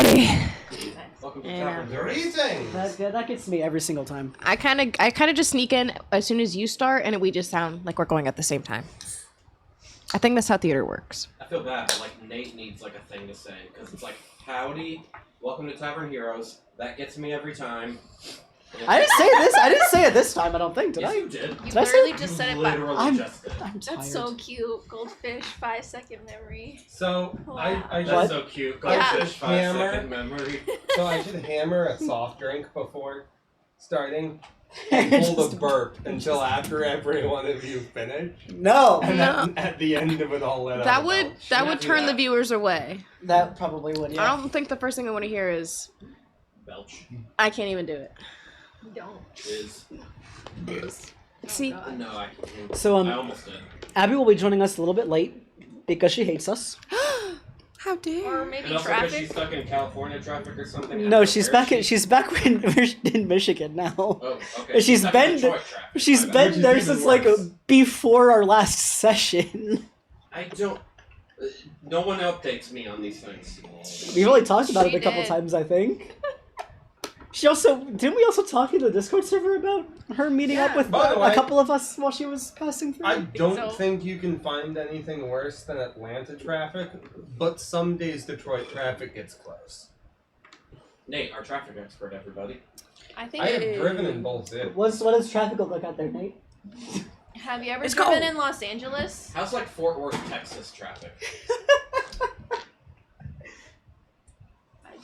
everybody. Welcome to Yeah. Tavern Heroes. That gets me every single time. I kind of just sneak in as soon as you start, and we just sound like we're going at the same time. I think that's how theater works. I feel bad, but like Nate needs like a thing to say because it's like, "Howdy, welcome to Tavern Heroes." That gets me every time. I didn't say this. I didn't say it this time. I don't think. Did Yes, I? you did. You Did I say literally it? just said it, You but literally just did. I'm tired. that's so cute. Goldfish, 5-second memory. So Wow. I That's just so cute. Yeah. Goldfish, Hammer. 5-second memory. so I should hammer a soft drink before starting and hold a burp until after every one of you finish. No, And No. then at the end of it all, let out That a would belch. that would do turn the that. viewers away. that probably would. Yeah. I don't think the first thing I want to hear is Belch I can't even do it. Don't. is. See, God. No, I can't. So I almost did. Abby will be joining us a little bit late because she hates us. how Or dare? maybe And also because she's traffic. stuck in California traffic or something. No, Where she's is back. she? She's back in Michigan now. Oh, okay. She's stuck in been- Detroit traffic, She's my bad. been Which is there even since worse. like before our last session. I don't. No one updates me on these things. We've only talked about it She a couple did. times, I think. She also didn't we also talk in the Discord server about her meeting up Yeah. with By the a way- couple of us while she was passing through? I don't so. think you can find anything worse than Atlanta traffic, but some days Detroit traffic gets close. Nate, our traffic expert, everybody. I think. I have driven in both cities. What does traffic look like out there, Nate? Have you ever Let's driven go. in Los Angeles? How's like Fort Worth, Texas traffic?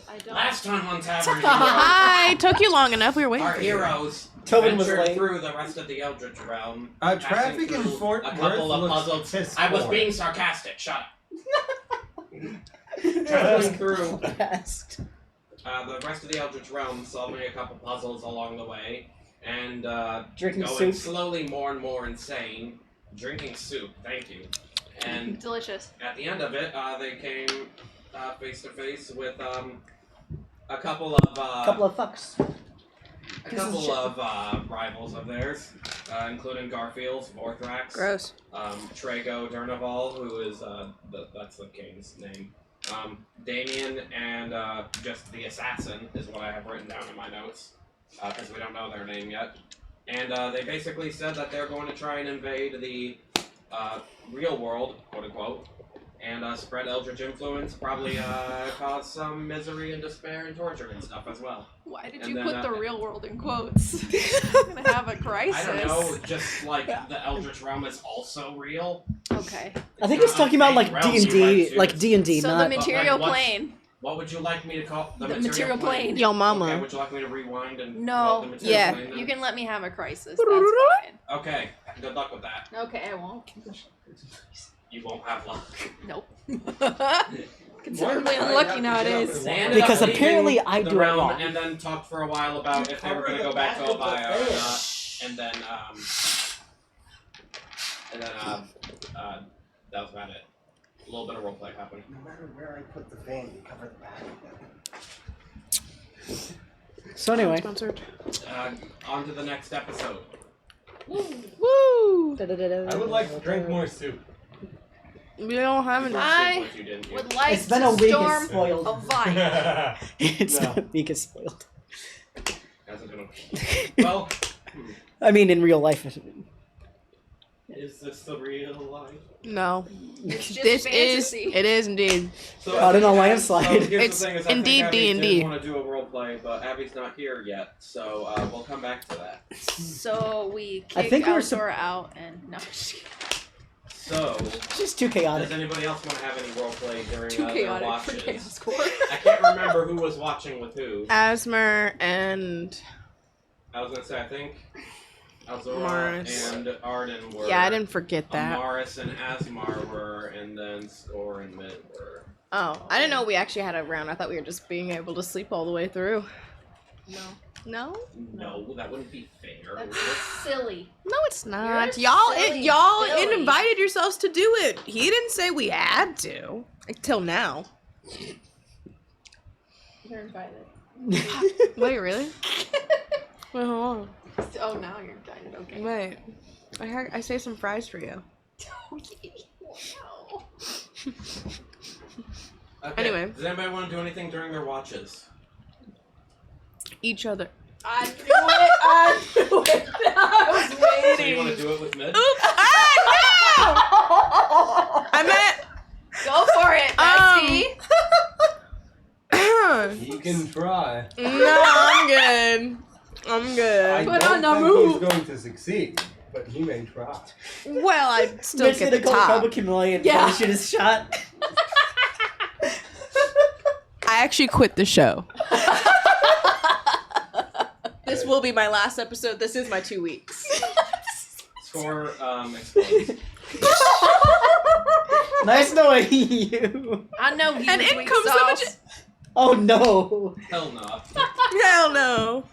I don't. Last time on Tavern Heroes, Hi, took you long enough. We were waiting our for you. heroes Tobin was ventured late. through the rest of the Eldritch realm. Traffic passing in through Fort a Worth couple of looks puzzles. piss I was poor. being sarcastic. Shut up. Traveling through Fast. the rest of the Eldritch realm, solving a couple puzzles along the way, and Drinking going soup. slowly more and more insane. Drinking soup. Thank you. And Delicious. at the end of it, they came face to face with a couple of Couple of fucks. a pieces of couple shit. of rivals of theirs, including Garfield, Vorthrax, Gross. Trago Durnaval, who is that's the king's name, Damien, and just the assassin is what I have written down in my notes, because we don't know their name yet. And they basically said that they're going to try and invade the real world, quote unquote, and spread Eldritch influence, probably cause some misery and despair and torture and stuff as well. Why did And you then, put the real world in quotes? I'm gonna have a crisis. I don't know, just like the Eldritch realm is also real. Okay. I think he's talking about like Realm you D&D, went to. like D&D, So not the material what's- plane. What would you like me to call The material plane. Yo, mama. Okay, would you like me to rewind and No. call it the material Yeah. plane then? You can let me have a crisis. That's fine. Okay, good luck with that. Okay, I won't. You won't have luck. Nope. Considerably unlucky nowadays. They ended Because up leaving apparently I the do it realm wrong. and then talked for a while about if they were going to go back to Ovaya or not, and then that was about it. A little bit of roleplay happened. No matter where I put the fan, you cover the back of it. So anyway. Sponsored. On to the next episode. Woo! I would like to drink more soup. We don't have any. I What you didn't would use. like It's been to a week, storm it's spoiled. Ovaya. It's No. been a week, it's spoiled. How's it gonna be? Well, I mean, in real life. is this the real life? No. It's just This fantasy. is. It is indeed. So Out in a I think landslide. So here's It's the thing is indeed I think Abby D&D. did want to do a role play, but Abby's not here yet, so we'll come back to that. So we I kick think we're Altor out and no. just kidding. So, It's just too does chaotic. anybody else want to have any role play during Too their chaotic for watches? Chaos Corp. I can't remember who was watching with who. Asmer and I was gonna say I think Alzora Morris. and Arden were. yeah, I didn't forget that. Morris and Asmar were, and then Score and Mid were. Oh, I didn't know we actually had a round. I thought we were just being able to sleep all the way through. No. No? No, that wouldn't be fair. That's silly. No, it's not. You're Y'all, silly, y'all Billy. invited yourselves to do it. He didn't say we had to. Until now. You're invited. Wait, really? Wait, hold on. Oh, now you're invited. Okay. Wait. I saved some fries for you. No. Okay. Anyway. Does anybody want to do anything during their watches? Each other. I knew it. I knew it. I was waiting. So you want to do it with mid? Oops! Ah, no! I meant. Go for it, bestie. You can try. No, I'm good. I'm good. I Put don't on the think move. he's going to succeed, but he may try. Well, I'd still Mitch get gonna the go top. Cobra Chameleon Yeah. and shoot his shot. I actually quit the show. This will be my last episode. This is my 2 weeks. Score explodes. Nice knowing you. I know he And was in weak comes the sauce. magi- Oh no. Hell no. Hell no.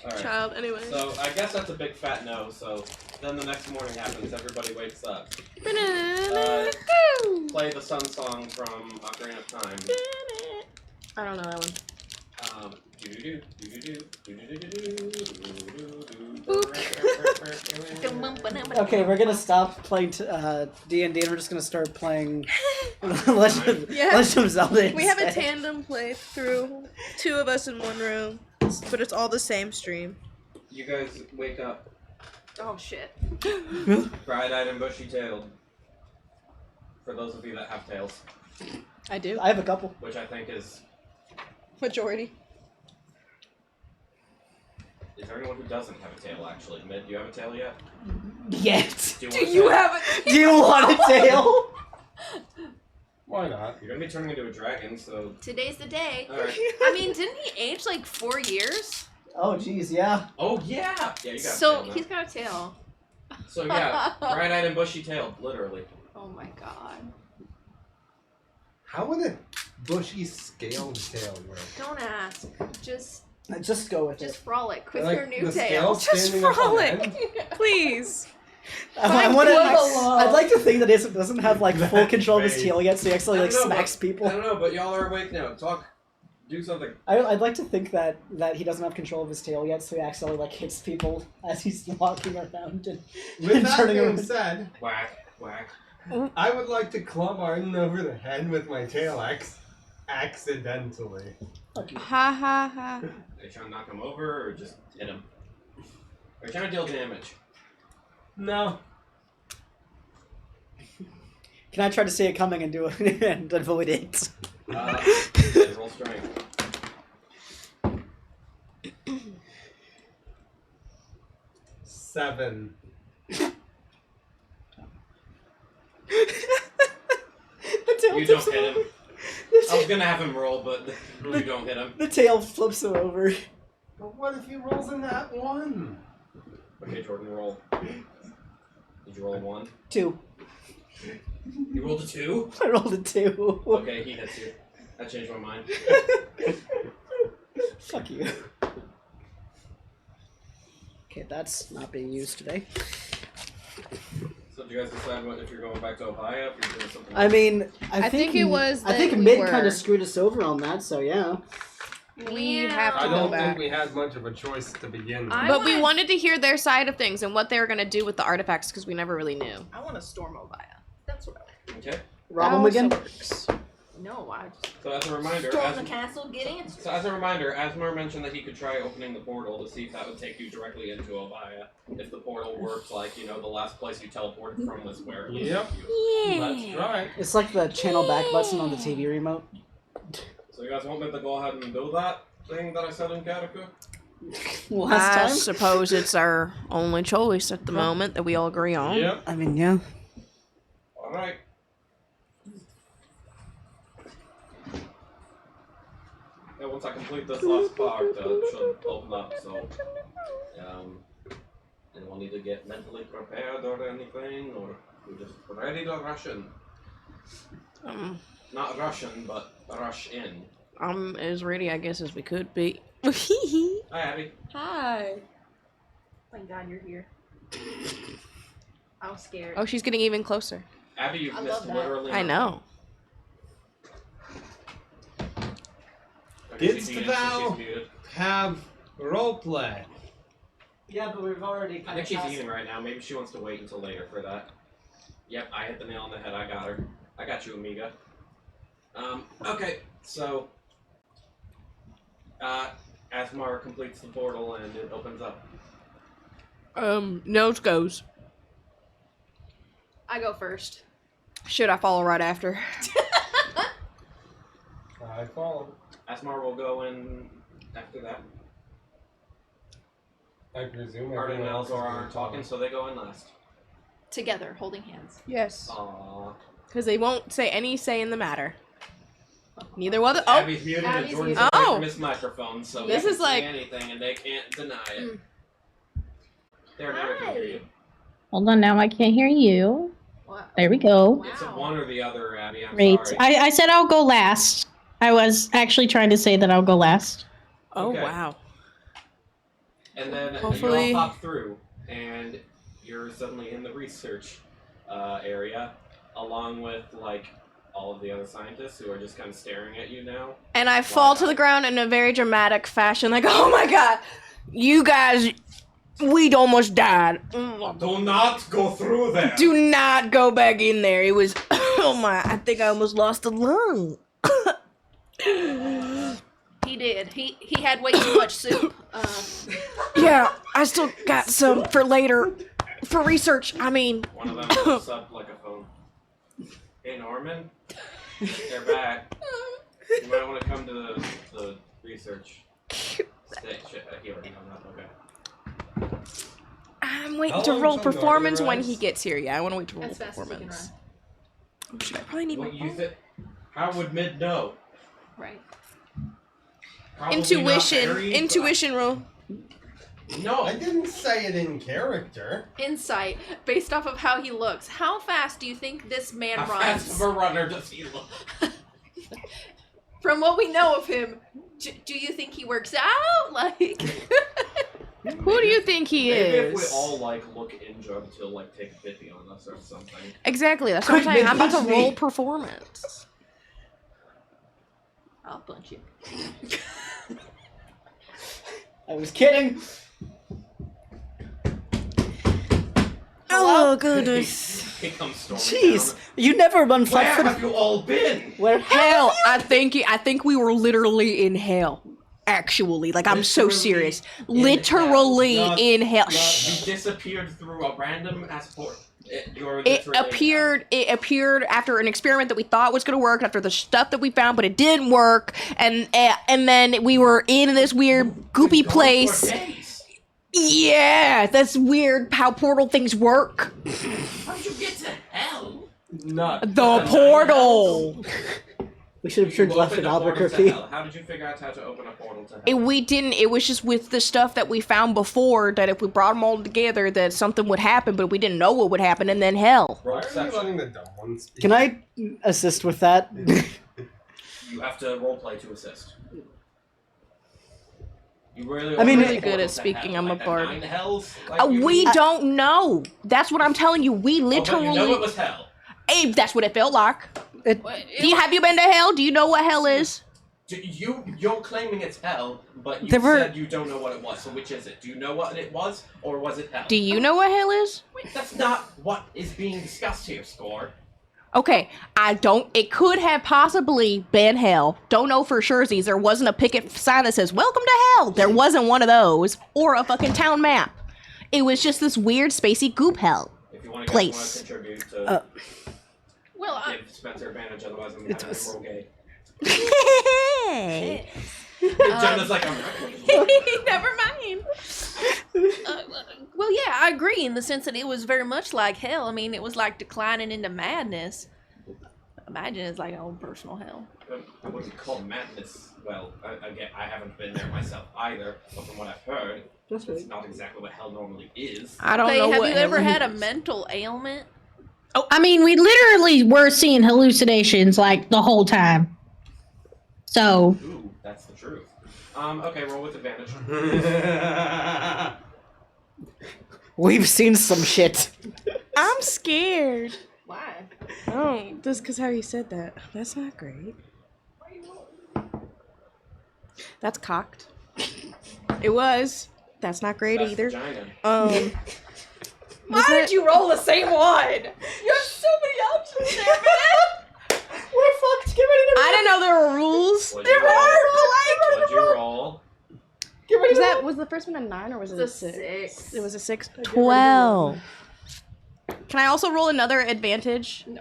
Alright. Child, anyway. So I guess that's a big fat no. So then the next morning happens. Everybody wakes up. Play the sun song from Ocarina of Time. I don't know that one. Okay, we're gonna stop playing D&D and we're just gonna start playing Legend of Zelda. We have a instead. tandem playthrough. 2 of us in one room. But it's all the same stream. You guys wake up, Oh shit. bright-eyed and bushy-tailed. For those of you that have tails, I do. I have a couple. which I think is Majority. there anyone who doesn't have a tail actually? Mid, do you have a tail yet? Yet. Do Do you have a Do you want a tail? Why not? You're gonna be turning into a dragon, so Today's the day. alright. I mean, didn't he age like 4 years? Oh jeez, yeah. Oh yeah! Yeah, you got So a tail now. he's got a tail. So yeah, bright-eyed and bushy-tailed, literally. Oh my god. How would a bushy scaled tail work? Don't ask. Just Just go with just it. frolic with Like your new the tail. scales Just standing up on frolic. end? Please. I wanna, Buffalo. I'd like to think that it doesn't have like full control of his Face. tail yet, so he actually like I don't know, smacks I people. don't know, but y'all are awake now. Talk. Do something. I'd like to think that he doesn't have control of his tail yet, so he accidentally like hits people as he's walking around and With that turning being around. said, Whack, whack. I would like to club Arden over the head with my tail accidentally. Fuck you. Ha ha ha. Are you trying to knock him over or just hit him? Are you trying to deal damage? No. Can I try to see it coming and do it and avoid it? Then roll strength. Seven. The tail You tips don't him hit him. over. I was gonna have him roll, but you don't hit him. The tail flips him over. But what if he rolls in that one? Okay, Jordan, roll. Did you roll a 1? 2. You rolled a 2? I rolled a 2. Okay, he hits you. That changed my mind. Fuck you. Okay, that's not being used today. So did you guys decide what if you're going back to Ovaya, if you're doing something I else? mean, I think it was I think that we Mid were- kind of screwed us over on that, so yeah. We Yeah. have to I go don't back. think we had much of a choice to begin with. I But we want- wanted to hear their side of things and what they were going to do with the artifacts because we never really knew. I want to storm Ovaya. That's what I want. Okay. Rob him That again? also works. No, I just So as a reminder, storm the castle, get answers. So as a reminder, Asmar mentioned that he could try opening the portal to see if that would take you directly into Ovaya. If the portal worked like, you know, the last place you teleported from was where it was. Yep. Yeah. Let's try. It's like the channel back button on the TV remote. So you guys want me to go ahead and do that thing that I said in Kataka? Last I time? suppose it's our only choice at the moment that we all agree on. Yep. I mean, yeah. Alright. Yeah, once I complete this last part, it should open up, so anyone need to get mentally prepared or anything, or we're just ready to rush in. Not Russian, but rush in. I'm as ready, I guess, as we could be. Hi, Abby. Hi. Thank God you're here. I was scared. Oh, she's getting even closer. Abby, you've I missed love that. literally I nothing. know. Okay, Didst she's muted, thou- so she's muted. Have roleplay. Yeah, but we've already I think she's eating right now. Maybe she wants to wait until later for that. Yep, I hit the nail on the head. I got her. I got you, Amiga. Okay, so Asmar completes the portal and it opens up. Nose goes. I go first. Should I follow right after? I follow. Asmar will go in after that. I presume Arden and everyone else is Elzor gonna aren't talking, so they go in last. Together, holding hands. Yes. Aww. Because they won't say any say in the matter. Neither will the. Oh! Abby's muted and Abby's Jordan's muted. away Oh! from his microphone, so This he is can like- say anything and they can't deny it. There, now we can hear you. Hold on, now I can't hear you. Wow. There we go. Wow. It's one or the other, Abby. I'm Great. sorry. I said I'll go last. I was actually trying to say that I'll go last. Oh, Okay. wow. And then Hopefully- you all pop through, and you're suddenly in the research area, along with like all of the other scientists who are just kind of staring at you now. And I fall to the ground in a very dramatic fashion, like, oh my god, you guys, we'd almost died. Do not go through there. Do not go back in there. It was, oh my, I think I almost lost a lung. He did. He had way too much soup. Yeah, I still got some for later, for research. I mean, One of them looks up like a phone. Hey Norman, they're back. You might want to come to the research station. He already hung up. Okay. I'm waiting How to long roll till performance Norman when he arrives? gets here. Yeah, I want to wait to roll As fast as he can performance. Oh, shit, I probably need What my you phone. think? How would Mid know? Right. Probably not Intuition, very, intuition roll. but- No. I didn't say it in character. Insight, based off of how he looks. How fast do you think this man How fast runs? of a runner does he look? From what we know of him, do you think he works out? Like, Who do you think he Maybe is? if we all like look injured, he'll like take pity on us or something. Exactly, that's what I'm Quick, saying. Mid, I'm about to punch me. roll performance. I'll punch you. I was kidding. Oh, goodness. He comes storming Jeez, down. you never run Where flat have you all been? Where? Hell, I think we were literally in hell. Actually, like I'm so Literally serious. in Literally hell. Not- in hell. not- Shh. You disappeared through a random passport. It appeared after an experiment that we thought was gonna work, after the stuff that we found, but it didn't work, and then we were in this weird goopy place. Yeah, that's weird how portal things work. How'd you get to hell? Not The portal. We should have turned You left opened in a portal to Albuquerque. hell. How did you figure out how to open a portal to hell? We didn't. It was just with the stuff that we found before that if we brought them all together, that something would happen, but we didn't know what would happen, and then hell. Roll Why are you perception. letting the dumb ones speak? Can I assist with that? You have to roleplay to assist. You really I mean, want really a good portal at to speaking, hell, I'm a like the bard. 9 hells, like We you- don't know. That's what I'm telling you. We Oh, but literally. you know it was hell. Hey, that's what it felt like. It, Have you been to hell? Do you know what hell is? You're claiming it's hell, but you There were- said you don't know what it was. So which is it? Do you know what it was, or was it hell? Do you know what hell is? Wait, that's not what is being discussed here, Score. Okay, I don't. It could have possibly been hell. Don't know for sure. There wasn't a picket sign that says "Welcome to hell." There wasn't one of those, or a fucking town map. It was just this weird spacey goop hell. If you want to Place. contribute to well, give Spencer advantage, otherwise I'm gonna have him roll gay. Hey. Jenna's like, never mind. Well, yeah, I agree in the sense that it was very much like hell. I mean, it was like declining into madness. Imagine it's like our own personal hell. I wouldn't call madness. Well, again, I haven't been there myself either, but from what I've heard, it's not exactly what hell normally is. I don't Okay, know have what you ever hell had a is. mental ailment? Oh, I mean, we literally were seeing hallucinations like the whole time. So, Ooh, that's the truth. Okay, roll with advantage. we've seen some shit. I'm scared. Why? Oh, just because how you said that. That's not great. That's cocked. It was. That's not great That's either. vagina. Why did you roll the same one? You have so many options there, man. We're fucked. Get ready I didn't know there were rules. What'd you roll? Was the first one a 9 or was it a 6? 6. It was a 6. 12. Can I also roll another advantage? No.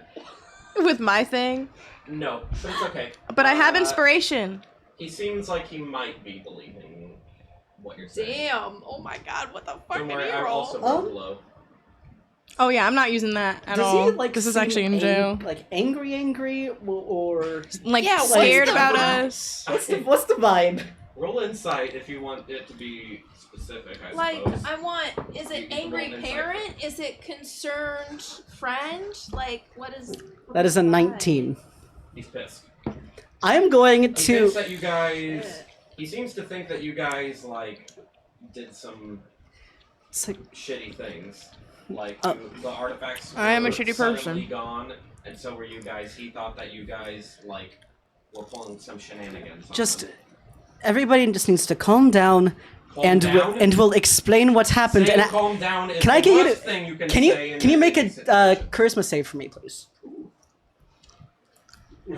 With my thing? No, but it's okay. But I have inspiration. He seems like he might be believing what you're saying. Damn. Oh my god, what the fuck Don't did worry, he I roll? also rolled low. Oh yeah, I'm not using that at Does all. he like? This is seem actually in jail. Like angry, or Like Yeah, scared what's the about vibe? us. what's the vibe? Roll insight if you want it to be specific, I Like, suppose. I want, is You it can roll angry insight. parent? Is it concerned friend? Like, what is... That is a 19. He's pissed. I am going He to. thinks that you guys... He seems to think that you guys, like, did some It's like, shitty things. Like, Uh, the artifacts I am a were shitty suddenly person. gone, and so were you guys. He thought that you guys, like, were pulling some shenanigans on just him. everybody just needs to calm down, Calm and down? we'll explain what's happened. Saying And calm down is can I the get you worst to- thing you can can say you in can you make any a situation. charisma save for me, please?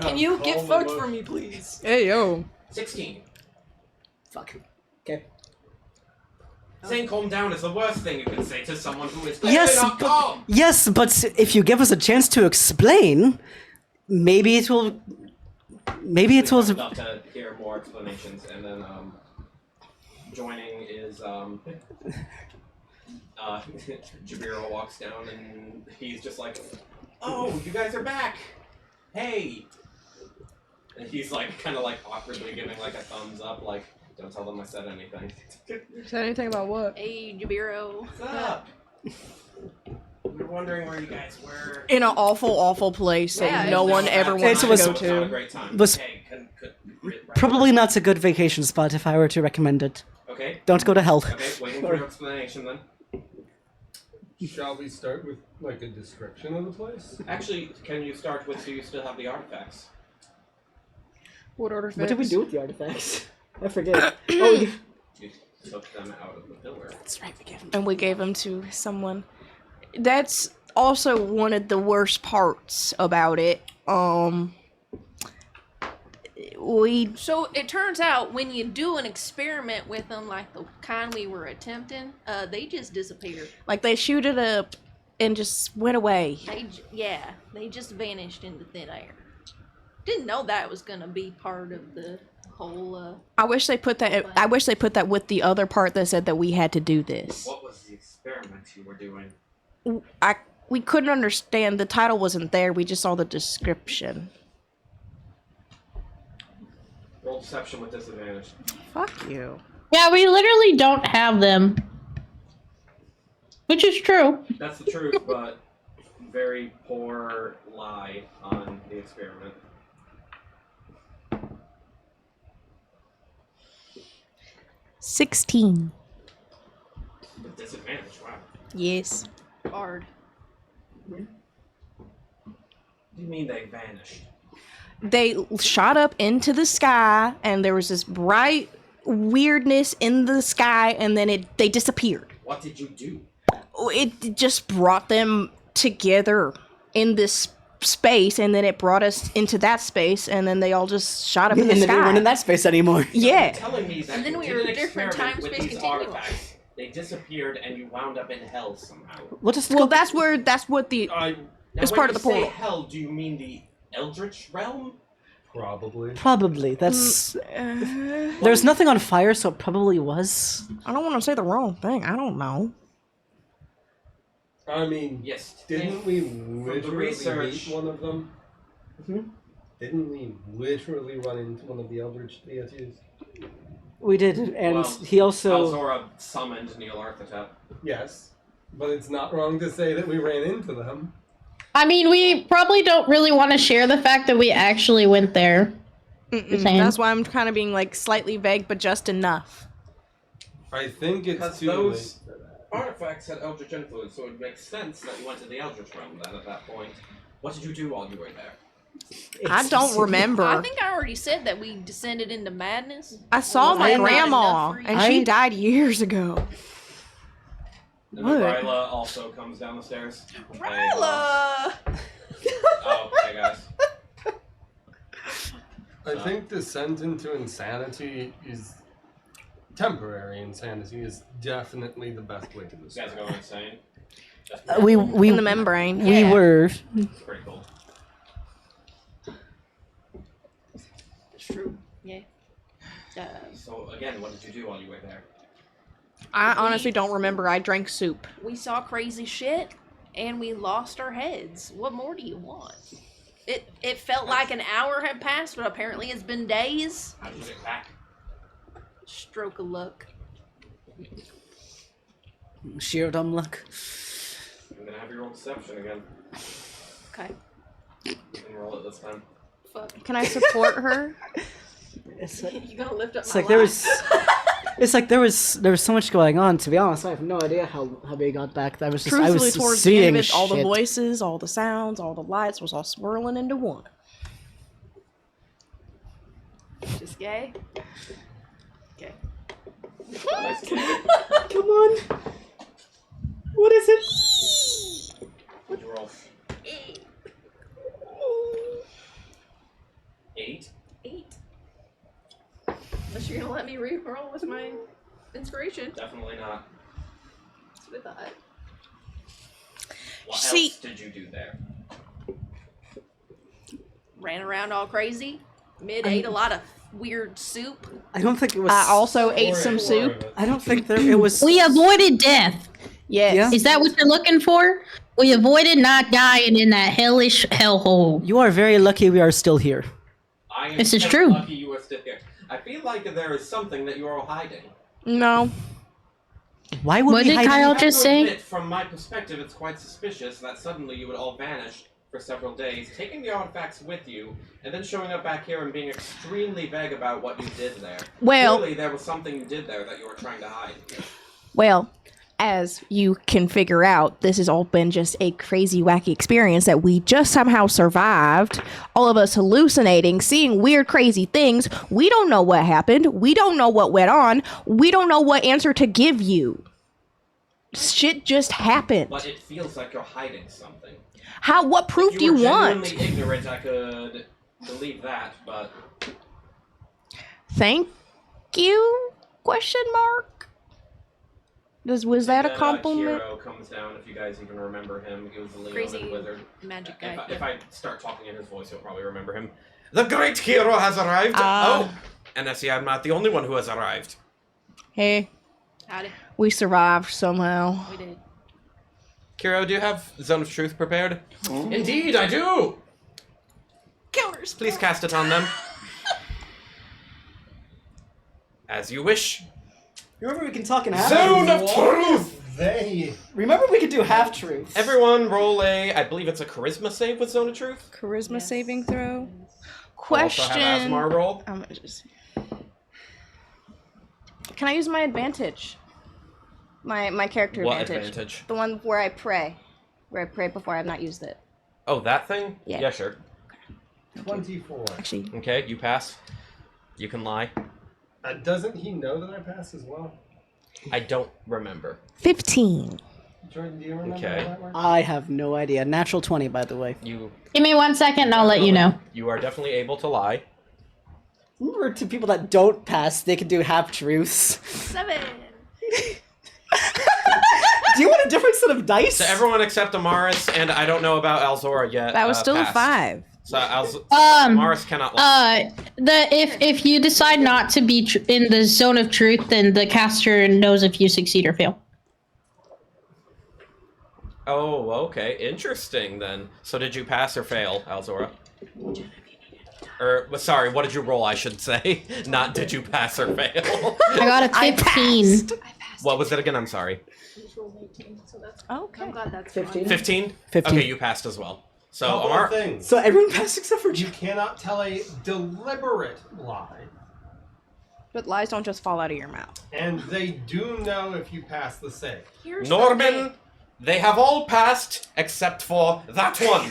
Can you get fucked for me, please? Hey yo. 16. Fuck. Okay. Saying calm down is the worst thing you can say to someone who is Yes, clearly not calm. Yes, but if you give us a chance to explain, maybe it will. Maybe it will. I'd love to hear more explanations, and then joining is Jabiro walks down and he's just like, "Oh, you guys are back! Hey!" And he's like, kind of like awkwardly giving like a thumbs up, like, "Don't tell them I said anything." Said anything about what? Hey, Jabiro. What's up? We were wondering where you guys were. In an awful place that Yeah, no it's one not ever bad. wants It to was- go It's not a to. great time. was- Hey, Probably not a good vacation spot if I were to recommend it. Okay. Don't go to hell. Okay. Waiting for your explanation then. Shall we start with like a description of the place? Actually, can you start with, do you still have the artifacts? What order What did we do with the artifacts? I forget. Oh, You took them out of the pillar. that's right. We gave them. And we gave them to someone. That's also one of the worst parts about it. So it turns out when you do an experiment with them, like the kind we were attempting, they just disappear. Like they shoot it up and just went away. They just vanished into thin air. Didn't know that was gonna be part of the whole. I wish they put that. I wish they put that with the other part that said that we had to do this. What was the experiment you were doing? We couldn't understand. The title wasn't there. We just saw the description. Roll deception with disadvantage. Fuck you. Yeah, we literally don't have them. Which is true. That's the truth, but very poor lie on the experiment. 16. With disadvantage, wow. Yes. Hard. What do you mean they vanished? They shot up into the sky, and there was this bright weirdness in the sky, and then they disappeared. What did you do? It just brought them together in this space, and then it brought us into that space, and then they all just shot up in And the then we weren't in sky. that space anymore. Yeah. You're telling me that And then you we did were an different experiment time, with space these continuum. artifacts. They disappeared, and you wound up in hell somehow. We'll just Well, go. that's what the Now, It's when part of you the portal. say hell, do you mean the Eldritch realm? Probably. Probably. That's. There's nothing on fire, so it probably was. I don't want to say the wrong thing. I don't know. I mean, Yes. didn't we the literally research- meet one of them? Hmm? Didn't we literally run into one of the Eldritch deities? We did, and Well, he also. Alzora summoned Neil Arthotep. Yes, but it's not wrong to say that we ran into them. I mean, we probably don't really want to share the fact that we actually went there. Same. That's why I'm kind of being like slightly vague, but just enough. I think it's Because too those late for that. artifacts had Eldritch influence, so it makes sense that you went to the Eldritch realm then at that point. What did you do while you were there? I don't remember. I think I already said that we descended into madness. I saw my I am not grandma, enough for you. and she I- died years ago. And What? then Ryla also comes down the stairs. Hey, Ryla! oh, hey guys. I think descent into insanity is temporary. Insanity is definitely the best way to You guys describe. go insane. That's We In the membrane. we were. pretty cool. It's true. Yeah. So again, what did you do while you were there? I honestly don't remember. I drank soup. We saw crazy shit, and we lost our heads. What more do you want? It felt like an hour had passed, but apparently it's been days. How did you get back? Stroke of luck. Sheer dumb luck. I'm gonna have you roll deception again. Okay. You can roll it this time. Fuck. Can I support her? It's like, You gonna lift up it's my like there life. was. It's like there was so much going on. To be honest, I have no idea how we got back. I was Truthfully, towards the seeing end of it, all the shit. voices, all the sounds, all the lights was all swirling into one. Just gay. Okay. Nice kid. Come on. What is it? What'd you roll? 8? 8. Unless you're gonna let me re-roll with my inspiration. Definitely not. That's what I thought. What See- else did you do there? Ran around all crazy. Ate a lot of weird soup. I don't think it was. I also ate Or- some or soup. of it. I don't think it was. We avoided death. Yes. Yeah. Is that what you're looking for? We avoided not dying in that hellish hellhole. You are very lucky we are still here. I am This is just true. lucky you are still here. I feel like there is something that you are all hiding. No. Why would What we did hide? Kyle I have just to say? admit, from my perspective, it's quite suspicious that suddenly you would all vanish for several days, taking the artifacts with you, and then showing up back here and being extremely vague about what you did there. Well- Clearly, there was something you did there that you were trying to hide. Well, as you can figure out, this has all been just a crazy, wacky experience that we just somehow survived. All of us hallucinating, seeing weird, crazy things. We don't know what happened. We don't know what went on. We don't know what answer to give you. Shit just happened. But it feels like you're hiding something. How? What proof If do you you were want? genuinely ignorant, I could believe that, but Thank you? Question mark. Was that a then, compliment? Hero comes down, if you guys even remember him. He was the Crazy Leonin wizard. magic guy. If I start talking in his voice, you'll probably remember him. The great hero has arrived! Oh! And I see I'm not the only one who has arrived. Hey, Howdy. we survived somehow. We did. Kiro, do you have Zone of Truth prepared? Indeed, I do! Counters. Please cast it on them. As you wish. Remember, we can talk in half. Zone of Truth! They. Remember, we could do half truths. Everyone roll I believe it's a charisma save with Zone of Truth. Charisma Yes. saving throw. We'll also have Question. Asmar roll. I'm gonna just. Can I use my advantage? My character What advantage. advantage? The one where I pray. Where I pray before I've not used it. Oh, that thing? Yeah. Yeah, sure. 24. Actually, Okay, you pass. You can lie. Doesn't he know that I passed as well? I don't remember. 15. Jordan, do you remember Okay. how that works? I have no idea. Natural 20, by the way. You Give me 1 second and I'll let you know. you are definitely able to lie. Remember, to people that don't pass, they can do half truths. 7. Do you want a different set of dice? So everyone except Amaris, and I don't know about Alzora yet. That was still passed. a 5. So Amaris cannot lie. If you decide not to be in the zone of truth, then the caster knows if you succeed or fail. Oh, okay. Interesting then. So did you pass or fail, Alzora? Sorry, what did you roll, I should say? Not did you pass or fail. I got a 15. What was it again? I'm sorry. Okay. I'm glad that's 15? 15? 15. Okay, you passed as well. So, Couple Amar, of things. So everyone passed except for You cannot tell a deliberate lie, But lies don't just fall out of your mouth. and they do know if you pass the save. Here's the Norman, thing. they have all passed except for that one.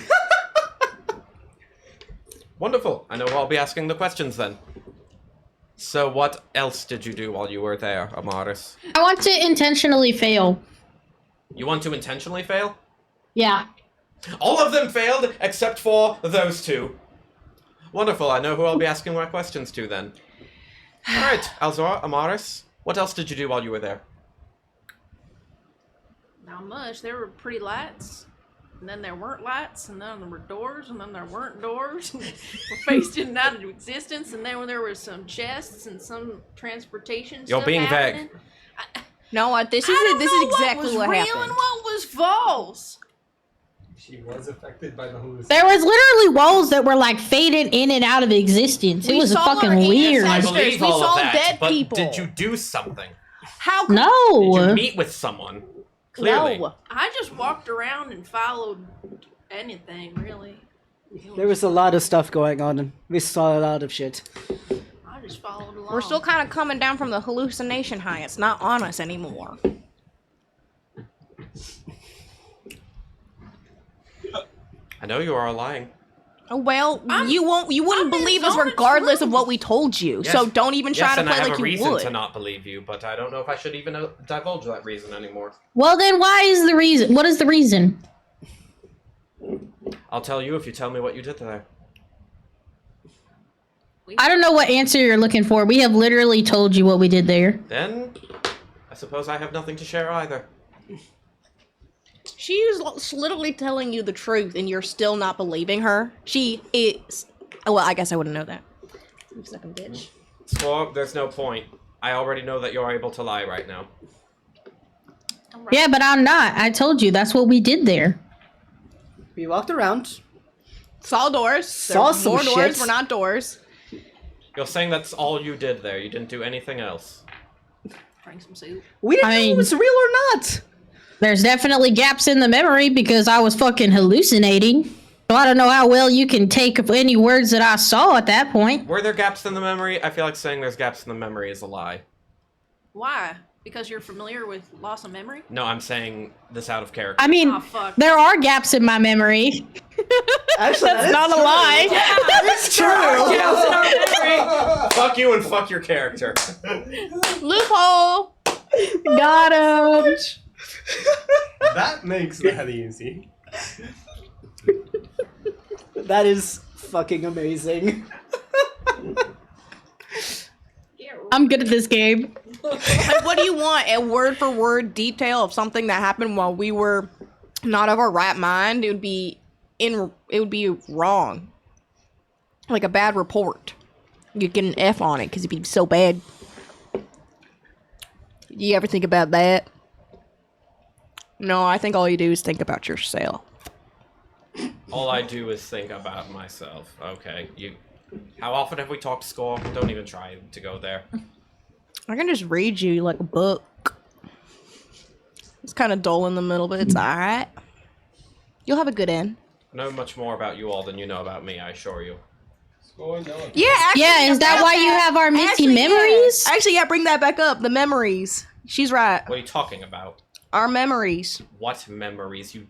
Wonderful. I know I'll be asking the questions then. So what else did you do while you were there, Amaris? I want to intentionally fail. You want to intentionally fail? Yeah. All of them failed except for those two. Wonderful. I know who I'll be asking my questions to then. All right, Alzora, Amaris, what else did you do while you were there? Not much. There were pretty lights, and then there weren't lights, and then there were doors, and then there weren't doors. We're phased out of existence, and then there were some chests and some transportation. You're stuff being happening. vague. No, this is exactly what real happened. and what was false. She was affected by the hallucination. There was literally walls that were like faded in and out of existence. It We was saw fucking our weird. I ancestors. believe We all saw of that, dead but people. did you do something? How? Could Did you No. meet with someone? Clearly. No. I just walked around and followed anything, really. There was a lot of stuff going on, and we saw a lot of shit. I just followed along. We're still kind of coming down from the hallucination high. It's not on us anymore. I know you are lying. Oh, well, you wouldn't I'm believe us telling the regardless of truth. what we told you. Yes. So don't even try Yes, to and play I have like a you reason would. to not believe you, but I don't know if I should even divulge that reason anymore. Well, then why is the reason? What is the reason? I'll tell you if you tell me what you did there. I don't know what answer you're looking for. We have literally told you what we did there. Then, I suppose I have nothing to share either. She is literally telling you the truth, and you're still not believing her. She is. Well, I guess I wouldn't know that. You sucking bitch. Squawk, there's no point. I already know that you're able to lie right now. Yeah, but I'm not. I told you that's what we did there. We walked around. Saw doors. Saw There were some more doors. shit. Were not doors. You're saying that's all you did there. You didn't do anything else. Drank some soup. We didn't I know mean- it was real or not. There's definitely gaps in the memory because I was fucking hallucinating. So I don't know how well you can take any words that I saw at that point. Were there gaps in the memory? I feel like saying there's gaps in the memory is a lie. Why? Because you're familiar with loss of memory? No, I'm saying this out of character. I mean, Oh, fuck. there are gaps in my memory. Actually, That's not a lie. That's true. Fuck you and fuck your character. Loophole. Got him. That makes that easy. That is fucking amazing. I'm good at this game. Like, what do you want? A word for word detail of something that happened while we were not of our right mind? It would be wrong. Like a bad report. You'd get an F on it because it'd be so bad. You ever think about that? No, I think all you do is think about yourself. All I do is think about myself. Okay, you. How often have we talked score? Don't even try to go there. I can just read you like a book. It's kind of dull in the middle, but it's alright. You'll have a good end. I know much more about you all than you know about me, I assure you. Score, no. Yeah, actually, Yeah, is that why you have our misty memories? Yeah. Actually, yeah, bring that back up. The memories. She's right. What are you talking about? Our memories. What memories? You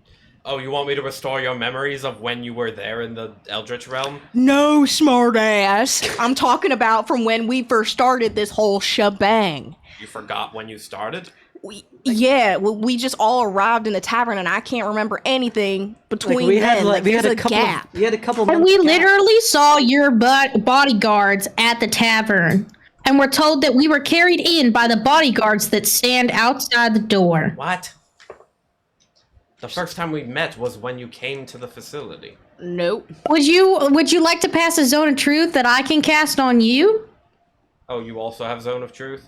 want me to restore your memories of when you were there in the Eldritch realm? No, smartass. I'm talking about from when we first started this whole shebang. You forgot when you started? We just all arrived in the tavern, and I can't remember anything between we then. had There's a couple. gap. We had a couple. And months we gap. literally saw your bodyguards at the tavern. And we're told that we were carried in by the bodyguards that stand outside the door. What? The first time we met was when you came to the facility. Nope. Would you like to pass a zone of truth that I can cast on you? Oh, you also have Zone of Truth?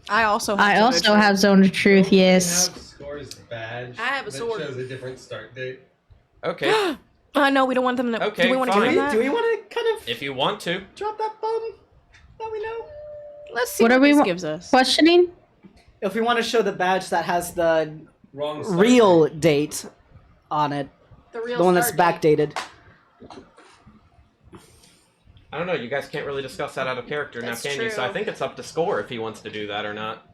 I also have I also have zone of truth, yes. We have Score's badge I have a that sword. shows a different start date. Okay, I know we don't want them to. Okay, do we want to fine. give them that? Do we want to kind of if you want to. drop that bomb? That we know. Let's see What what, are we this wa- gives us. Questioning? If we want to show the badge that has the Wrong start real date. date on it, The real the one that's start date. backdated. I don't know, you guys can't really discuss that out of character That's now, can you? So I true. think it's up to Score if he wants to do that or not.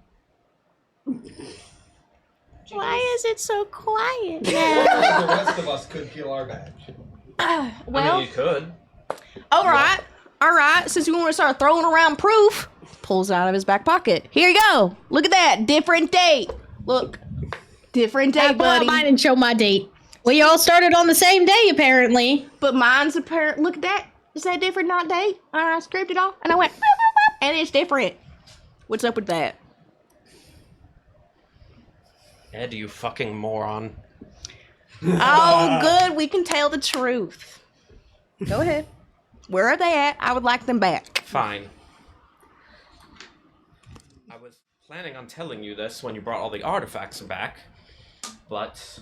Why is it so quiet? The rest of us could peel our badge. I Well, mean, you could. all right. Since we want to start throwing around proof, pulls it out of his back pocket. Here you go. Look at that. Different date. Look. Different I date, pull out buddy. mine and show my date. We all started on the same day, apparently. But mine's apparent. Look at that. It said different, not date. I scraped it off, and I went, boop, boop, boop, and it's different. What's up with that? Ed, you fucking moron. Oh, good. We can tell the truth. Go ahead. Where are they at? I would like them back. Fine. I was planning on telling you this when you brought all the artifacts back, but...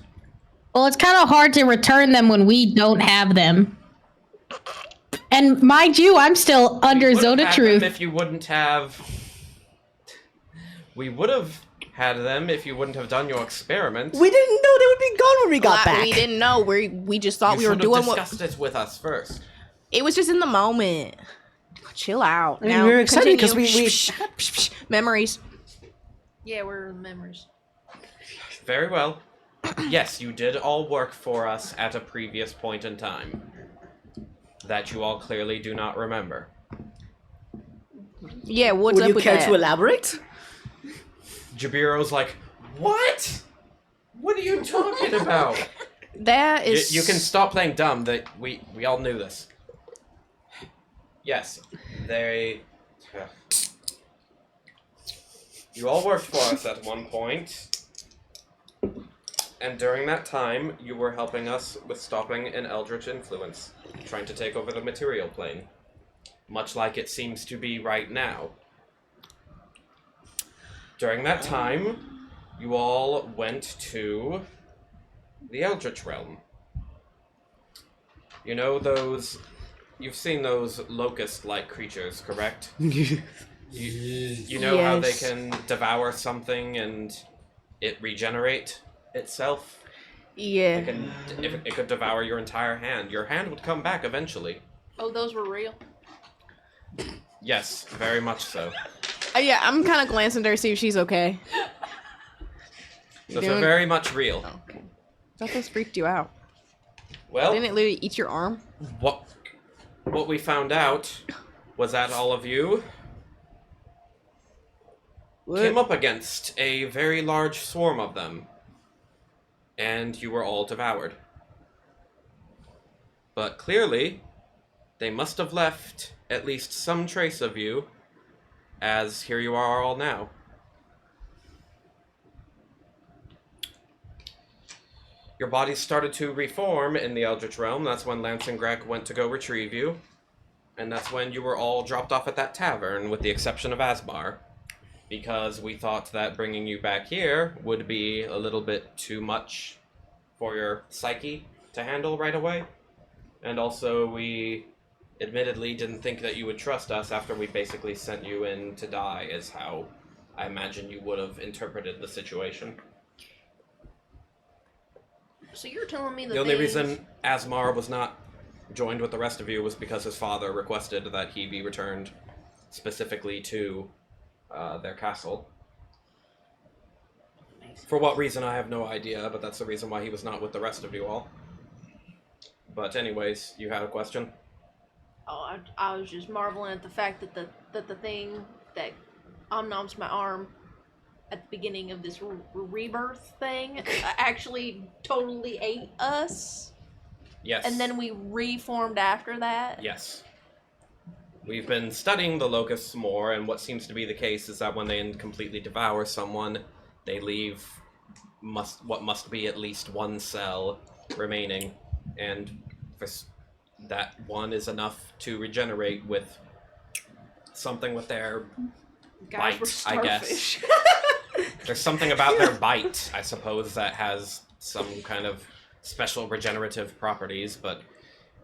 Well, it's kind of hard to return them when we don't have them. And mind you, I'm still under Zone of Truth. If you wouldn't have... We would have had them if you wouldn't have done your experiment. We didn't know they would be gone when we got back. We didn't know. We just thought we were You doing should what... have discussed it with us first. It was just in the moment. Chill out. I mean, now, we were excited because continue. we Memories. Yeah, we're memories. Very well. Yes, you did all work for us at a previous point in time. That you all clearly do not remember. Yeah, what's would up you with care that? to elaborate? Jabiro's like, what? What are you talking about? That is... You can stop playing dumb. That we all knew this. Yes, they... You all worked for us at one point. And during that time, you were helping us with stopping an eldritch influence, trying to take over the material plane. Much like it seems to be right now. During that time, you all went to the eldritch realm. You know those... You've seen those locust-like creatures, correct? You know how they can devour something and it regenerate itself? Yeah. It could devour your entire hand. Your hand would come back eventually. Oh, those were real? Yes, very much so. Yeah, I'm kind of glancing at her to see if she's okay. Those are very much real. Oh, okay. I thought those freaked you out. Well, Didn't it literally eat your arm? What we found out was that all of you came up against a very large swarm of them, and you were all devoured. But clearly, they must have left at least some trace of you, as here you are all now. Your bodies started to reform in the Eldritch Realm. That's when Lance and Greg went to go retrieve you. And that's when you were all dropped off at that tavern, with the exception of Asmar. Because we thought that bringing you back here would be a little bit too much for your psyche to handle right away. And also, we admittedly didn't think that you would trust us after we basically sent you in to die, is how I imagine you would have interpreted the situation. So you're telling me The only reason Asmar was not joined with the rest of you was because his father requested that he be returned specifically to their castle. For what reason, I have no idea, but that's the reason why he was not with the rest of you all. But anyways, you had a question? Oh, I was just marveling at the fact that the thing that omnoms my arm at the beginning of this rebirth thing actually totally ate us. Yes. And then we reformed after that. Yes. We've been studying the locusts more, and what seems to be the case is that when they completely devour someone, they leave what must be at least one cell remaining, and that one is enough to regenerate with something with their Guys, bite, we're I guess. starfish. There's something about their bite, I suppose, that has some kind of special regenerative properties, but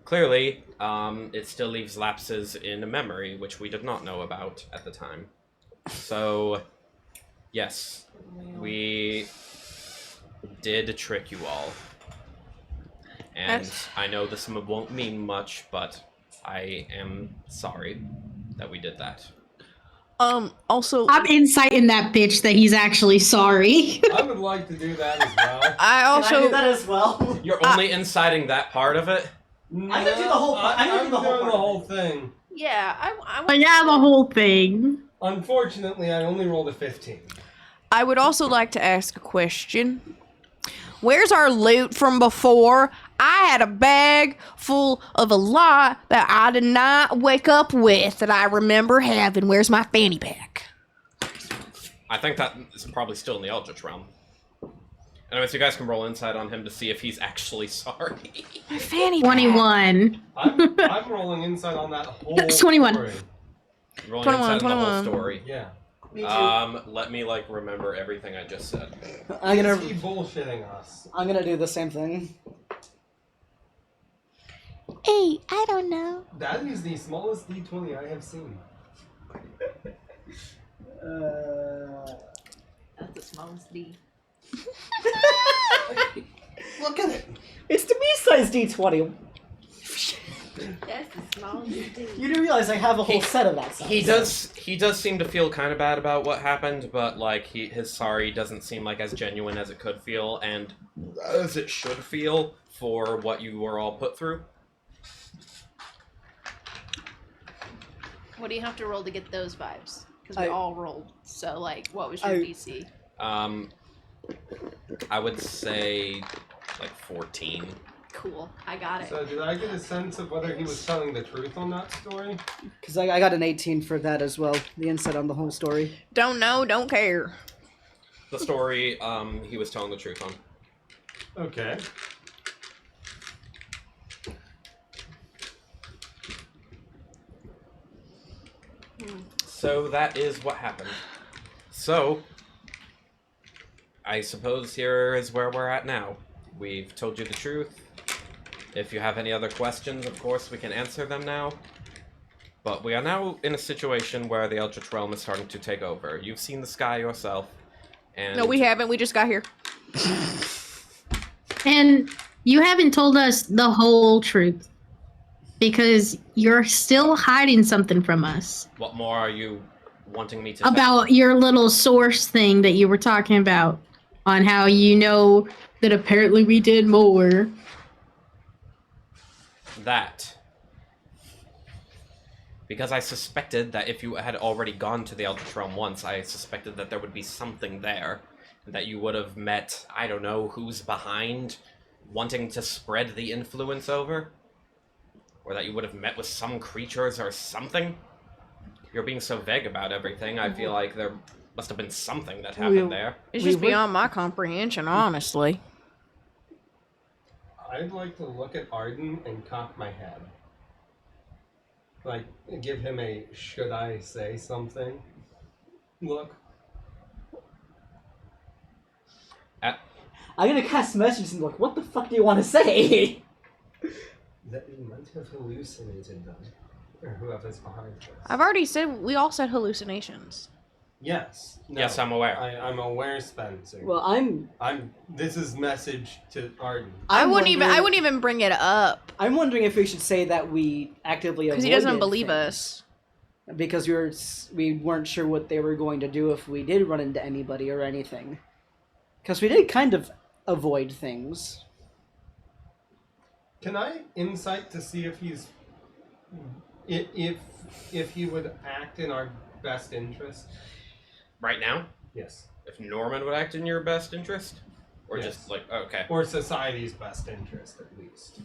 clearly, it still leaves lapses in memory, which we did not know about at the time. So, yes, we did trick you all. And I know this won't mean much, but I am sorry that we did that. Also... I'm inciting that bitch that he's actually sorry. I would like to do that as well. I also... Can I do that as well? You're only inciting that part of it? No, I'm gonna do the whole part. I'm gonna do the whole doing part. the whole thing. Yeah, But yeah, the whole thing. Unfortunately, I only rolled a 15. I would also like to ask a question. Where's our loot from before? I had a bag full of a lot that I did not wake up with that I remember having. Where's my fanny pack? I think that is probably still in the Eldritch realm. Anyways, you guys can roll insight on him to see if he's actually sorry. My fanny pack. 21. I'm rolling insight on that whole That's 21. story. Rolling 21, insight on the whole 21. story. Yeah. Me too. Let me like remember everything I just said. I'm Is he bullshitting us? gonna do the same thing. Hey, I don't know. That is the smallest D20 I have seen. That's the smallest D. Look at it. It's the me-sized D20. That's the smallest D. You do realize I have a whole set of that size. He does seem to feel kind of bad about what happened, but like his sorry doesn't seem like as genuine as it could feel and as it should feel for what you were all put through. What do you have to roll to get those vibes? Because we all rolled. So, like, what was your DC? I would say like 14. Cool. I got it. So did I get a sense of whether he was telling the truth on that story? Because I got an 18 for that as well. The insight on the whole story. Don't know, don't care. The story he was telling the truth on. Okay. So that is what happened. So, I suppose here is where we're at now. We've told you the truth. If you have any other questions, of course, we can answer them now. But we are now in a situation where the Eldritch Realm is starting to take over. You've seen the sky yourself, and... No, we haven't. We just got here. And you haven't told us the whole truth. Because you're still hiding something from us. What more are you wanting me to About your little source thing that you were talking about. On how you know that apparently we did more. That. Because I suspected that if you had already gone to the Eldritch Realm once, I suspected that there would be something there. And that you would have met, I don't know, who's behind, wanting to spread the influence over. Or that you would have met with some creatures or something. You're being so vague about everything, I feel like there must have been something that happened there. It's just beyond my comprehension, honestly. I'd like to look at Arden and cock my head. Like, give him a should I say something look. I'm gonna cast messages and be like, what the fuck do you want to say? That we might have hallucinated them. Or whoever's behind this. I've already said, we all said hallucinations. Yes. No, Yes, I'm aware. I'm aware, Spencer. Well, This is message to Arden. I wouldn't even bring it up. I'm wondering if we should say that we actively avoided Because he doesn't believe things. us. Because we weren't sure what they were going to do if we did run into anybody or anything. Because we did kind of avoid things. Can I insight to see if he's if he would act in our best interest? Right now? Yes. If Norman would act in your best interest? Or Yes. just like, okay. Or society's best interest, at least.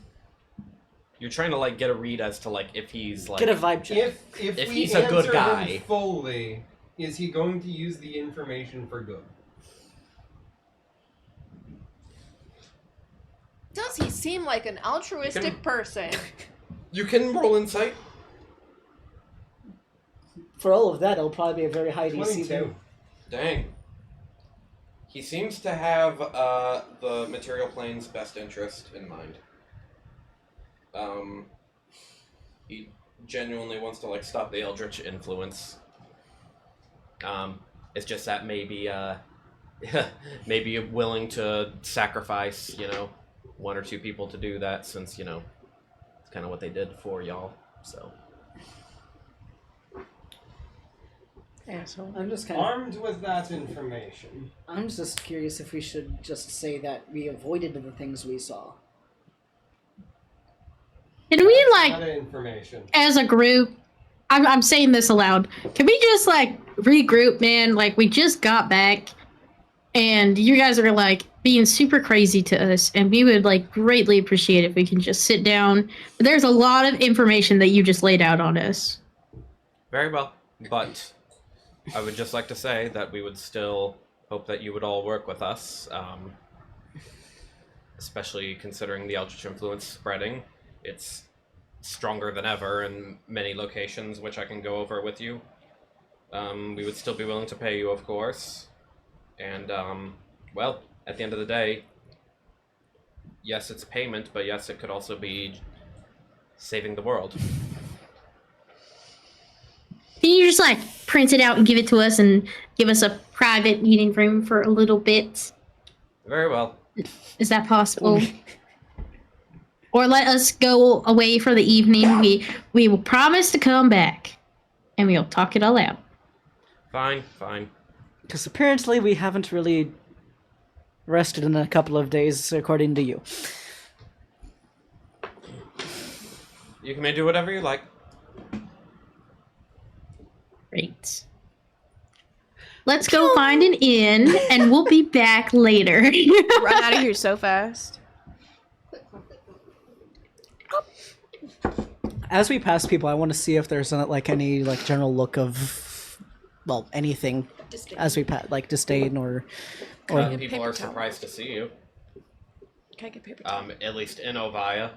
You're trying to like get a read as to like if he's like... Get a vibe check. If If we he's a good answer guy. him fully, is he going to use the information for good? Does he seem like an altruistic person? You can roll insight. For all of that, it'll probably be a very high DC 22. though. Dang. He seems to have the material plane's best interest in mind. He genuinely wants to like stop the Eldritch influence. It's just that maybe maybe willing to sacrifice, you know, one or two people to do that, since, you know, it's kind of what they did for y'all. So Asshole. I'm just kind of. Armed with that information. I'm just curious if we should just say that we avoided the things we saw. Can we, That like, information. as a group, I'm saying this aloud, can we just, like, regroup, man? Like, we just got back, and you guys are, like, being super crazy to us, and we would like greatly appreciate if we can just sit down. There's a lot of information that you just laid out on us. Very well, but I would just like to say that we would still hope that you would all work with us, especially considering the Eldritch influence spreading. It's stronger than ever in many locations, which I can go over with you. We would still be willing to pay you, of course. And, well, at the end of the day, yes, it's payment, but yes, it could also be saving the world. Can you just like print it out and give it to us and give us a private meeting room for a little bit? Very well. Is that possible? Or let us go away for the evening. We will promise to come back, and we'll talk it all out. Fine, fine. Because apparently we haven't really rested in a couple of days, according to you. You may do whatever you like. Great. Let's go find an inn, and we'll be back later. Run out of here so fast. As we pass people, I want to see if there's like any like general look of, well, anything Disdain. as we pass, like disdain or People paper are towel. surprised to see you. Can I get paper towel? At least in Ovaya.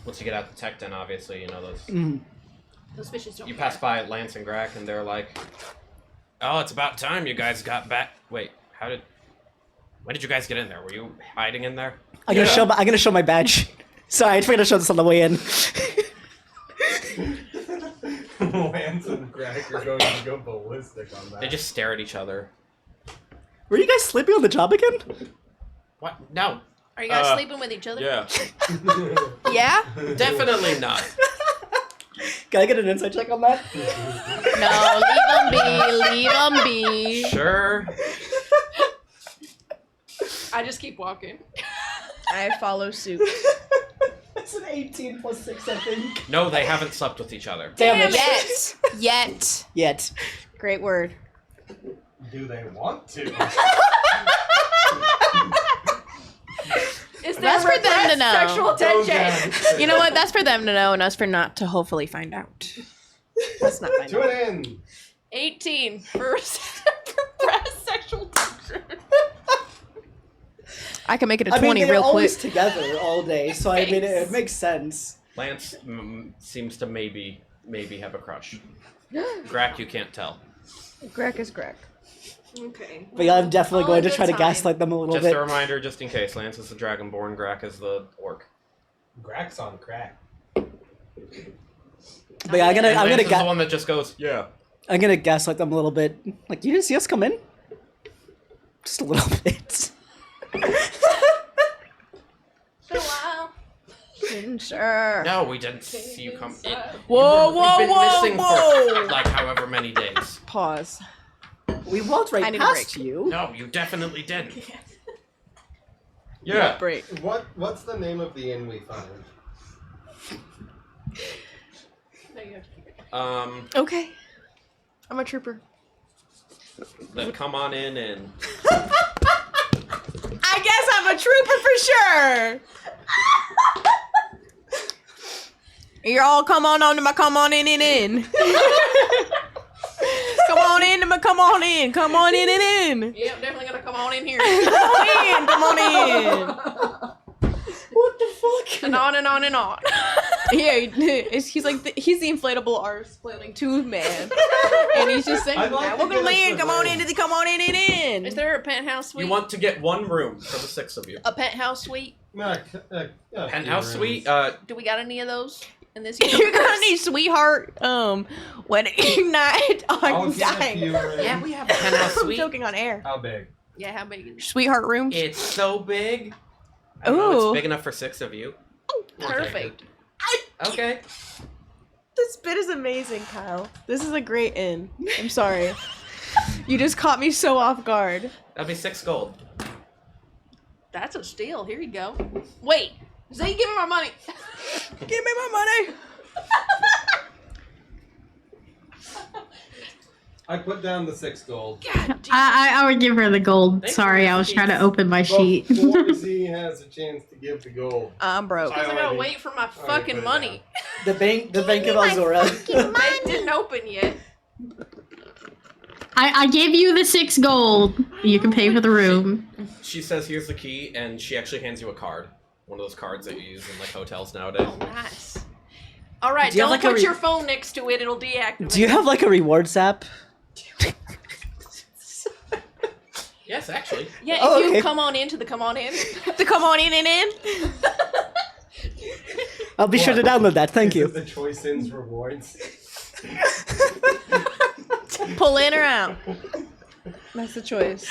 Once you get out the tech den, obviously, you know, those... Those fishes don't You care. pass by at Lance and Grack, and they're like, "Oh, it's about time you guys got back." Wait, when did you guys get in there? Were you hiding in there? I'm gonna show my badge. Sorry, I forgot to show this on the way in. Lance and Greg are going to go ballistic on that. They just stare at each other. Were you guys sleeping on the job again? What? No. Are you guys sleeping with each other? Yeah. Yeah? Definitely not. Can I get an insight check on that? No, leave them be. Sure. I just keep walking. I follow suit. That's an 18 plus 6, I think. No, they haven't slept with each other. Damn it. Yet. Yet. Great word. Do they want to? Is That's for them to know. Sexual tension. You know what? That's for them to know and us for not to hopefully find out. Let's not find To out. an end. 18 for repressed sexual tension. I can make it a I 20 mean, they're real quick. always together all day, so I mean, it makes sense. Lance seems to maybe have a crush. Grack, you can't tell. Greg is Greg. Okay. But yeah, I'm definitely All going in to good try to time. gaslight them a little Just bit. a reminder, just in case. Lance is the Dragonborn, Grack is the Orc. Greg's on crack. But yeah, I'm And Lance is the gonna one that just goes, yeah. gaslight them a little bit. Like, you didn't see us come in? Just a little bit. Been a while. Sure. No, we didn't see you come in. Whoa, whoa, We've been whoa, missing whoa. for like however many days. Pause. We walked I right need a past break. you. No, you definitely didn't. Yeah. Break. What's the name of the inn we found? Okay. I'm a trooper. Then come on in and I guess I'm a trooper for sure. You're all come on to my come on in and in. Come on in to my come on in. Come on in and in. Yep, definitely gonna come on in here. Come on in. Come on in. What the fuck? And on and on and on. Yeah, he's like he's the inflatable arse flailing tube man, and he's just saying, I'd like to "Welcome get us in, the come on room. into the come on in and in." Is there a penthouse suite? you want to get one room for the 6 of you. a penthouse suite? Penthouse suite. Do we got any of those in this You're universe? gonna need sweetheart wedding night I'll on get a dying. few rooms. Yeah, we have a penthouse I'm suite. joking on air. How big? Yeah, how big is it? Sweetheart rooms. It's so big. I don't know, Ooh. it's big enough for 6 of you. Perfect. Okay. This bit is amazing, Kyle. This is a great inn. I'm sorry. You just caught me so off guard. That'd be 6 gold. That's a steal. Here you go. Wait. Zay, give me my money. Give me my money. I put down the 6 gold. God damn. I would give her the gold. Thank Sorry, you. I was trying to open my sheet. Before Z has a chance to give the gold. I'm broke. Because I gotta already- wait for my already put fucking it money. The bank of Azora. They didn't open yet. I gave you the 6 gold. You can pay for the room. She says, "Here's the key," and she actually hands you a card. One of those cards that you use in like hotels nowadays. Oh, nice. All right, Do you have, don't like, a put re- your phone next to it. It'll deactivate. Do you have like a rewards app? Yes, actually. Yeah, if Oh, you okay. come on into the come on in. To come on in and in. I'll be sure to download that. Thank This you. is the Choice Inns rewards. Pull in or out. That's the choice.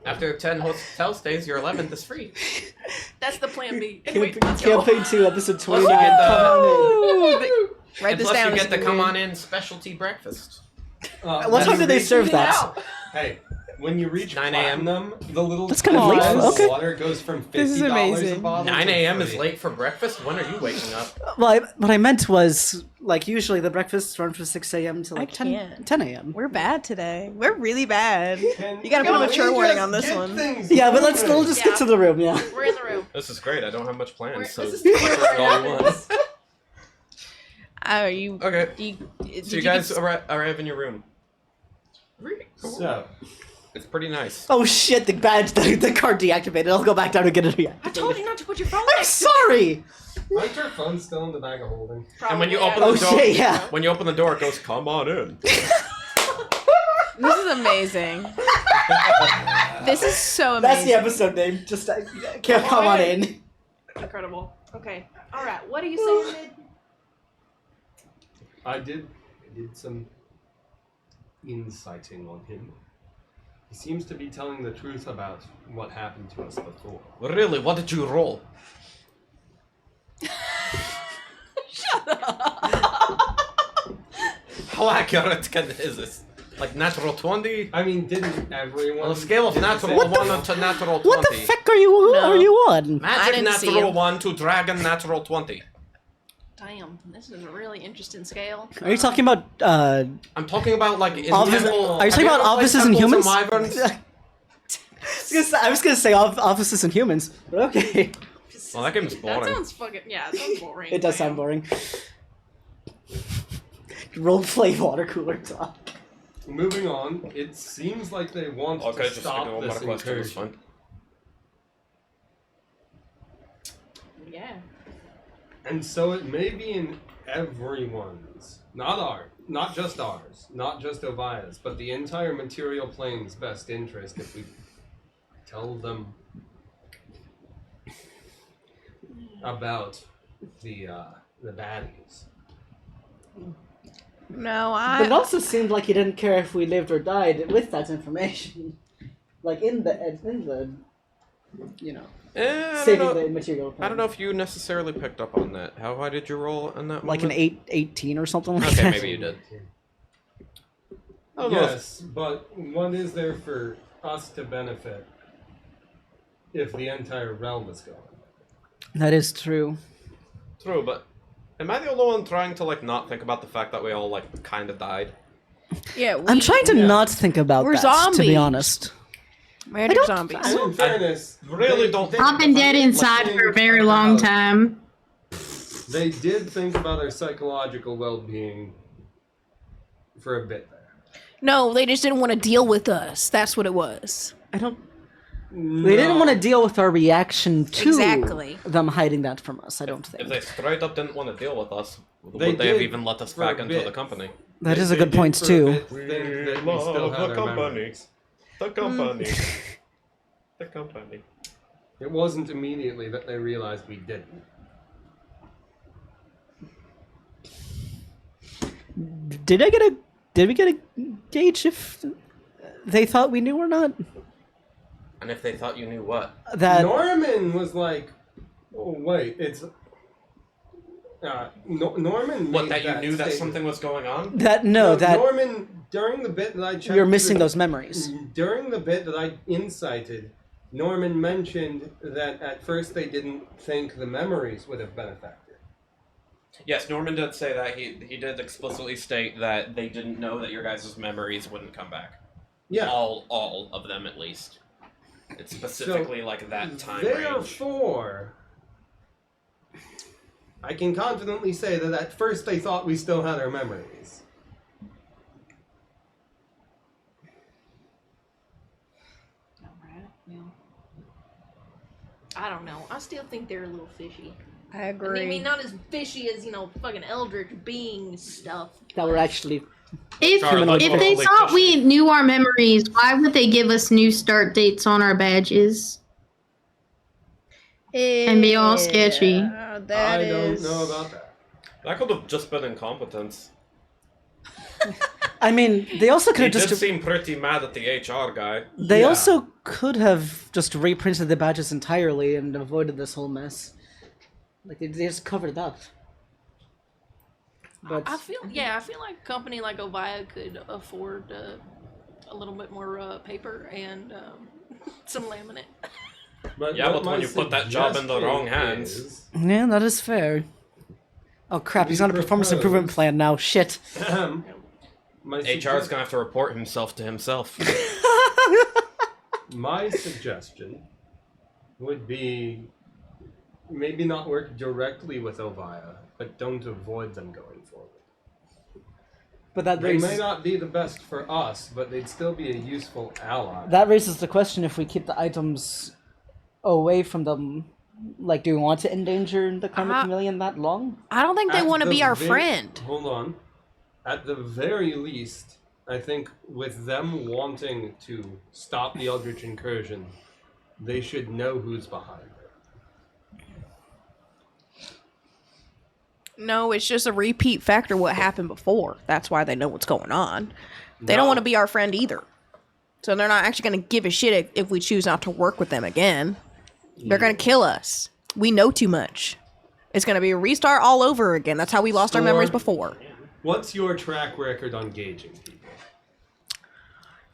After 10 hotel stays, your 11th is free. That's the plan B. Anyway, let's go. Campaign 2, episode Plus 29. you get the- Come on Ooh, write And this plus down. you this get the is come weird. on in specialty breakfast. What when time you do they reach- serve that? Hey, when you reach 9 a.m. platinum, the little That's kind of late, bottle of okay. water goes from $50 This is a amazing. bottle 9 to a.m. is $30. late for breakfast? When are you waking up? Well, what I meant was, like, usually the breakfasts run from 6 a.m. to I like 10 can't. a.m. We're bad today. We're really bad. Can- You gotta Can put a we mature warning just on this get one. things Yeah, but we'll moving? just get to the room, yeah. We're in the room. This is great. I don't have much planned, so This is do where whatever it all you want. happens. Are you? Okay, Did so you guys arrive in your room. So, It's pretty nice. Oh shit, the badge, the card deactivated. I'll go back down and get it reactivated. I told you not to put your phone I'm next to it. sorry! aren't your phones still in the bag of holding? And when you Probably, open Oh the door, shit, yeah. when you open the door, it goes, "Come on in." This is amazing. This is so amazing. That's the episode name. Just come on in. Incredible. Okay. All right. What are you saying, Mid? I did some inciting on him. He seems to be telling the truth about what happened to us before. Really? What did you roll? How accurate is this? Like natural 20? I mean, didn't everyone? On a scale of did the natural same- 1 to natural 20. What the fuck are you on? I Magic didn't see natural him. 1 to dragon natural 20. Damn, this is a really interesting scale. Are you talking about I'm talking about like in Office- temple- are you have talking about ever played offices and Temples humans? Wyverns? I was gonna say offices and humans, but okay. Well, that game's That boring. sounds fucking yeah. That sounds boring. It does sound boring. Roleplay water cooler talk. Moving on, it seems like they want Okay, to just stop ignore this my question. It's incursion. fine. Yeah. And so it may be in everyone's, not just ours, not just Ovaya's, but the entire material plane's best interest if we tell them about the baddies. No, But it also seemed like he didn't care if we lived or died with that information. Like in the you know, I saving don't know. the material. I don't know if you necessarily picked up on that. How high did you roll on that Like an moment? 18 or something like Okay, that. maybe you did. I don't know if- Yes, but what is there for us to benefit if the entire realm is gone? That is true. True, but am I the only one trying to like not think about the fact that we all like kind of died? Yeah, I'm trying to not think about We're that, to be zombies. honest. Murder don't- zombies. So in fairness, really don't I've been dead inside for a very long time. They did think about our psychological well-being for a bit there. No, they just didn't want to deal with us. That's what it was. I don't. They didn't want to deal with our reaction to Exactly. them hiding that from us. I don't If think. they straight up didn't want to deal with us, They would they have did even let us for a back into bit. the company? That is a They good did point for a too. bit think that we still had our memories. The company. The company. It wasn't immediately that they realized we didn't. Did we get a gauge if they thought we knew or not? And if they thought you knew what? That Norman was like, "Oh wait, it's." Norman. What, made that you knew that statement. something was going on? that Norman, during the bit that I checked, we were missing those memories. During the bit that I incited, Norman mentioned that at first they didn't think the memories would have been affected. Yes, Norman did say that. He did explicitly state that they didn't know that your guys' memories wouldn't come back. Yeah. All of them, at least. It's specifically like that time range. Therefore, I can confidently say that at first they thought we still had our memories. Alright, well. I don't know. I still think they're a little fishy. I I agree. mean, not as fishy as, fucking eldritch being stuff. That were actually If Sorry, if they holy thought fishy. we knew our memories, why would they give us new start dates on our badges? And be all sketchy. Yeah, that I don't is- know about that. That could have just been incompetence. I mean, they also could He have did just. seem pretty mad at the HR guy. They Yeah. also could have just reprinted the badges entirely and avoided this whole mess. Like they just covered it up. But I feel like a company like Ovaya could afford a little bit more paper and some laminate. But Yeah, what but when my you put that job in the suggestion wrong hands- is- yeah, that is fair. Oh crap! He's on a performance improvement propose- plan now. Shit. my HR's gonna have to report himself to himself. My suggestion would be maybe not work directly with Ovaya, but don't avoid them going forward. But that They may raises not be the best for us, but they'd still be a useful ally. that raises the question: if we keep the items away from them, like, do we want to endanger the Karmic Chameleon that long? I don't think they At want to the be our ve- friend. Hold on. At the very least, I think with them wanting to stop the Eldritch incursion, they should know who's behind it. No, it's just a repeat factor what happened before. That's why they know what's going on. They don't No. want to be our friend either. So they're not actually going to give a shit if we choose not to work with them again. They're going to kill us. We know too much. It's going to be a restart all over again. That's how we lost our memories before. What's your track record on gauging people?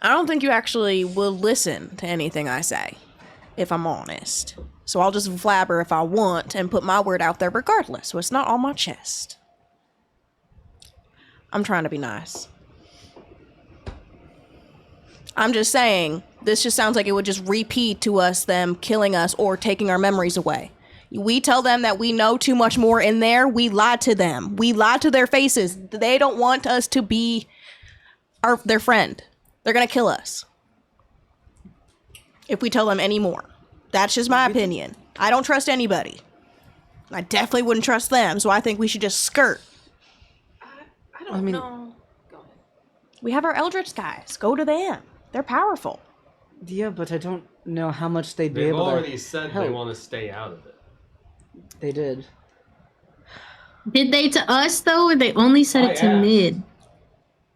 I don't think you actually will listen to anything I say, if I'm honest. So I'll just flabber if I want and put my word out there regardless. So it's not on my chest. I'm trying to be nice. I'm just saying, this just sounds like it would just repeat to us them killing us or taking our memories away. We tell them that we know too much more in there. We lied to them. We lied to their faces. They don't want us to be their friend. They're going to kill us if we tell them any more. That's just my opinion. I don't trust anybody. I definitely wouldn't trust them, so I think we should just skirt. I don't know. Go ahead. We have our Eldritch guys. Go to them. They're powerful. Yeah, but I don't know how much they'd be They've able already to said help. they want to stay out of it. They did. Did they to us though, or they only said it to asked. Mid?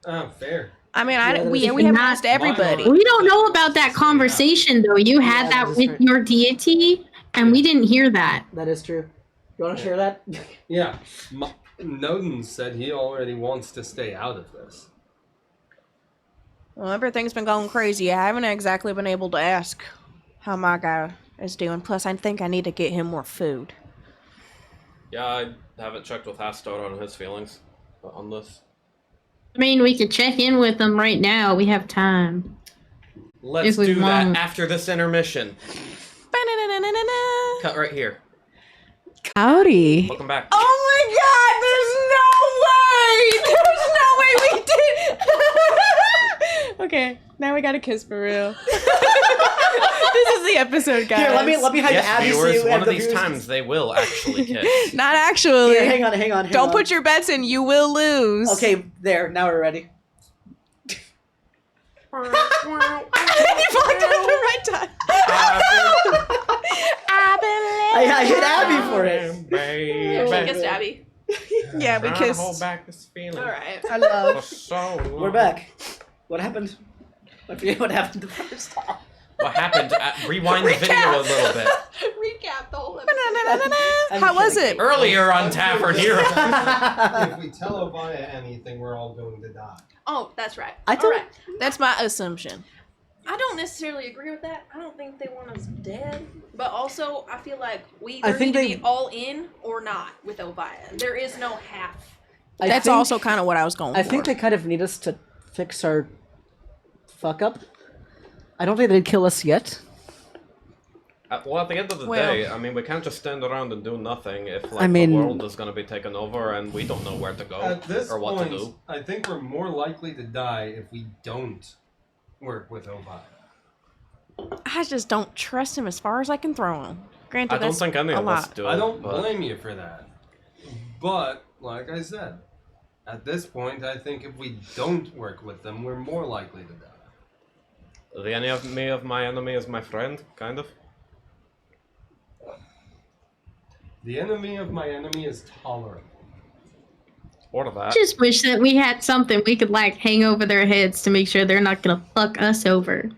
Oh, fair. I mean, Yeah, we that's- haven't Not- asked everybody. We don't know about that conversation though. You had Yeah, that that is with right. your deity, and we didn't hear that. That is true. You want to share that? Yeah. Noden said he already wants to stay out of this. Well, everything's been going crazy. I haven't exactly been able to ask how my guy is doing. Plus, I think I need to get him more food. Yeah, I haven't checked with Astor on his feelings on this. I mean, we could check in with them right now. We have time. Let's If we do that want. after this intermission. Cut right here. Howdy. Welcome back. Oh my god, there's no way! There's no way we did. Okay, now we got to kiss for real. This is the episode, guys. Here, let me hide Yes, Abby so viewers, you one have of the these viewers- times they will actually kiss. Not actually. Here, hang on. Don't put your bets in. You will lose. Okay, there. Now we're ready. You fucked it up at the right time. I hit Abby for it. She kissed Abby. Yeah, we Trying to kissed. hold back this feeling. All right. I love. For so long. We're back. What happened? I forget what happened the first time. What happened? Rewind the video a little bit. Recap the whole episode. How was it? Earlier on Tavern Heroes. If we tell Ovaya anything, we're all going to die. Oh, that's right. I All don't- right. That's my assumption. I don't necessarily agree with that. I don't think they want us dead. But also, I feel like we I either think need to they- be all in or not with Ovaya. There is no half. That's also kind of what I was going for. I think they kind of need us to fix our fuck up. I don't think they'd kill us yet. Well, at the end of the Well- day, I mean, we can't just stand around and do nothing if, like, I mean- the world is going to be taken over and we don't know where to go At this or what point, to do. I think we're more likely to die if we don't work with Ovaya. I just don't trust him as far as I can throw him. Granted, I don't that's think any a of us lot. do. I don't but blame you for that. But, like I said, at this point, I think if we don't work with them, we're more likely to die. The enemy of my enemy is my friend, kind of. The enemy of my enemy is tolerable. Or that. Just wish that we had something we could like hang over their heads to make sure they're not gonna fuck us over.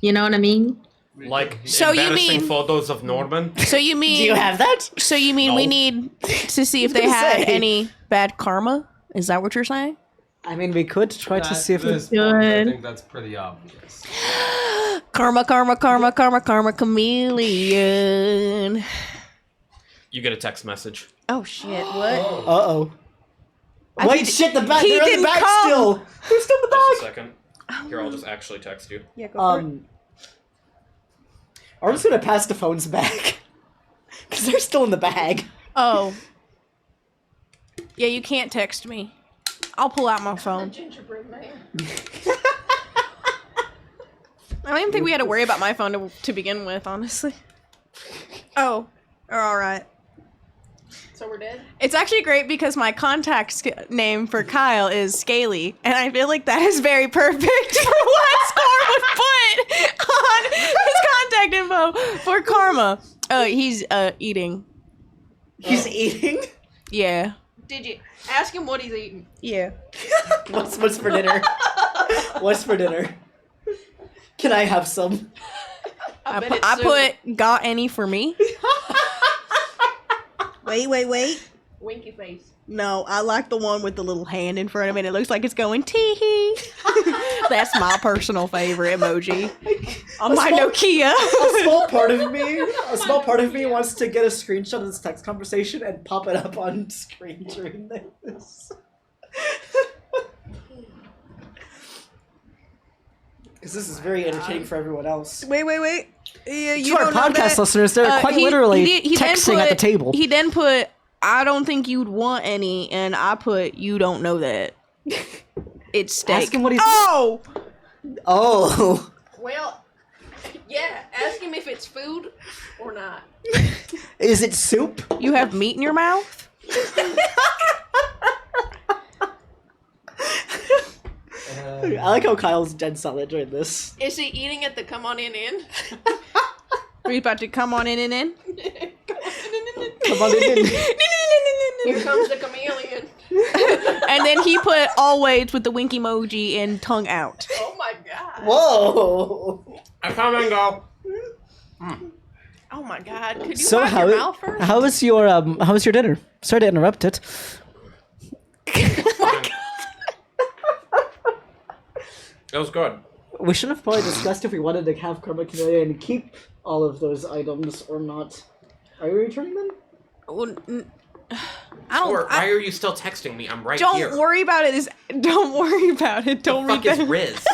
You know what I mean? Like, So you embarrassing mean- photos of Norman. So you mean Do you have that? So you mean we No. need to see if they gonna had say. any bad karma? Is that what you're saying? I mean, we could try to At see if we... this point, I Good. think that's pretty obvious. Karma, karma, karma, karma, karma, chameleon. You get a text message. Oh shit! What? Uh-oh. I Wait, think- shit, the bag, he they're in didn't the bag come. still! They're still in the Just a bag! second. Here, I'll just actually text you. Yeah, go for it. I'm just gonna pass the phones back. Because they're still in the bag. Oh. Yeah, you can't text me. I'll pull out my phone. Gingerbread man. I don't even think we had to worry about my phone to begin with, honestly. Oh, all right. So we're dead? It's actually great because my contact name for Kyle is Scaly, and I feel like that is very perfect for what Score would put on his contact info for Karma. Oh, he's eating. He's eating? Yeah. Did you ask him what he's eating? Yeah. What's for dinner? What's for dinner? Can I have some? I bet it's I soup. put got any for me. Wait. Winky face. No, I like the one with the little hand in front of it. It looks like it's going tee hee. That's my personal favorite emoji on my small- Nokia. A small part of me wants to get a screenshot of this text conversation and pop it up on screen during this. Because this is very entertaining for everyone else. Wait. Yeah, you To our don't know podcast that. listeners, they're quite He literally then texting at the table. He then put, I don't think you'd want any, and I put, you don't know that. It's steak. Ask him what he's- Oh! Oh. Well, yeah, ask him if it's food or not. Is it soup? You have meat in your mouth? I like how Kyle's dead solid during this. Is he eating at the come on in? Are you about to come on in and in? Come on in. Here comes the chameleon. And then he put always with the wink emoji and tongue out. Oh my god. Whoa. I come and go. Oh my god. Could you So wipe your mouth first? how was your dinner? Sorry to interrupt it. It was good. We should have probably discussed if we wanted to have Karma Chameleon and keep all of those items or not. Are you returning them? Well, Or why are you still texting me? I'm right don't here. worry about it. Don't worry about it. Don't the read fuck is that. Riz?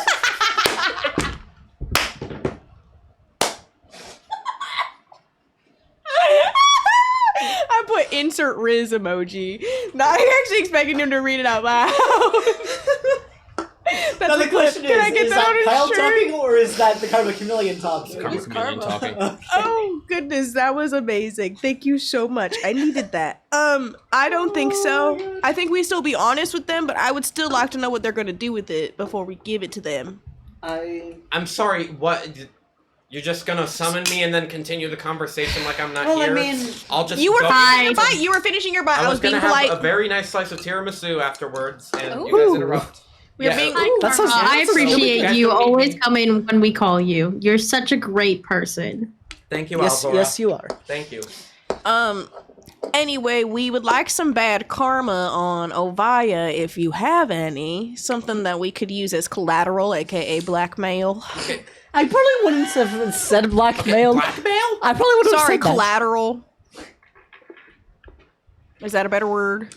I put insert Riz emoji. Not actually expecting him to read it out loud. That's Now the question Can I get is that that on Kyle his shirt? talking or is that the Karma Chameleon talking? Karma Chameleon talking. Oh goodness, that was amazing. Thank you so much. I needed that. I don't think so. I think we still be honest with them, but I would still like to know what they're gonna do with it before we give it to them. I'm sorry, what? You're just gonna summon me and then continue the conversation like I'm not Well, I here? mean, I'll just You were go. finishing your bite. You were finishing your bite. I was being gonna polite. have a very nice slice of tiramisu afterwards, and you Ooh. guys interrupt. We're Yeah. being. That sounds- I that sounds appreciate good. you always coming when we call you. You're such a great person. Thank you, yes, Alzora. yes, you are. Thank you. Anyway, we would like some bad karma on Ovaya if you have any. Something that we could use as collateral, aka blackmail. I probably wouldn't have said blackmail. Blackmail? I probably would have Sorry, said that. collateral. Is that a better word?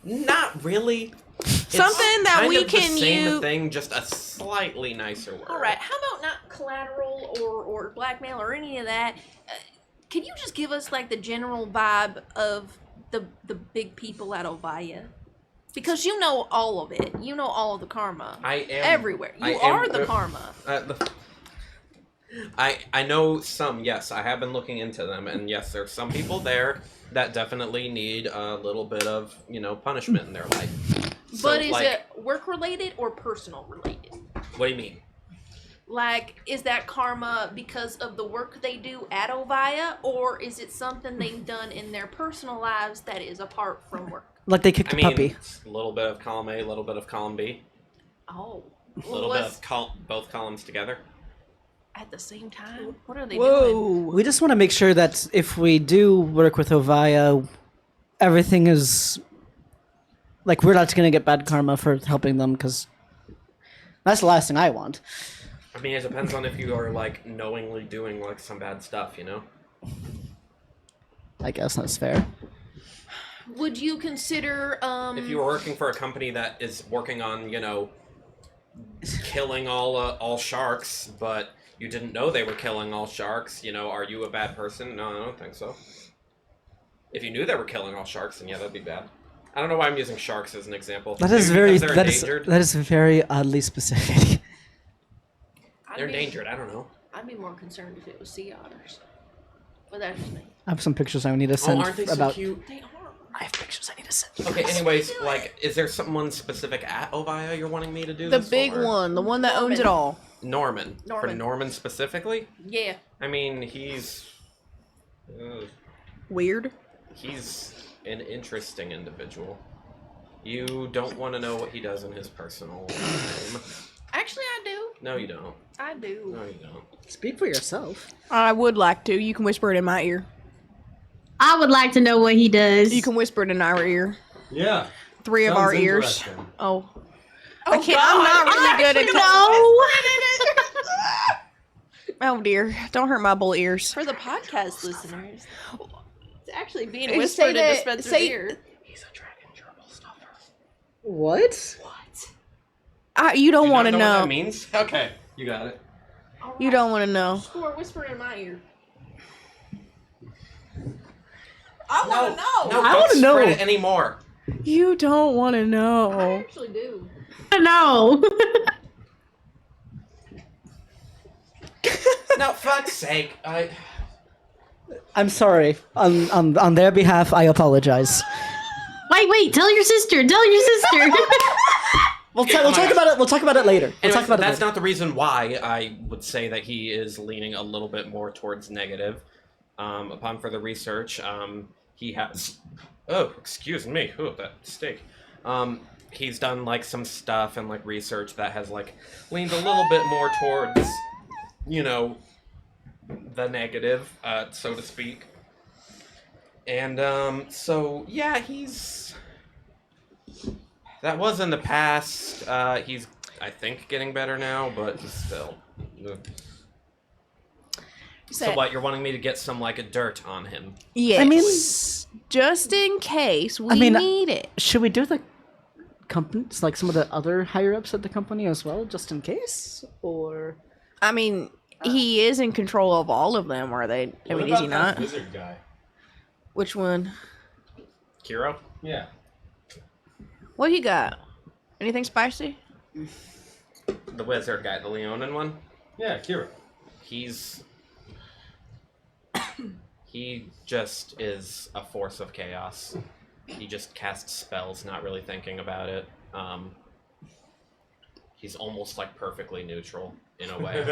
Not really. Something that kind we of the can same use. thing, just a slightly nicer word. All right, how about not collateral or blackmail or any of that? Can you just give us like the general vibe of the big people at Ovaya? Because you know all of it. You know all of the karma. I am everywhere. You I am- are the karma. I know some. Yes, I have been looking into them, and yes, there's some people there that definitely need a little bit of punishment in their life. So, But is like, it work related or personal related? What do you mean? Like, is that karma because of the work they do at Ovaya, or is it something they've done in their personal lives that is apart from work? Like they kicked I a mean, puppy. a little bit of column A, a little bit of column B, Oh, a little bit of both columns together. at the same time. What are they doing? We just want to make sure that if we do work with Ovaya, everything is like we're not going to get bad karma for helping them because that's the last thing I want. I mean, it depends on if you are like knowingly doing like some bad stuff, I guess that's fair. Would you consider If you were working for a company that is working on, killing all sharks, but you didn't know they were killing all sharks, are you a bad person? No, I don't think so. If you knew they were killing all sharks, then yeah, that'd be bad. I don't know why I'm using sharks as an example. That is Maybe very because they're endangered. that is very oddly specific. They're endangered. I don't know. I'd be more concerned if it was sea otters. But that's just me. I have some pictures I need to Oh, send aren't they so about. cute? They are. I have pictures I need to send. Okay, anyways, like, is there someone specific at Ovaya you're wanting me to do The this big for? one, the one that owns it Norman. all. Norman. For Norman. Norman specifically? Yeah. I mean, he's Weird. an interesting individual. You don't want to know what he does in his personal life. Actually, I do. No, you don't. I do. No, you don't. Speak for yourself. I would like to. You can whisper it in my ear. I would like to know what he does. You can whisper it in our ear. Yeah. 3 of Sounds our ears. interesting. Oh. I can't. I'm not really good at No. Oh dear. Don't hurt my bull ears. For the podcast listeners, it's actually being Say whispered in that- Spencer's say- ear. He's a dragon gerbil stuffer. What? You don't You want to not know what know. that means? Okay, you got it. You don't want to know. Score, whisper in my ear. I want to know. No, I don't wanna know. spread it anymore. You don't want to I know. actually do. No. No, fuck's sake. I'm sorry. On their behalf, I apologize. Wait. Tell your sister. Tell your sister. We'll talk about it. We'll talk about it later. We'll Anyways, talk about it that's later. not the reason why I would say that he is leaning a little bit more towards negative. Upon further research, he has... Oh, excuse me. Ooh, that steak. He's done, like, some stuff and, like, research that has, like, leaned a little bit more towards, the negative, so to speak. And, so, yeah, he's... That was in the past. He's, I think, getting better now, but still. Ugh. So what, you're wanting me to get some, like, a dirt on him? Yes. I mean- just in case we need it. Should we do the companies, like some of the other higher ups at the company as well, just in case? Or I mean, he is in control of all of them, are they? I mean, is he not? Wizard guy. Which one? Kiro? Yeah. What you got? Anything spicy? The wizard guy, the Leonin one? Yeah, Kira. He just is a force of chaos. He just casts spells, not really thinking about it. He's almost like perfectly neutral in a way.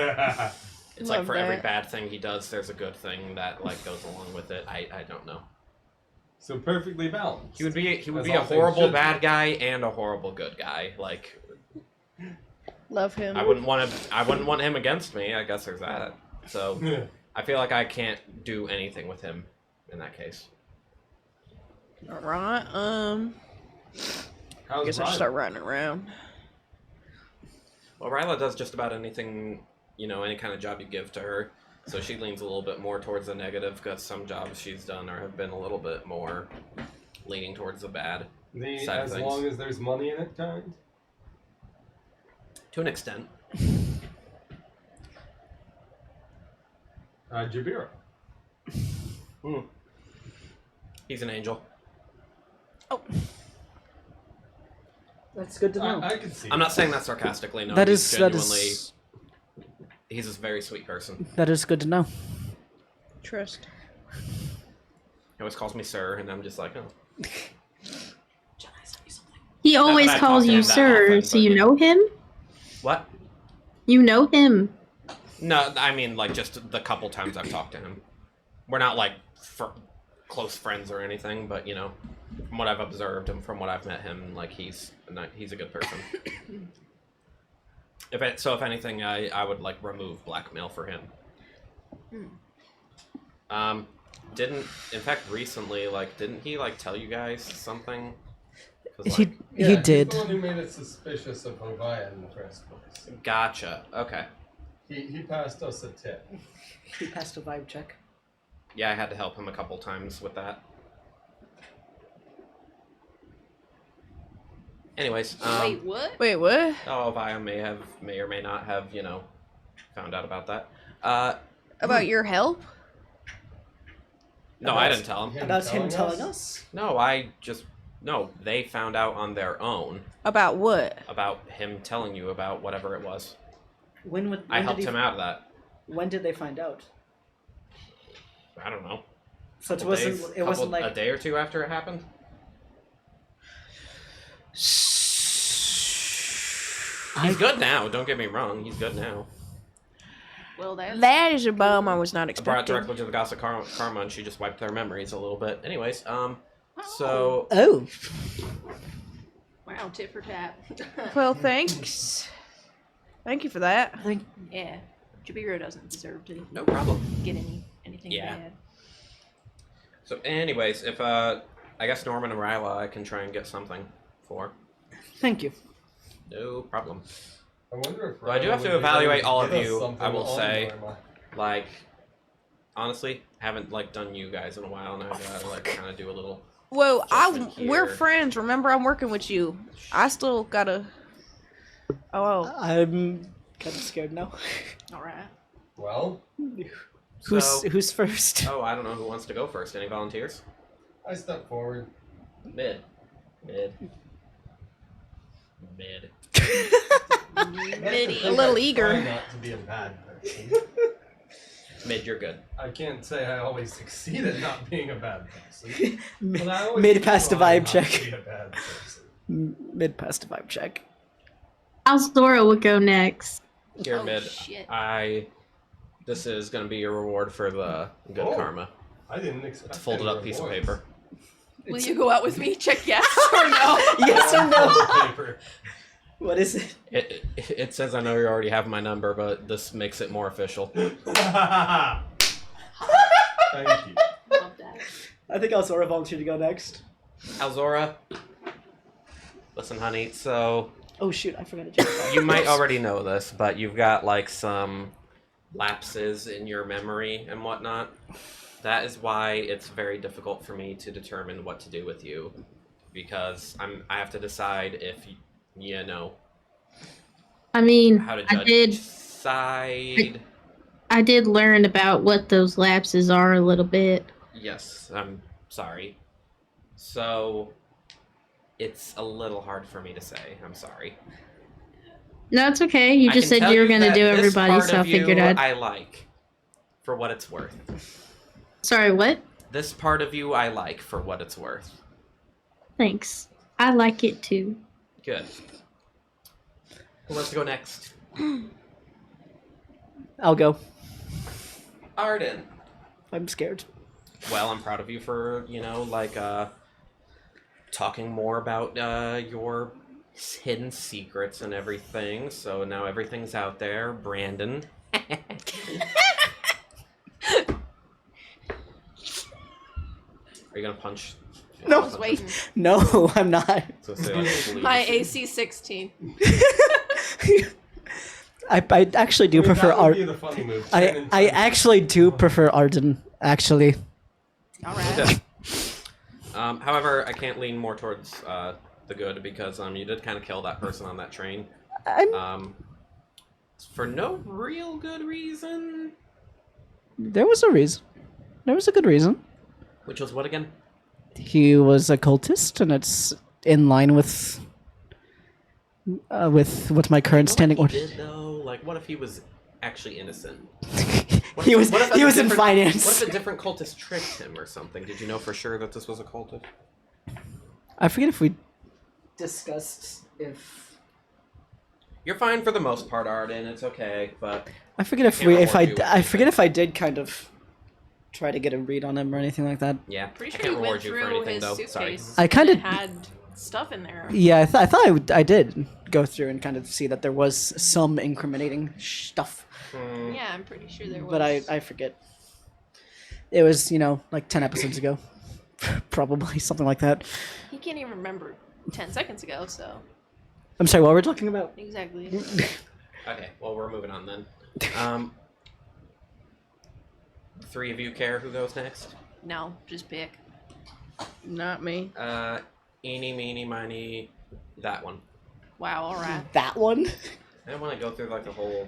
It's like Love for every that. bad thing he does, there's a good thing that like goes along with it. I don't know. So perfectly balanced. He would be As a all things horrible should bad be. guy and a horrible good guy. Like Love him. I wouldn't want him against me. I guess there's that. So I feel like I can't do anything with him in that case. Alright, I How's guess I should Ryla? start riding around. Well, Ryla does just about anything, any kind of job you give to her. So she leans a little bit more towards the negative because some jobs she's done or have been a little bit more leaning towards the bad The side of as things. long as there's money in it kind? To an extent. Jabira. He's an angel. That's good to know. I can see. I'm not saying that sarcastically, no. That He's is genuinely... He's a very sweet person. that is good to know. Trust. He always calls me sir, and I'm just like, oh. He always I calls talk to you him that sir, often, so but you yeah. know him? What? You know him. No, I mean, like, just the couple times I've talked to him. We're not, like, close friends or anything, but, from what I've observed and from what I've met him, like, he's a good person. If anything, I would, like, remove blackmail for him. In fact, recently, like, didn't he, like, tell you guys something? 'Cause, like, He did. He's the one who made it suspicious of Ovaya in the first place. Gotcha. Okay. He passed us a tip. He passed a vibe check. Yeah, I had to help him a couple times with that. Anyways, Wait, what? Wait, what? Ovaya may or may not have, found out about that. About your help? No, I didn't tell him. About him telling us? No, they found out on their own About what? about him telling you about whatever it was. When I did helped he- him out of that. When did they find out? I don't know. So it Couple wasn't. days- It wasn't a like. day or two after it happened. He's good now. Don't get me wrong. He's good now. Well, that's That is a bum I was not I brought it expecting. directly to the Gossip Karma, and she just wiped their memories a little bit. Anyways, so Oh. wow, tit for tat. Well, thanks. Thank you for that. Yeah, Jabiro doesn't deserve to no problem. get anything Yeah. bad. So, anyways, if I guess Norman and Ryla, I can try and get something for. Thank you. No problem. I wonder if Well, I do Ryla have to would be evaluate able to all of get us you, something I will on say. Norma. Like, honestly, haven't like done you guys in a while, and I gotta like kind of do a little. Well, Adjustment we're here. friends. Remember, I'm working with you. I still gotta. Oh, I'm kind of scared now. All right. Well, Who's first? Oh, I don't know who wants to go first. Any volunteers? I step forward. Mid. Midi. A little eager. Try not to be a bad person. Mid, you're good. I can't say I always succeed at not being a bad person. But I always Mid past a try vibe not check. to be a bad person. Mid past a vibe check. Alzora would go next. Here, Oh, Mid. shit. This is gonna be your reward for the good Oh. karma. I didn't expect It's a folded any up piece of rewards. paper. Will you go out with me? Check yes or no. Yes or no? Folded paper. What is it? It says I know you already have my number, but this makes it more official. Thank you. Love that. I think Alzora volunteered to go next. Alzora, listen, honey. So Oh shoot, I forgot to check. you might already know this, but you've got like some lapses in your memory and whatnot. That is why it's very difficult for me to determine what to do with you, because I have to decide if you know I mean, how to judge I did. each side. I did learn about what those lapses are a little bit. Yes, I'm sorry. So it's a little hard for me to say. I'm sorry. No, it's okay. You I just can said tell you were going to that do this everybody, part so I of figured you I'd. I like, for what it's worth. Sorry, what? This part of you I like, for what it's worth. Thanks. I like it too. Good. Who wants to go next? I'll go. Arden. I'm scared. Well, I'm proud of you for, talking more about your hidden secrets and everything. So now everything's out there. Brandon. Are you gonna punch you No. I was waiting. No, I'm not. So say, like, believe My you. AC 16. I actually do prefer that would Art. be the funny move. 10 I and I 10. actually do prefer Arden. Actually, All right. Okay. However, I can't lean more towards the good because you did kind of kill that person on that train. I'm, For no real good reason. there was a reason. There was a good reason. Which was what again? He was a cultist, and it's in line with what my current standing What order. if he did though? Like, what if he was actually innocent? What He if- was what if he a was in different- finance. What if a different cultist tricked him or something? Did you know for sure that this was a cultist? I forget if we discussed if. You're fine for the most part, Arden. It's okay, but I forget if Can't we reward you with I forget anything. if I did kind of try to get a read on him or anything like that. yeah, Pretty I sure can't you reward went you for through anything his though. suitcase. Sorry. I kinda- and it had stuff in there. Yeah, I thought I did go through and kind of see that there was some incriminating stuff, Hmm. Yeah, I'm pretty sure there was. but I forget. It was like 10 episodes ago, probably something like that. He can't even remember 10 seconds ago, so. I'm sorry, what were we talking about? Exactly. Okay, well we're moving on then. Three of you care who goes next? No, just pick. Not me. Eeny, meeny, miny, that one. Wow, alright. That one? I don't want to go through like the whole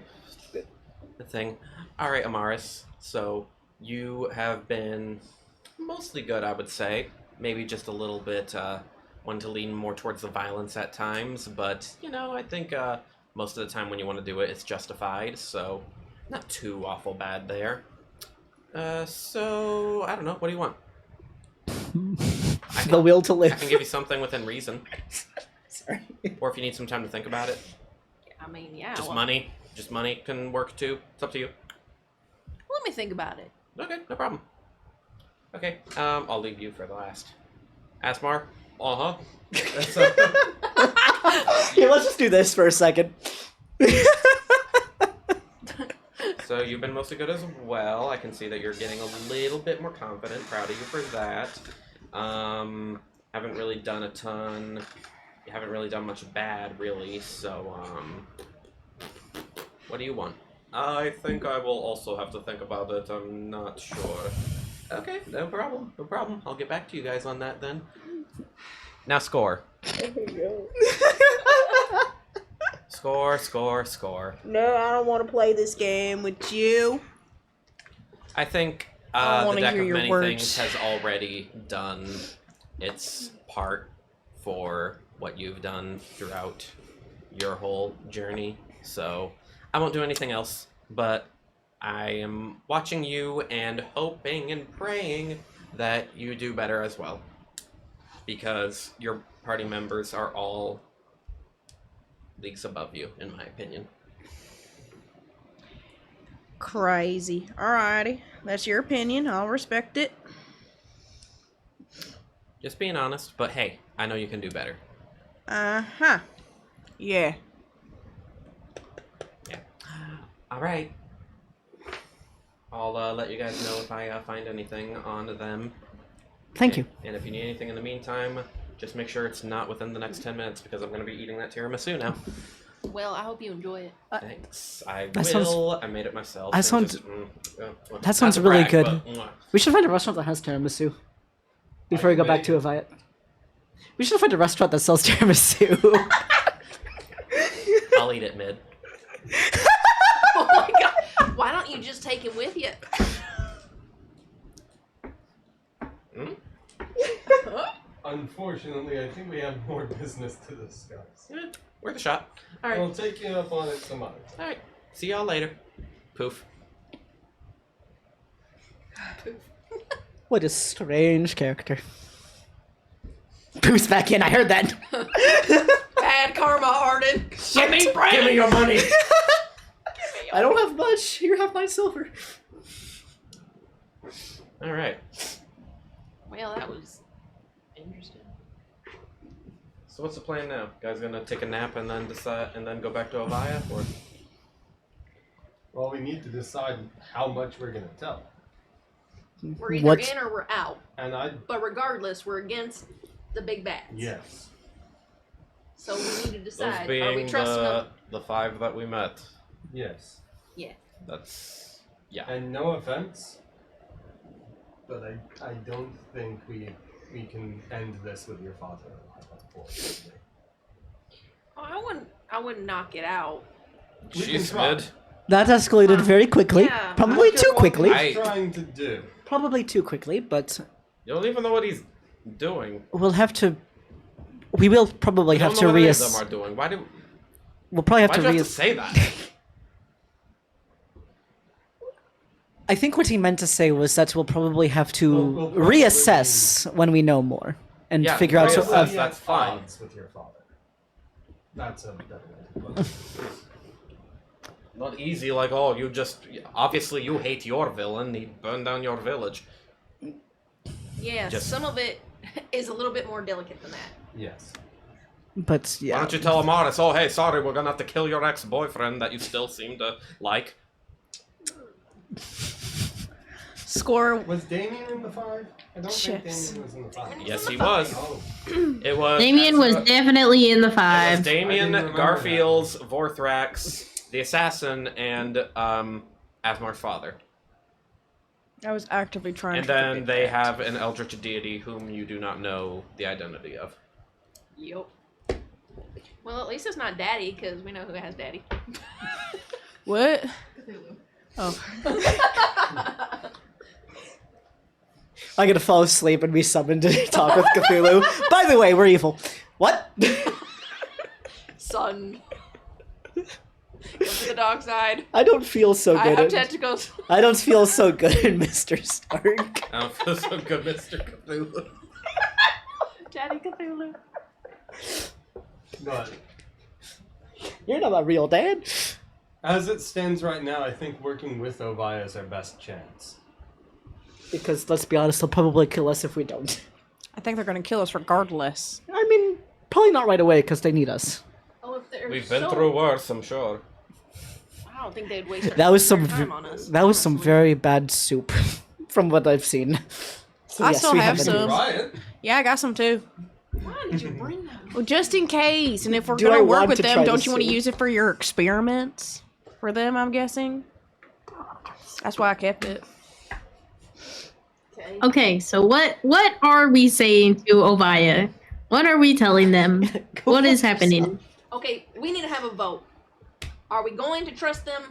thing. All right, Amaris. So you have been mostly good, I would say. Maybe just a little bit one to lean more towards the violence at times, but I think most of the time when you want to do it, it's justified. So not too awful bad there. So I don't know. What do you want? The will to I live. can give you something within reason, Sorry. or if you need some time to think about it, I mean, yeah. just well, money. Just money can work too. It's up to you. Let me think about it. Okay, no problem. Okay, I'll leave you for the last. Asmar? Uh-huh. Yeah, let's just do this for a second. So you've been mostly good as well. I can see that you're getting a little bit more confident. Proud of you for that. Haven't really done a ton. You haven't really done much bad, really. So, what do you want? I think I will also have to think about it. I'm not sure. Okay, no problem. No problem. I'll get back to you guys on that then. Now score. Score. No, I don't want to play this game with you. I think I the wanna deck hear of your many words. things has already done its part for what you've done throughout your whole journey. So I won't do anything else, but I am watching you and hoping and praying that you do better as well. Because your party members are all leagues above you, in my opinion. Crazy. Alrighty. That's your opinion. I'll respect it. Just being honest, but hey, I know you can do better. Uh-huh. Yeah. Yeah. All right. I'll let you guys know if I find anything on them. Thank you. And if you need anything in the meantime, just make sure it's not within the next 10 minutes because I'm going to be eating that tiramisu now. Well, I hope you enjoy it. Thanks. I That will. sounds- I made it myself. that and sounds- well, that sounds not to really brag, good. but, mwah. We should find a restaurant that has tiramisu. Before we go back to Ovaya. We should find a restaurant that sells tiramisu. I'll eat it mid. Oh my god. Why don't you just take it with you? Hmm? Unfortunately, I think we have more business to discuss. Yeah, worth a shot. All right. I'll take you up on it some other time. All right. See y'all later. Poof. What a strange character. Poof's back in, I heard that. Bad karma, Arden. Give me your money. I don't have much. You have my silver. All right. Well, that was interesting. So what's the plan now? Guys gonna take a nap and then decide and then go back to Ovaya, or Well, we need to decide how much we're going to tell. We're either What- in or we're out. And I But regardless, we're against the big bats. yes. So we need to Those decide: are we being trusting them? the 5 that we met. Yes. Yeah. That's yeah. And no offense, but I don't think we can end this with your father alive, unfortunately. Oh, I wouldn't knock it out. We can She's try. mid. That escalated very quickly. Yeah. Probably Look too at what quickly. he's trying to do. Probably too quickly, but You don't even know what he's doing. we'll have to. We will probably You have don't to know what any of reassess. them are doing. Why do? We'll probably have Why'd to you have to reassess. say that? I think what he meant to say was that we'll probably have to We'll probably- reassess when we know more and Yeah, figure out. reassess. So, That's fine. Odds with your father. That's a better way to put it. Not easy like, oh, you just obviously you hate your villain. He burned down your village. Yeah, Just- some of it is a little bit more delicate than that. Yes. but Why yeah, don't you tell Amaris, oh hey, sorry, we're gonna have to kill your ex-boyfriend that you still seem to like. Score. Was Damien in the 5? I don't think Chips. Damien was in the 5. Yes, he was. Oh. It was. Damien was definitely in the It was 5. Damien, I didn't remember Garfields, Vorthrax, the assassin, and Asmar's father. I was actively trying And to then predict they that. have an eldritch deity whom you do not know the identity of. Yup. Well, at least it's not Daddy, because we know who has Daddy. What? Oh. I'm gonna fall asleep and be summoned to talk with Cthulhu. By the way, we're evil. What? Son. Go to the dark side. I don't feel so I good. have at- tentacles. I don't feel so good in Mr. Stark. I don't feel so good, Mr. Cthulhu. Daddy Cthulhu. But You're not a real dad. as it stands right now, I think working with Ovaya is our best chance. Because let's be honest, they'll probably kill us if we don't. I think they're gonna kill us regardless. I mean, probably not right away because they need us. Oh, if they're We've been so- through worse, I'm sure. I don't think they'd waste That was some. their time on us. That was some honestly. very bad soup, from what I've seen. So, I yes, still we have been- some. Try it. Yeah, I got some too. Why did you bring them? Well, just in case. And if we're Do I gonna work want with to them, try don't this you want to soup? use it for your experiments? For them, I'm guessing. That's why I kept it. Okay. Okay, so what are we saying to Ovaya? What are we telling them? Go What is fuck happening? yourself. Okay, we need to have a vote. Are we going to trust them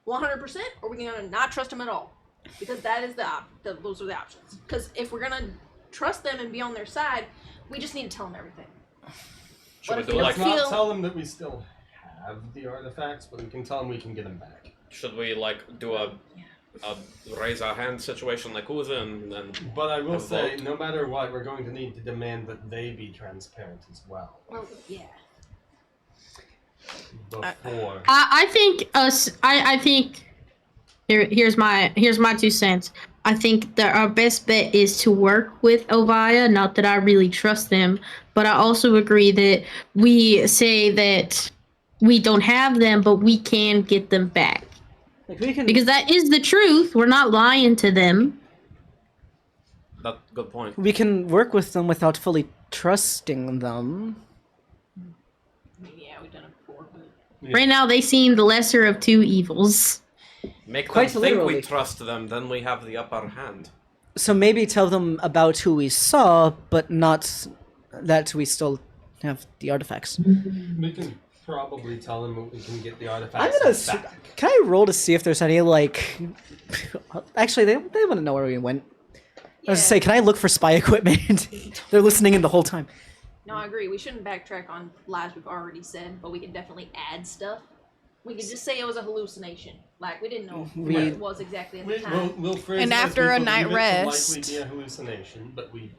100%, or are we going to not trust them at all? Because that is those are the options. Because if we're going to trust them and be on their side, we just need to tell them everything. Should we if do we like? don't Let's not feel- tell them that we still have the artifacts, but we can tell them we can get them back. Should we like do a raise our hand situation like who's in? And then But I will A say, vote. no matter what, we're going to need to demand that they be transparent as well Well, yeah. before. I think us. I think. Here's my 2 cents. I think that our best bet is to work with Ovaya. Not that I really trust them, but I also agree that we say that we don't have them, but we can get them back Like we can. because that is the truth. We're not lying to them. that's a good point. We can work with them without fully trusting them. I mean, yeah, we've done it before, but Yeah. Right now, they seem the lesser of 2 evils. Make Quite them think literally. we trust them, then we have the upper hand. So maybe tell them about who we saw, but not that we still have the artifacts. We can probably tell them we can get the I'm artifacts gonna. back. Can I roll to see if there's any like? Actually, they want to know where we went. I was gonna say, can I look for spy equipment? They're listening in the whole time. no, I agree. We shouldn't backtrack on lies we've already said, but we can definitely add stuff. We could just say it was a hallucination. Like, we didn't know what it was exactly at the time. We'll phrase And it as after we a believe night it to rest- likely be a hallucination, but we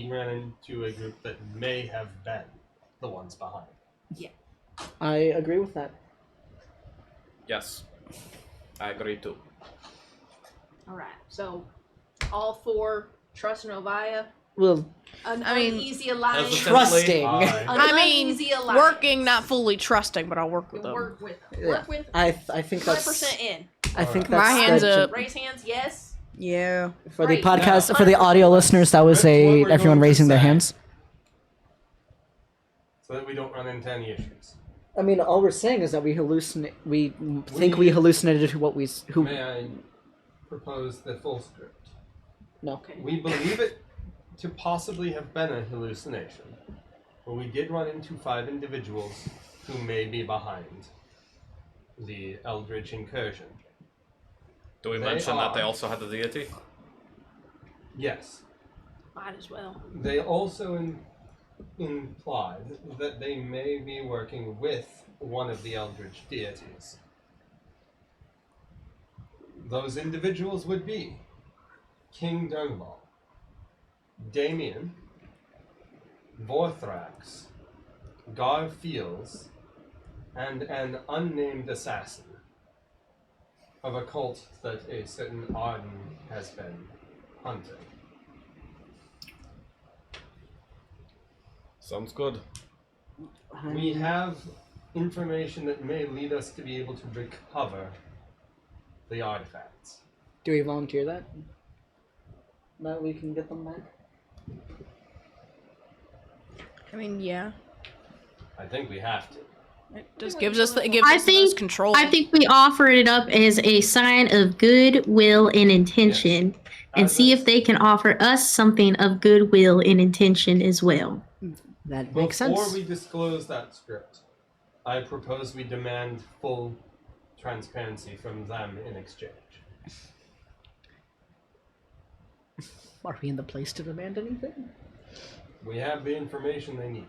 ran into a group that may have been the ones behind. I agree with that. Yes, I agree too. Alright, so all 4 trust in Ovaya. Well, An I mean, uneasy alliance. Hesitant. trusting. Aye. An I mean, uneasy alliance. working, not fully trusting, but I'll work with them. Work with them. Yeah. Work with I think 100% that's. in. I think Alright. that's. My hands that- up. Raise hands, yes. Yeah. For the Right. podcast, Yeah. for the audio listeners, that was That's what we're everyone going to raising their say. hands. So that we don't run into any issues. I mean, all we're saying is that we hallucinate. We think we hallucinated who what we who. May I propose the full script? No. We believe it to possibly have been a hallucination, but we did run into 5 individuals who may be behind the Eldritch incursion. Do we They mention that they are- also had the deity? Yes. Might as well. They also implied that they may be working with one of the Eldritch deities. Those individuals would be King Dungval, Damien, Vorthrax, Gar Fields, and an unnamed assassin of a cult that a certain Arden has been hunting. Sounds good. We have information that may lead us to be able to recover the artifacts. Do we volunteer that? That we can get them back. I mean, yeah. I think we have to. It just gives us it gives I us the most think control. I think we offer it up as a sign of goodwill and intention, and As see a- if they can offer us something of goodwill and intention as well. That makes sense. Before we disclose that script, I propose we demand full transparency from them in exchange. Are we in the place to demand anything? We have the information they need.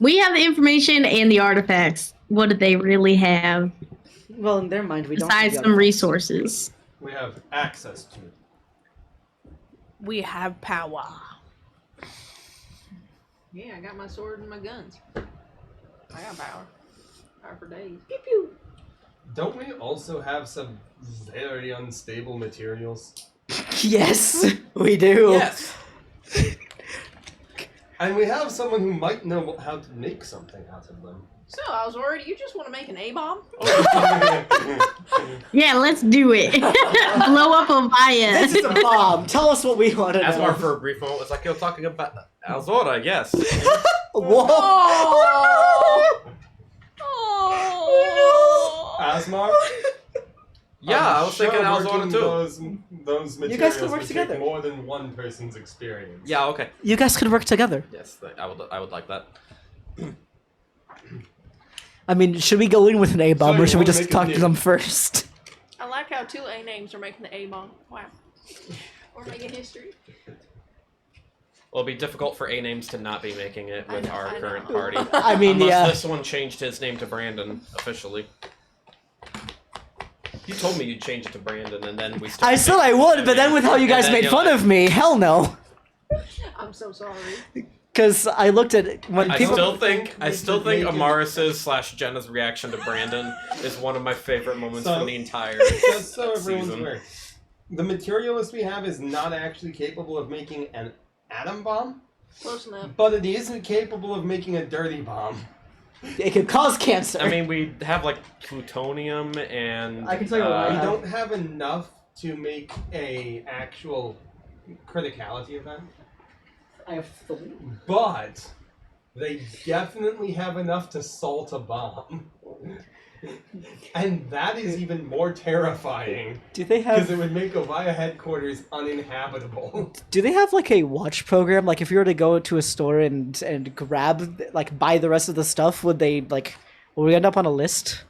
We have the information and the artifacts. What do they really have Well, in their mind, we don't. besides have the some other- resources? We have access to it. We have power. Yeah, I got my sword and my guns. I got power. Power for days. Don't we also have some very unstable materials? Yes, we do. Yes. And we have someone who might know how to make something out of them. So I was worried. You just want to make an A-bomb? Yeah, let's do it. Blow up Ovaya. This is a bomb. Tell us what we want to know. Asmar for a brief moment was like, "Yo, talking about Alzora, yes." Whoa! Oh. Asmar? Yeah, I was thinking Alzora working too. Those materials guys could work would together. take more than one person's experience. Yeah, okay. You guys could work together. Yes, I would like that. I mean, should we go in with an A bomb, So or should we you wanna just make a talk to deal? them first? I like how 2 A names are making the A-bomb. Wow. We're making history. Well, it'll be difficult for A names to not be making it with our I current know. party. I mean, Unless yeah. this one changed his name to Brandon officially. You told me you'd change it to Brandon, and then we. I said I would, but then with how you guys made fun of me, hell no. I'm so sorry. Because I looked at it when I people. still think we Amaris's / Jenna's reaction to Brandon is one of my favorite moments So- from the entire Just so everyone's season. aware, the materialist we have is not actually capable of making an atom bomb, Close enough. but it isn't capable of making a dirty bomb. It could cause cancer. I mean, we have like plutonium and. I can tell you what I We have. don't have enough to make a actual criticality event, I have 3. but they definitely have enough to salt a bomb. And that is even more terrifying Do they because have? it would make Ovaya headquarters uninhabitable. Do they have like a watch program? Like, if you were to go to a store and grab, like, buy the rest of the stuff, would they like? Will we end up on a list?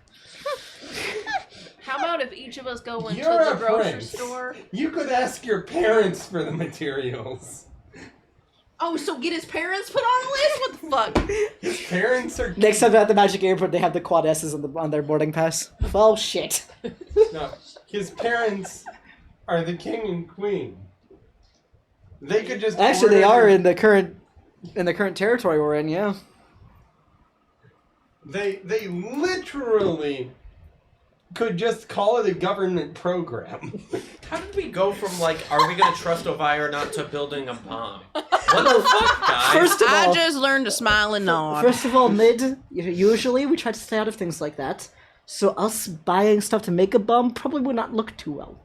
How about if each of us go into You're the a grocery prince. store? You could ask your parents for the materials. Oh, so get his parents put on a list? What the fuck? His parents are Next time at the Magic Airport, they have the quad S's on their boarding pass. Oh shit! no. His parents are the king and queen. They could just Actually, they order are their- in the current territory we're in. Yeah. They literally could just call it a government program. How did we go from like, are we gonna trust Ovaya or not, to building a bomb? What the fuck, guys? First of I all, just learned to smile and nod. First of all, usually we try to stay out of things like that. So us buying stuff to make a bomb probably would not look too well.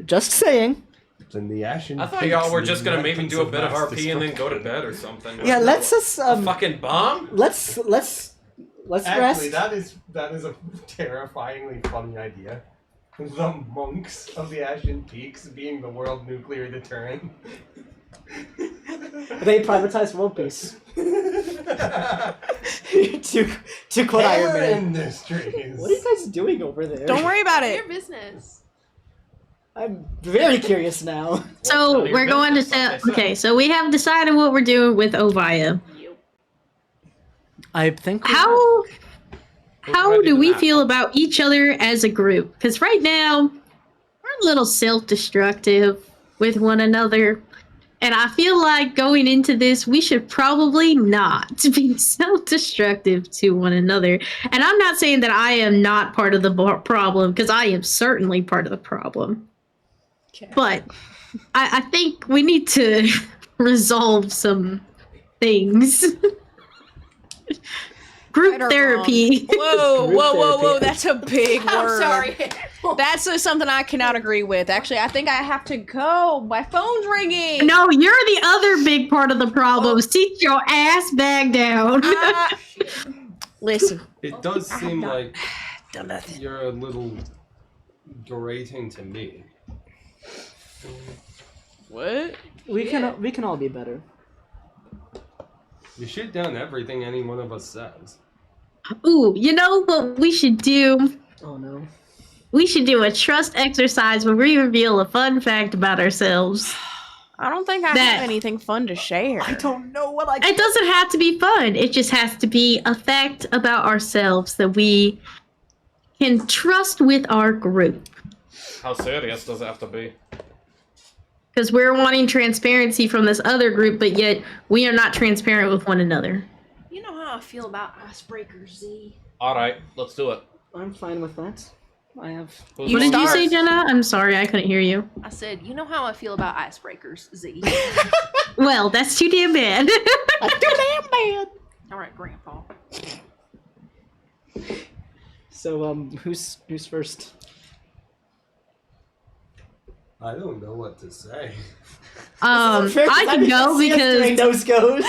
Just saying. Then the Ashen I thought Peaks y'all were need just gonna maybe weapons do a bit of mass RP and then go to destruction. bed or something. Yeah, let's just A fucking bomb? let's Actually, rest. that is a terrifyingly funny idea. The monks of the Ashen Peaks being the world nuclear deterrent. They privatized world peace. to quote Iron Hammer Man. Industries. What are you guys doing over there? Don't worry about Your it. business. I'm very curious now. So none of your we're going to business, tell. like they said. Okay, so we have decided what we're doing with Ovaya. I think How ready do to we nap? feel about each other as a group? Because right now we're a little self-destructive with one another, and I feel like going into this, we should probably not be self-destructive to one another. And I'm not saying that I am not part of the problem, because I am certainly part of the problem. But I think we need to resolve some things. Group Right or therapy. Whoa, Group whoa, whoa, whoa! therapy. That's a big word. I'm sorry. That's something I cannot agree with. Actually, I think I have to go. My phone's ringing. No, you're the other big part of the problem. Sit your ass back down. Listen, It does seem like done nothing. you're a little grating to me. What? we can all be better. You shoot down everything any one of us says. Ooh, you know what we should do? Oh no. We should do a trust exercise where we reveal a fun fact about ourselves. I don't think I That- have anything fun to share. I don't know what I It doesn't have to be fun. It just has to be a fact about ourselves that we can trust with our group. How serious does it have to be? Because we're wanting transparency from this other group, but yet we are not transparent with one another. You know how I feel about icebreakers, Z. Alright, let's do it. I'm fine with that. I have Who's You What did you start. say, Jenna? I'm sorry, I couldn't hear you. I said, you know how I feel about icebreakers, Z. Well, that's too damn bad. All right, Grandpa. So who's first? I don't know what to say. I can go because those goes.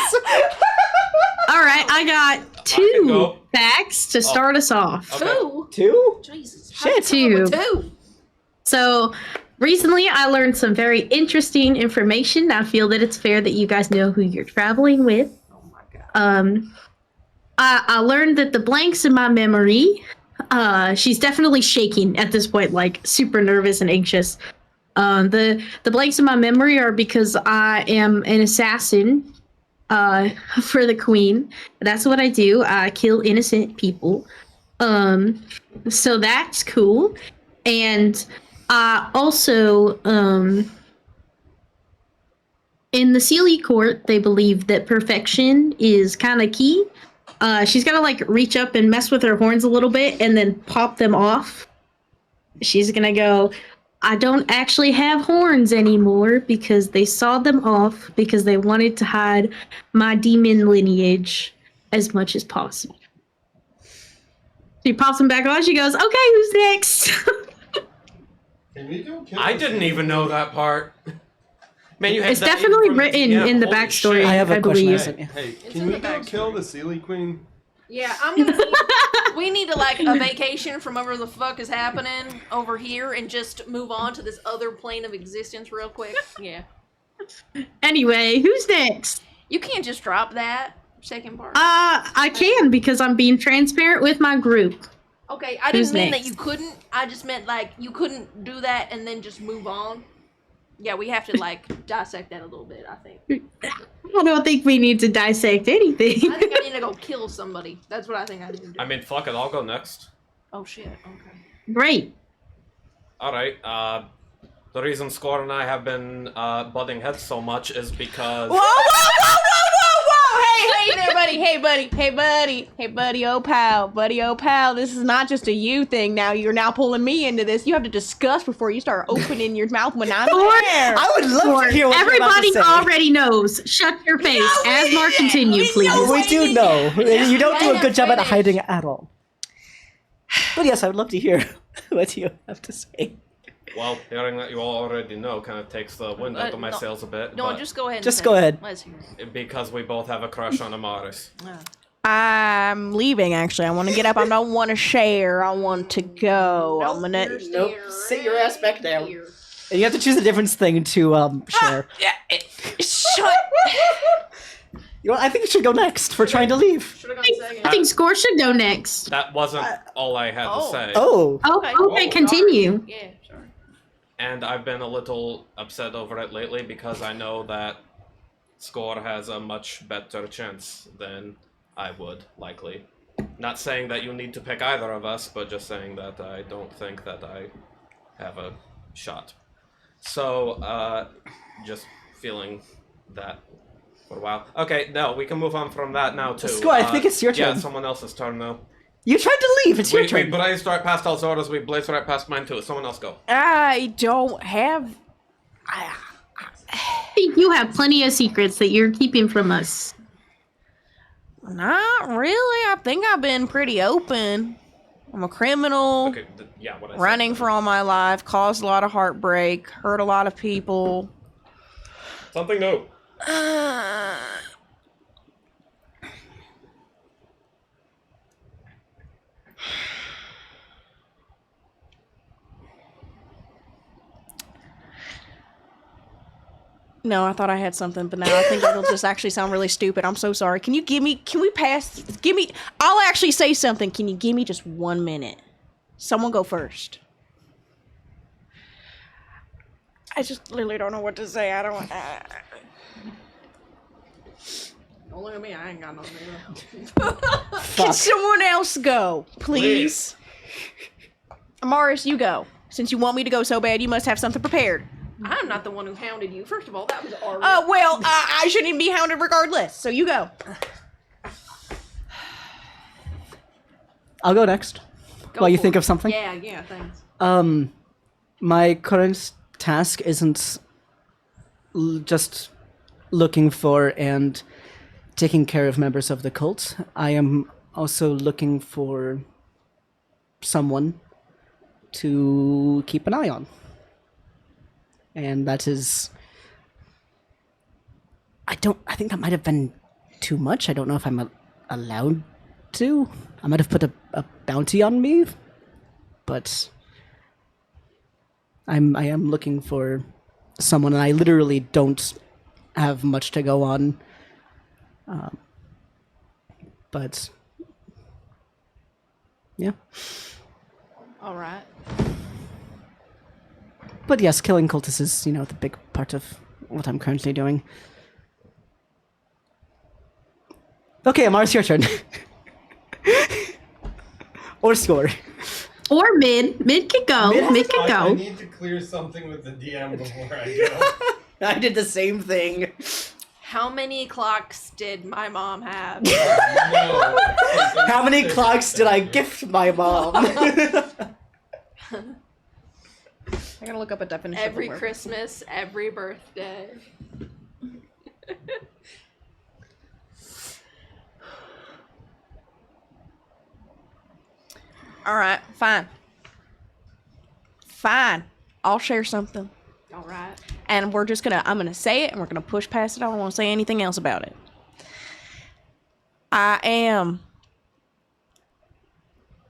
all right, I got can two go. facts to start us off. Okay. Two? Two? Jesus. Shit. Two. Two. So recently, I learned some very interesting information. I feel that it's fair that you guys know who you're traveling with. Oh my God. I learned that the blanks in my memory, she's definitely shaking at this point, like super nervous and anxious. The blanks in my memory are because I am an assassin for the queen. That's what I do. I kill innocent people. So that's cool. And I also in the Sealy court, they believe that perfection is kind of key. She's gonna like reach up and mess with her horns a little bit and then pop them off. She's gonna go, I don't actually have horns anymore because they sawed them off because they wanted to hide my demon lineage as much as possible. She pops them back on. She goes, okay, who's next? Can we go kill I the didn't Sealy even know that part. Man, you had It's that definitely from the written DM. in the Holy backstory. shit. I have a I question. believe. Isn't it? Hey, It's can in we the go backstory. kill the Sealy Queen? Yeah, I'm gonna need, we need to like a vacation from whatever the fuck is happening over here and just move on to this other plane of existence real quick. Yeah. Anyway, who's next? You can't just drop that second part. I can because I'm being transparent with my group. Okay, I who's didn't mean next? that you couldn't. I just meant like you couldn't do that and then just move on. Yeah, we have to like dissect that a little bit, I think. I don't think we need to dissect anything. I think I need to go kill somebody. That's what I think I need to do. I mean, fuck it, I'll go next. Oh shit, okay. Great. Alright, the reason Score and I have been butting heads so much is because... Whoa, whoa, whoa, whoa, whoa, whoa! Hey there, buddy. Hey, buddy. Hey, buddy. Hey, buddy. Oh, pal. Buddy, oh, pal. This is not just a you thing now. You're now pulling me into this. You have to discuss before you start opening your mouth when I'm there. I would love to hear what Everybody you're about to already knows. Shut your face. No, we Asmar, didn't. continue, We please. know say. We do know. You don't do a good job at Finish. hiding at all. But yes, I would love to hear what you have to say. Well, hearing that you all already know kind of takes the wind out of my no. sails a bit. No, but just go ahead. And Just say go it. ahead. Let's hear it. because we both have a crush on Amaris. I'm leaving. Actually, I want to get up. I don't want to share. I want to go. I'm gonna. Nope. Sit your ass back down. And you have to choose a different thing to share. Shut. You know what? I think you should go next for trying to leave. Should have gone second. I think Score should go next. That wasn't all I had to say. Oh. Okay, continue. Yeah, sorry. And I've been a little upset over it lately because I know that Score has a much better chance than I would, likely. Not saying that you need to pick either of us, but just saying that I don't think that I have a shot. So, just feeling that for a while. Okay, no, we can move on from that now, too. Score, I think it's your Yeah, turn. it's someone else's turn now. You tried to leave. It's your turn. We blazed right past Alzora's, we blazed right past mine, too. Someone else go. I don't have. I think you have plenty of secrets that you're keeping from us. Not really. I think I've been pretty open. I'm a criminal. Okay, yeah, what I said. Running for all my life. Caused a lot of heartbreak. Hurt a lot of people. Something new. No, I thought I had something, but now I think it'll just actually sound really stupid. I'm so sorry. Can I'll actually say something. Can you give me just 1 minute? Someone go first. I just literally don't know what to say. I don't. Don't look at me. I ain't got nothing to Can someone else go, please? Amaris, you go. Since you want me to go so bad, you must have something prepared. I'm not the one who hounded you. First of all, that was our. Oh, well, I shouldn't even be hounded regardless. So you go. I'll go next. While you think of something. Yeah, thanks. My current task isn't just looking for and taking care of members of the cult. I am also looking for someone to keep an eye on. And that is... I think that might have been too much. I don't know if I'm allowed to. I might have put a bounty on me. But I am looking for someone, and I literally don't have much to go on. But yeah. All right. But yes, killing cultists is, the big part of what I'm currently doing. Okay, Amar, it's your turn. Or Score. Or mid. Mid can go. Mid can I go. need to clear something with the DM before I go. I did the same thing. How many clocks did my mom have? No. How many clocks did I gift my mom? I gotta look up a definition. Every of the word. Christmas, every birthday. All right, fine. Fine. I'll share something. All right. And I'm gonna say it and we're gonna push past it. I don't want to say anything else about it. I am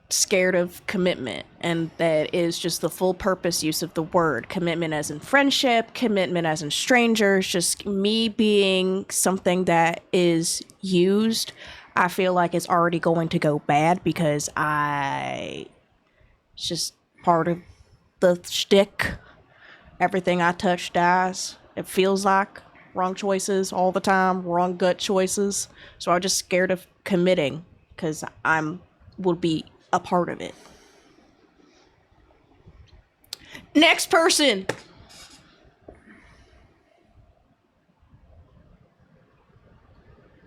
scared of commitment, and that is just the full purpose use of the word. Commitment as in friendship, commitment as in strangers, just me being something that is used. I feel like it's already going to go bad because it's just part of the shtick. Everything I touch dies. It feels like wrong choices all the time, wrong gut choices. So I'm just scared of committing because will be a part of it. Next person.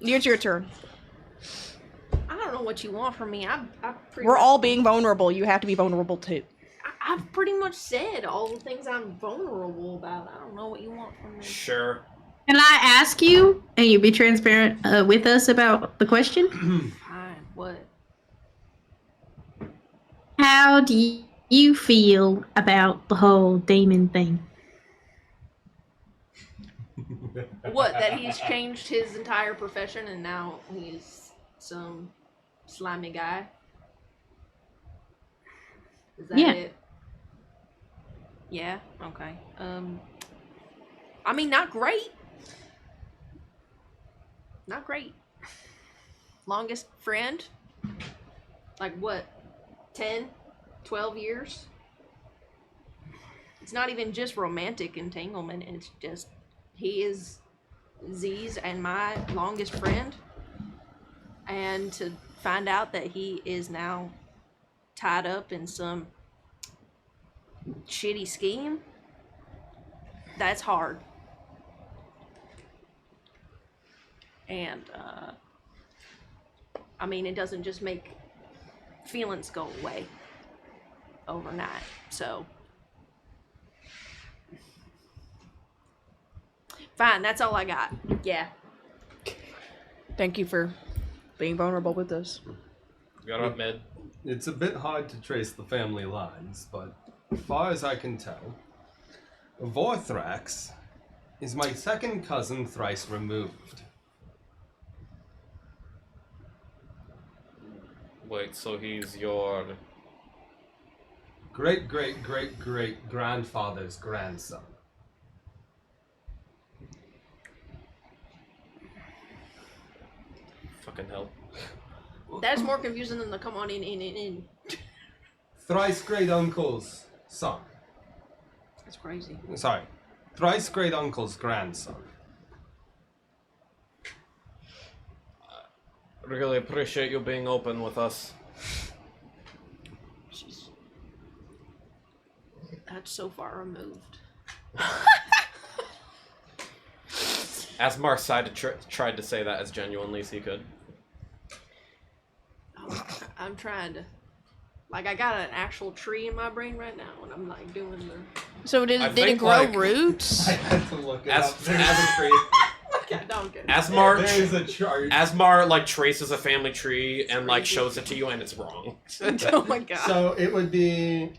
It's your turn. I don't know what you want from me. We're all being vulnerable. You have to be vulnerable too. I've pretty much said all the things I'm vulnerable about. I don't know what you want from me. Sure. Can I ask you, and you be transparent with us about the question? Fine. What? How do you feel about the whole Damon thing. What, that he's changed his entire profession and now he's some slimy guy? Is that Yeah. it? Yeah, okay. I mean, not great. Not great. Longest friend? Like what? 10? 12 years? It's not even just romantic entanglement, it's just he is Z's and my longest friend. And to find out that he is now tied up in some shitty scheme, that's hard. And I mean, it doesn't just make feelings go away overnight. So fine, that's all I got. Yeah. Thank you for being vulnerable with us. You got up mid. It's a bit hard to trace the family lines, but as far as I can tell, Vorthrax is my second cousin thrice removed. Wait, so he's your... Great-great-great-great-grandfather's grandson. Fucking hell. That's more confusing than the come on in. Thrice great uncle's son. That's crazy. Sorry. Thrice great uncle's grandson. Really appreciate you being open with us. She's... That's so far removed. Asmar tried to say that as genuinely as he could. I'm trying to... Like, I got an actual tree in my brain right now, and I'm like doing the... So did I it think, grow like- roots? I had to look it As- up. There's as- a tree. Asmar, There's a chart. Asmar like traces a family tree and like shows it to you, and it's wrong. Oh my god. So it would be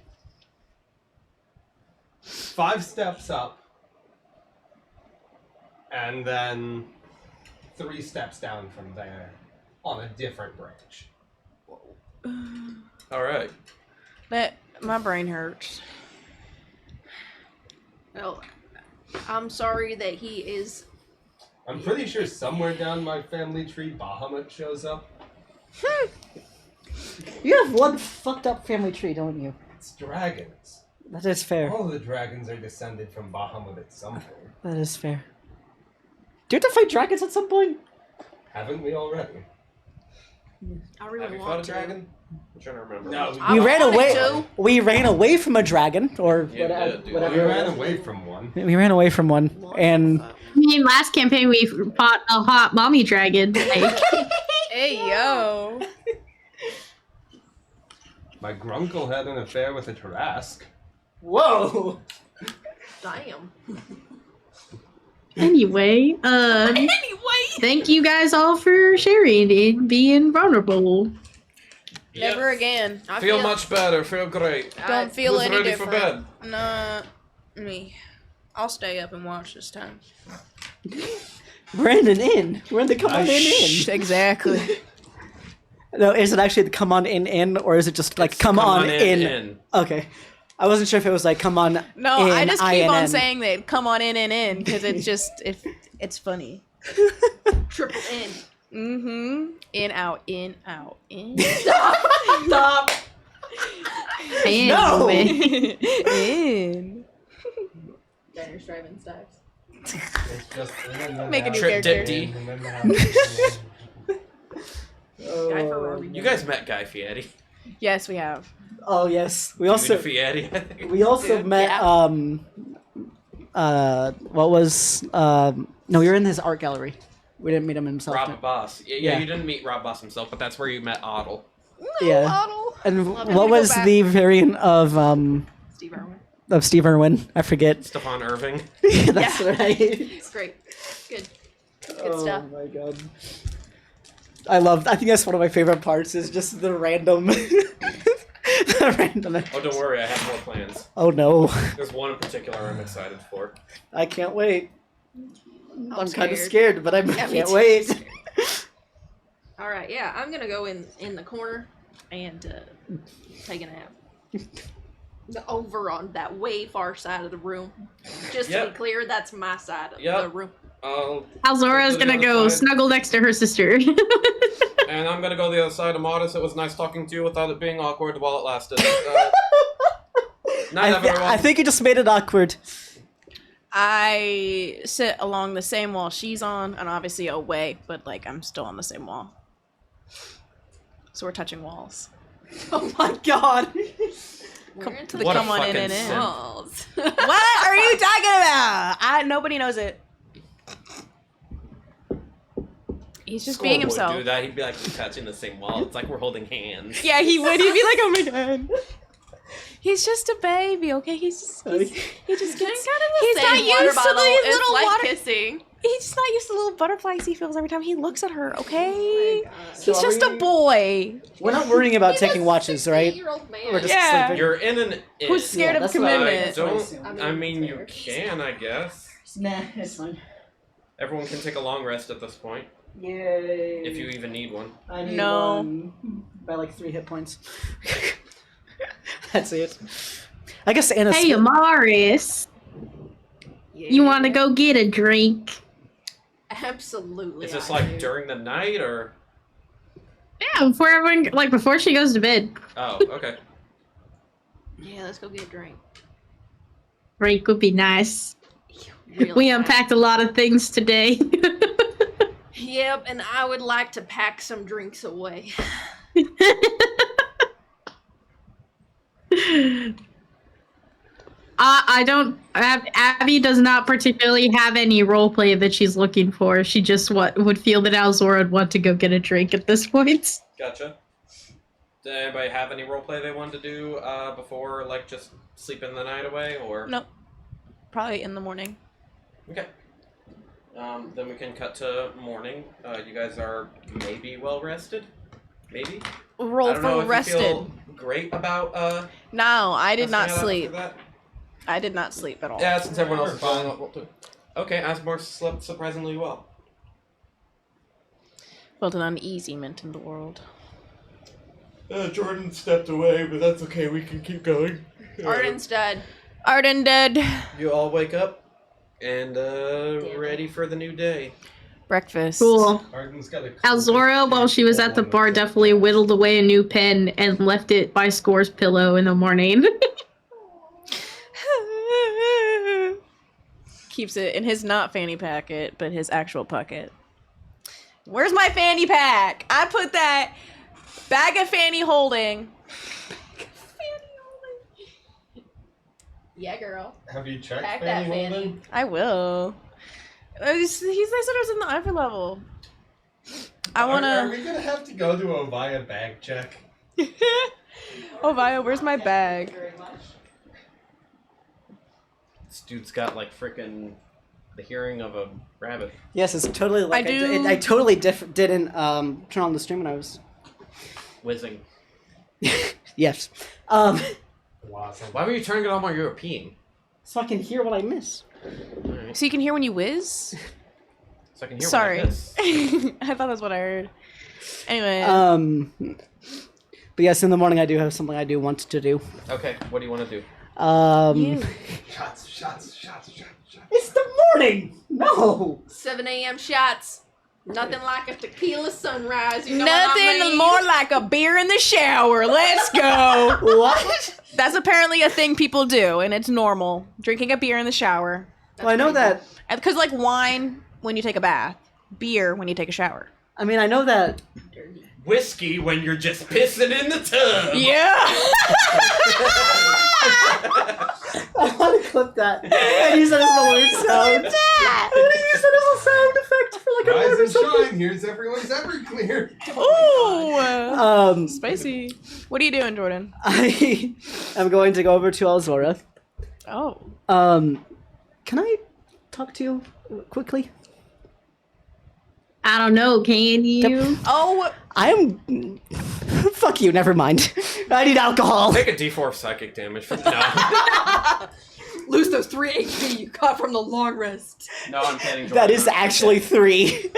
5 steps up, and then 3 steps down from there on a different branch. All right. My brain hurts. Well, I'm sorry that he is... I'm pretty sure somewhere down my family tree, Bahamut shows up. You have one fucked up family tree, don't you? It's dragons. That is fair. All the dragons are descended from Bahamut at some point. That is fair. Do you have to fight dragons at some point? Haven't we already? I Have really you fought want a to. dragon? I'm trying to remember. No, I We ran wanted away. to. We ran away from a dragon, or You did, dude. whatever. we ran away from one. We ran away from one, and I mean, last campaign we fought a hot mommy dragon. Like, Hey yo. My grunkle had an affair with a Tarask. whoa. Damn. anyway, Anyway! thank you guys all for sharing and being vulnerable. Yep. Never again. I Feel much better. Feel great. Don't feel Who's any ready different. for bed? Nah, me. I'll stay up and watch this time. We're in an inn. We're in the come on in. Exactly. No, is it actually the come on in, or is it just like come on in? Okay, I wasn't sure if it was like come on. No, in, I just keep on INN. saying that. Come on in, because it's just it's funny. Triple N. Mm-hmm. In out in. Stop! Anyway. In. Diner striving stacks. It's just Make a new Trip character. Dip D. Guy Ferrari. You guys met Guy Fieri. Yes, we have. Oh yes, we also Fieri, I think. we also met what was no, we were in his art gallery. We didn't meet him himself. Rob Boss. Yeah, Yeah. you didn't meet Rob Boss himself, but that's where you met Otto. Yeah. Model. And Love it. what Go was back. the variant of Steve Irwin. Steve Irwin? I forget. Stefan Irving. That's right. It's great. Good. Good stuff. Oh my god. I think that's one of my favorite parts is just the random Random. Oh, don't worry, I have more plans. Oh no. There's one in particular I'm excited for. I can't wait. I'm kind of scared. scared, but I Yeah, me can't too. wait. All right, yeah, I'm gonna go in the corner and take a nap. Over on that way far side of the room. Just to Yep. be clear, that's my side of Yep. the room. Alzora's to the gonna other go side. snuggle next to her sister. And I'm gonna go the other side of Modest. It was nice talking to you without it being awkward while it lasted. Night, everyone. I think you just made it awkward. I sit along the same wall she's on, and obviously away, but like I'm still on the same wall. So we're touching walls. Oh my god. Come We're to the What a come on in fucking and in. simp. walls. What are you talking about? Nobody knows it. He's just being School would himself. do that. He'd be like, we're touching the same wall. It's like we're holding hands. Yeah, he would. He'd be like, "Oh my god." He's just a baby, okay? He just gets. He's not used to these It's little like water. kissing. He's just not used to the little butterflies he feels every time he looks at her, okay? So He's are just a we- boy We're not worrying about taking watches, right? 68-year-old man. We're just Yeah. sleeping. You're in an inn. who's scared Yeah, of that's what I- commitment. I mean, you can, I guess. Nah, it's fine. Everyone can take a long rest at this point, Yay. if you even need one. I need No. one by like 3 hit points. That's it. I guess Anna's. Hey, Amaris, you want to go get a drink? Absolutely. Is this I like do. during the night or? Yeah, before everyone, like before she goes to bed. Oh, okay. Yeah, let's go get a drink. Drink would be nice. Real We fast. unpacked a lot of things today. Yep, and I would like to pack some drinks away. I don't. Abby does not particularly have any roleplay that she's looking for. She just would feel that Alzora would want to go get a drink at this point. Gotcha. Did anybody have any roleplay they wanted to do before, like, just sleeping the night away, or? Nope. Probably in the morning. Okay. Then we can cut to morning. You guys are maybe well rested? Maybe? Roll I don't know for if rested. you feel great about No, I did not resting it out sleep. after that? I did not sleep at all. Yeah, since everyone else is falling up. Okay, Asmore slept surprisingly well. Felt an uneasiness in the world. Jordan stepped away, but that's okay. We can keep going. Arden's dead. Arden dead. You all wake up and ready for the new day. Breakfast. Cool. Arden's got a Alzora, while she was at the bar, definitely whittled away a new pen and left it by Score's pillow in the morning. Keeps it in his not fanny packet, but his actual pocket. Where's my fanny pack? I put that bag of fanny holding. Yeah, girl. Have you checked Pack that Fanny fanny. Walden? I will. He said it was in the upper level. I Are wanna. we gonna have to go to Ovaya bag check? Ovaya, where's my bag? This dude's got like freaking the hearing of a rabbit. Yes, it's totally like I do- I totally didn't turn on the stream when I was. Whizzing. Yes. Wow. Why were you turning it on while you were peeing? So I can hear what I miss. Alright. So you can hear when you whiz? So I can hear Sorry. what this. I thought that's what I heard. Anyway. But yes, in the morning I do have something I do want to do. Okay, what do you want to do? You. Shots. It's the morning. No. 7 a.m. shots. Nothing like a tequila sunrise. You know what I Nothing mean? more like a beer in the shower. Let's go. What? That's apparently a thing people do, and it's normal. Drinking a beer in the shower. Well, I know that. Because, like, wine when you take a bath, beer when you take a shower. I mean, I know that. Whiskey when you're just pissing in the tub. Yeah. I want to clip that. And use it as the weird sound. I want to use it as a sound effect for like a Rise minute or and something. shine. Here's everyone's Everclear. Ooh. Spicy. What are you doing, Jordan? I am going to go over to Alzora. Oh. Can I talk to you quickly? I don't know, can you? Oh. I am. Fuck you, never mind. I need alcohol. Take a D4 of psychic damage. No. Lose those 3 HP you got from the long rest. No, I'm kidding. Jordan. That is actually 3. Jordan,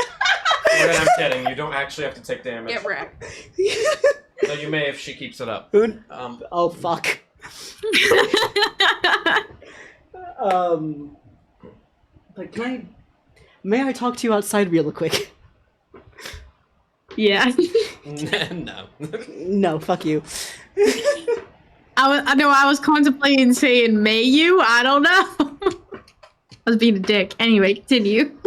I'm kidding. You don't actually have to take damage. Get wrecked. So you may if she keeps it up. Oh, fuck. But may I talk to you outside real quick? Yeah. No. No, fuck you. I know I was contemplating saying may you? I don't know. I was being a dick. Anyway, continue.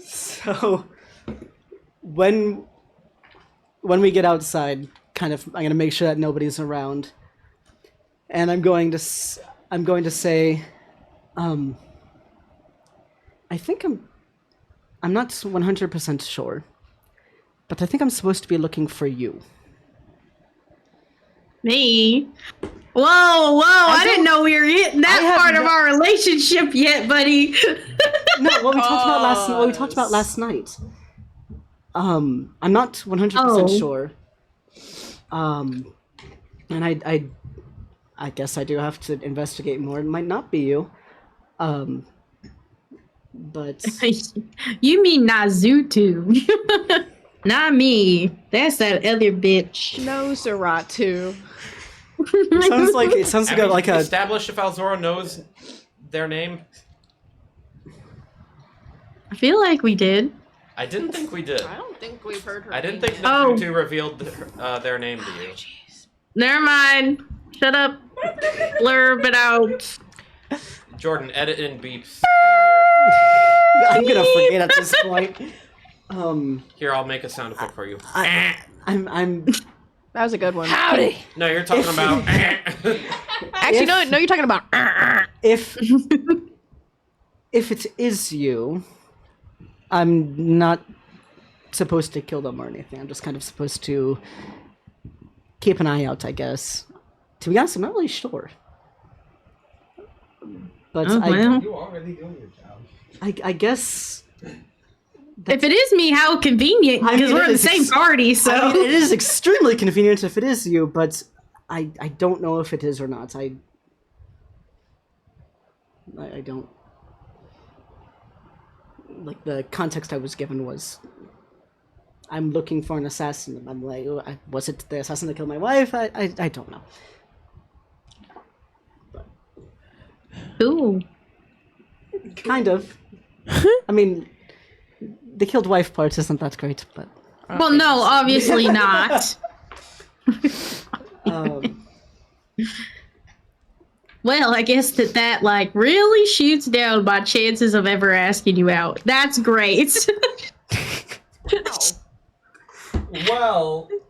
So, when we get outside, I'm gonna make sure that nobody's around, and I'm going to say, I think I'm not 100% sure, but I think I'm supposed to be looking for you. Me? Whoa, I didn't know we were hitting I that have part of no- our relationship yet, buddy. No, what we talked about last night. I'm not 100% sure. And I guess I do have to investigate more. It might not be you. But You mean Nazutu. Not me. That's that other bitch. Nosferatu. it sounds Have we like a established if Alzora knows their name? I feel like we did. I didn't think we did. I don't think we've heard her. I didn't name think yet. Naruto revealed their name to you. Never mind. Shut up. Blurb it out. Jordan, edit in beeps. I'm gonna forget at this point. Here, I'll make a sound effect for you. I'm That was a good one. Howdy. No, you're talking about. Actually, no, you're talking about. if it is you, I'm not supposed to kill them or anything. I'm just kind of supposed to keep an eye out, I guess. To be honest, I'm not really sure. But Oh, well. You already doing your job. I guess If it is me, how convenient, I mean, because we're it in the is same party, so. I mean, it is extremely convenient if it is you, but I don't know if it is or not. I don't. Like, the context I was given was, I'm looking for an assassin. I'm like, was it the assassin that killed my wife? I don't know. Ooh. Kind of. I mean, the killed wife part isn't that great, but. Well, no, obviously not. Well, I guess that like really shoots down my chances of ever asking you out. That's great. Well, to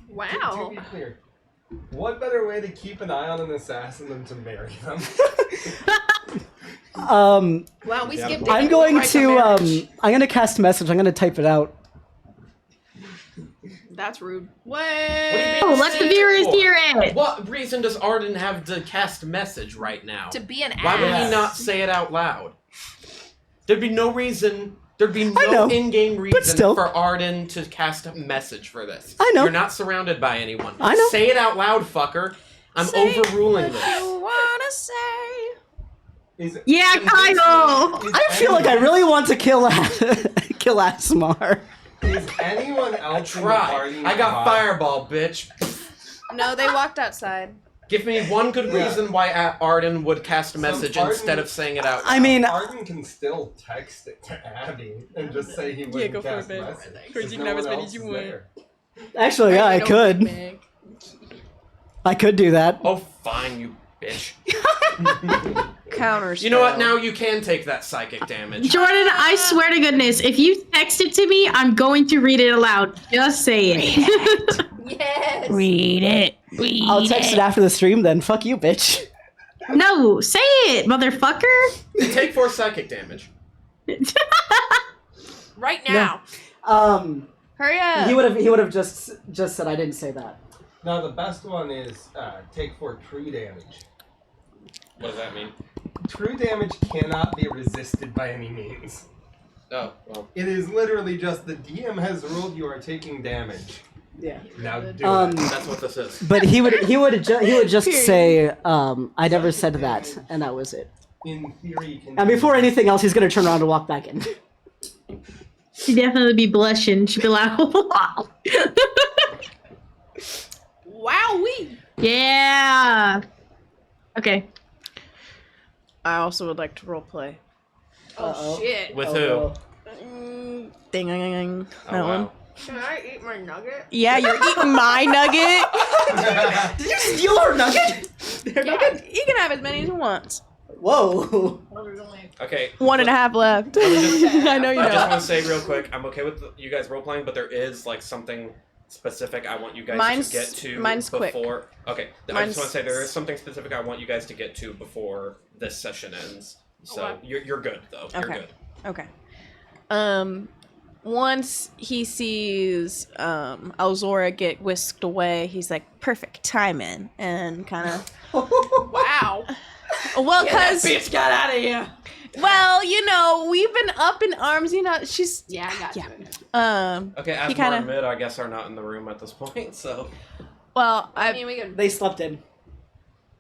Wow. be clear, what better way to keep an eye on an assassin than to marry them? Wow, we skipped it. I'm going to I'm gonna cast message. I'm gonna type it out. That's rude. Oh, let the viewers hear it. What reason does Arden have to cast message right now? To be an ass. Why would he not say it out loud? There'd be no reason. There'd be I no know, in-game reason still. for Arden to cast a message for this. I know. You're not surrounded by anyone. I know. Say it out loud, fucker. I'm overruling this. You wanna say? Yeah, Kyle. I feel like I really want to kill kill Asmar. Is anyone else in the Try. party? I got fireball, bitch. No, they walked outside. Give me one good Yeah. reason why Arden would cast a message Arden- instead of saying it out loud. I mean, Arden can still text it to Abby and just say he wouldn't go for cast it, babe. message. Chris, you no can have one as many else as you is want. there. actually, yeah, I could. I could do that. Oh, fine, you bitch. Counters. You know what? Now you can take that psychic damage. Jordan, I swear to goodness, if you text it to me, I'm going to read it aloud. Just say it. Yes. Read it. I'll text it after the stream then. Fuck you, bitch. No, say it, motherfucker. You take 4 psychic damage. Right now. Hurry up. He would have just said I didn't say that. No, the best one is take 4 true damage. What does that mean? True damage cannot be resisted by any means. Oh, well. It is literally just the DM has ruled you are taking damage. Yeah. Now do That's what this is. But he would just say, "I never said that," and that was it. In theory, can And before anything else, he's gonna turn around and walk back in. She'd definitely be blushing. She'd be like, wow. Wowee! Yeah. Okay. I also would like to roleplay. Oh shit. With Oh, Ding, ding, ding. Oh, That one. wow. Can I eat my nugget? Yeah, you're eating my nugget. Did you steal her nugget? Her nugget? You can have as many as you want. Whoa. Well, there's only Okay. 1.5 left. I know you I just know. want to say real quick, I'm okay with you guys role playing, but there is like something specific I want you guys Mine's- to get to mine's quick. before. Okay, I Mine's- just want to say there is something specific I want you guys to get to before this session ends. So Okay. you're good though. You're Okay. good. Okay. Once he sees Alzora get whisked away, he's like, perfect timing, and kind of, wow. well, That cause, bitch got out of here. well, you know, we've been up in arms. You know, she's, Yeah, I got Yeah. you. Okay, He Asmar kinda- and Mid, I guess, are not in the room at this point, so well, I mean, we can They slept in.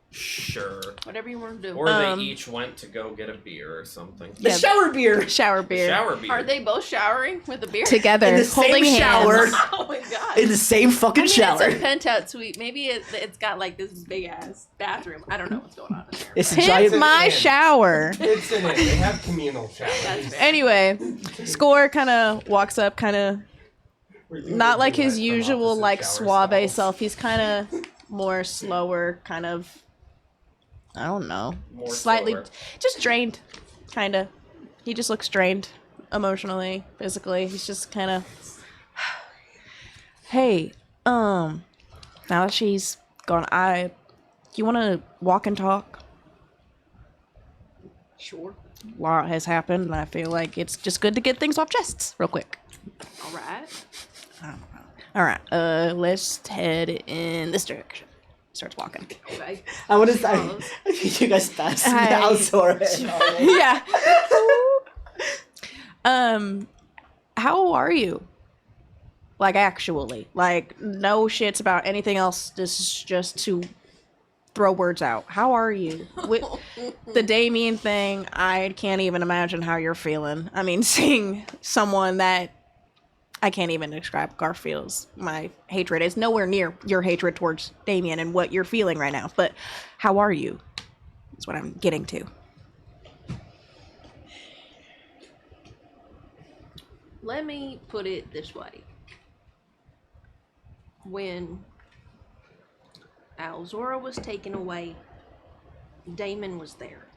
sure. whatever you want to do. Or they Um, each went to go get a beer or something. The Yeah. shower beer. shower The beer shower beer. Are they both showering with a beer? together, In the same holding shower. hands. Oh my god. In the same fucking I mean, shower. it's a penthouse suite. Maybe it's got like this big ass bathroom. I don't know what's going on in there. It's a but- giant- Pimp my shower. It's in it. They have communal showers. That's fair. Anyway, Score kind of walks up, kind of not like his usual like suave self. He's kind of more slower, kind of. I don't know. More Slightly, slower. just drained, kind of. He just looks drained, emotionally, physically. He's just kind of. Hey, now that she's gone, you want to walk and talk? Sure. A lot has happened, and I feel like it's just good to get things off chests real quick. All right. All right, let's head in this direction. Starts walking. Okay. I want to Follows. you guys pass Hi. Alzora. Yeah. How are you? Like actually, like no shits about anything else. This is just to throw words out. How are you? With the Damien thing, I can't even imagine how you're feeling. I mean, seeing someone that I can't even describe Garfield's my hatred is nowhere near your hatred towards Damien and what you're feeling right now. But how are you? That's what I'm getting to. Let me put it this way. When Alzora was taken away, Damon was there.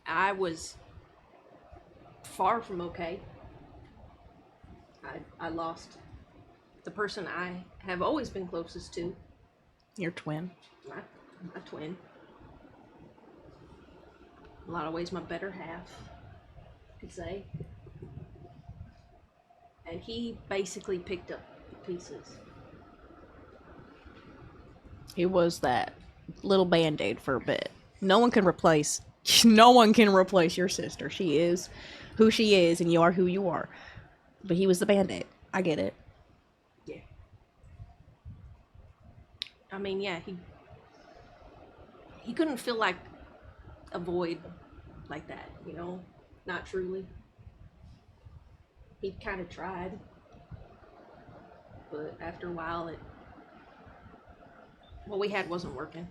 I was far from okay. I lost the person I have always been closest to, Your twin. my twin. In a lot of ways, my better half, I could say. And he basically picked up the pieces. He was that little band-aid for a bit. No one can replace your sister. She is who she is and you are who you are. But he was the band-aid. I get it. Yeah. I mean, yeah, he couldn't feel like a void like that, you know? Not truly. He kind of tried. But after a while, what we had wasn't working.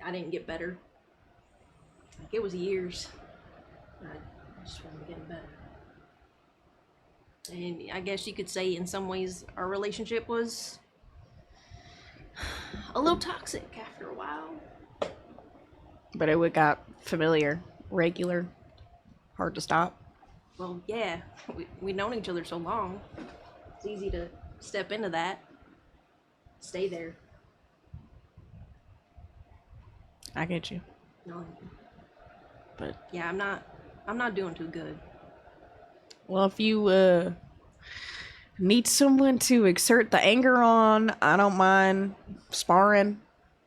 I didn't get better. Like, it was years. I just wasn't getting better. And I guess you could say in some ways our relationship was a little toxic after a while. But it would got familiar, regular, hard to stop. Well, yeah, we'd known each other so long. It's easy to step into that, stay there. I get you. No, But yeah, I'm not doing too good. well, if you need someone to exert the anger on, I don't mind sparring.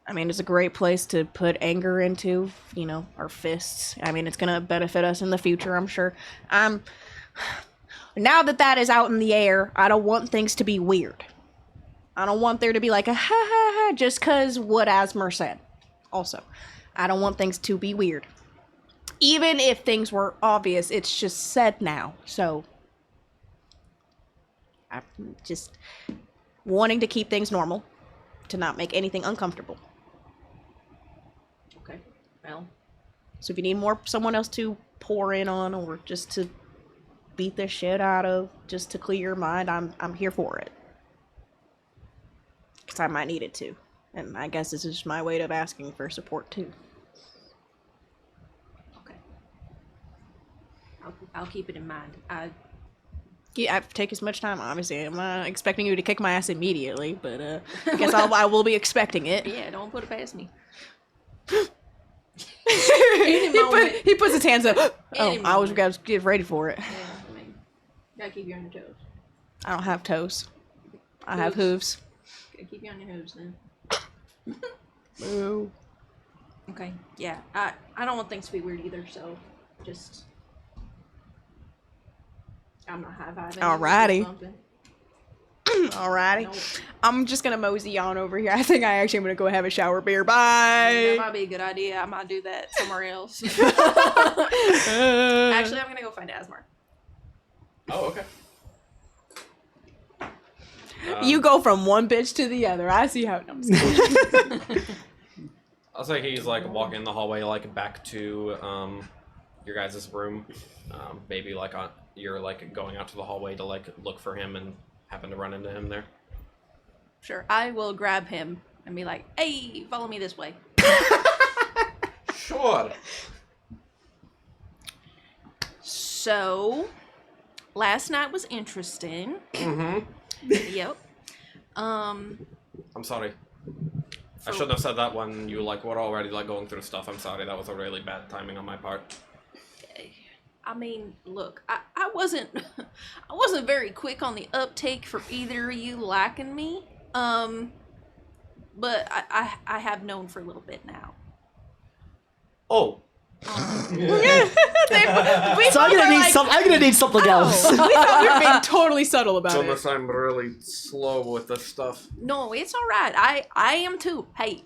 I mean, it's a great place to put anger into, our fists. I mean, it's going to benefit us in the future, I'm sure. Now that that is out in the air, I don't want things to be weird. I don't want there to be like a ha ha ha just because what Asmer said. Also, I don't want things to be weird. Even if things were obvious, it's just said now. So, I'm just wanting to keep things normal, to not make anything uncomfortable. Okay. Well, So if you need someone else to pour in on, or just to beat the shit out of, just to clear your mind, I'm here for it. Because I might need it too. And I guess this is my way of asking for support too. okay. I'll keep it in mind. Yeah, take as much time, obviously. I'm not expecting you to kick my ass immediately, but I guess I will be expecting it. Yeah, don't put it past me. He puts his hands up. Any I was moment. gotta get ready for it. Yeah, I mean, gotta keep you on your toes. I don't have toes. I have hooves. Gotta keep you on your hooves then. Boo. Okay. Yeah. I don't want things to be weird either. So, just I'm not high-fiving. Alrighty. Something. Alrighty. Nope. I'm just gonna mosey on over here. I think I actually am gonna go have a shower beer. That Bye. might be a good idea. I might do that somewhere else. Actually, Actually, I'm gonna go find Asmar. Oh, okay. you go from one bitch to the other. I see how it comes. I'll say he's like walking in the hallway, like back to your guys' room. Maybe like you're like going out to the hallway to like look for him and happen to run into him there. Sure. I will grab him and be like, "Hey, follow me this way." Sure. So, last night was interesting. Mm-hmm. Yep. I'm sorry. I shouldn't have said that when you like were already like going through stuff. I'm sorry. That was a really bad timing on my part. I mean, look, I wasn't I wasn't very quick on the uptake for either of you liking me. But I have known for a little bit now. Oh. So I'm gonna need something else. We thought we were being totally subtle about Unless it. I'm really slow with this stuff. No, it's all right. I am too. Hey,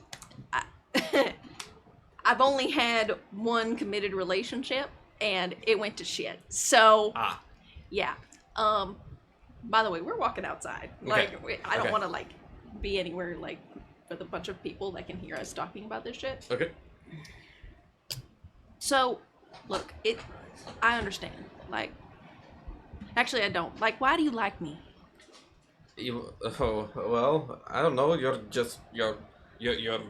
I've only had one committed relationship, and it went to shit. So, yeah. By the way, we're walking outside. Like, I don't Okay. want to like be anywhere like with a bunch of people that can hear us talking about this shit. Okay. So, look, I understand. Like, actually, I don't. Like, why do you like me? Oh, well, I don't know. You're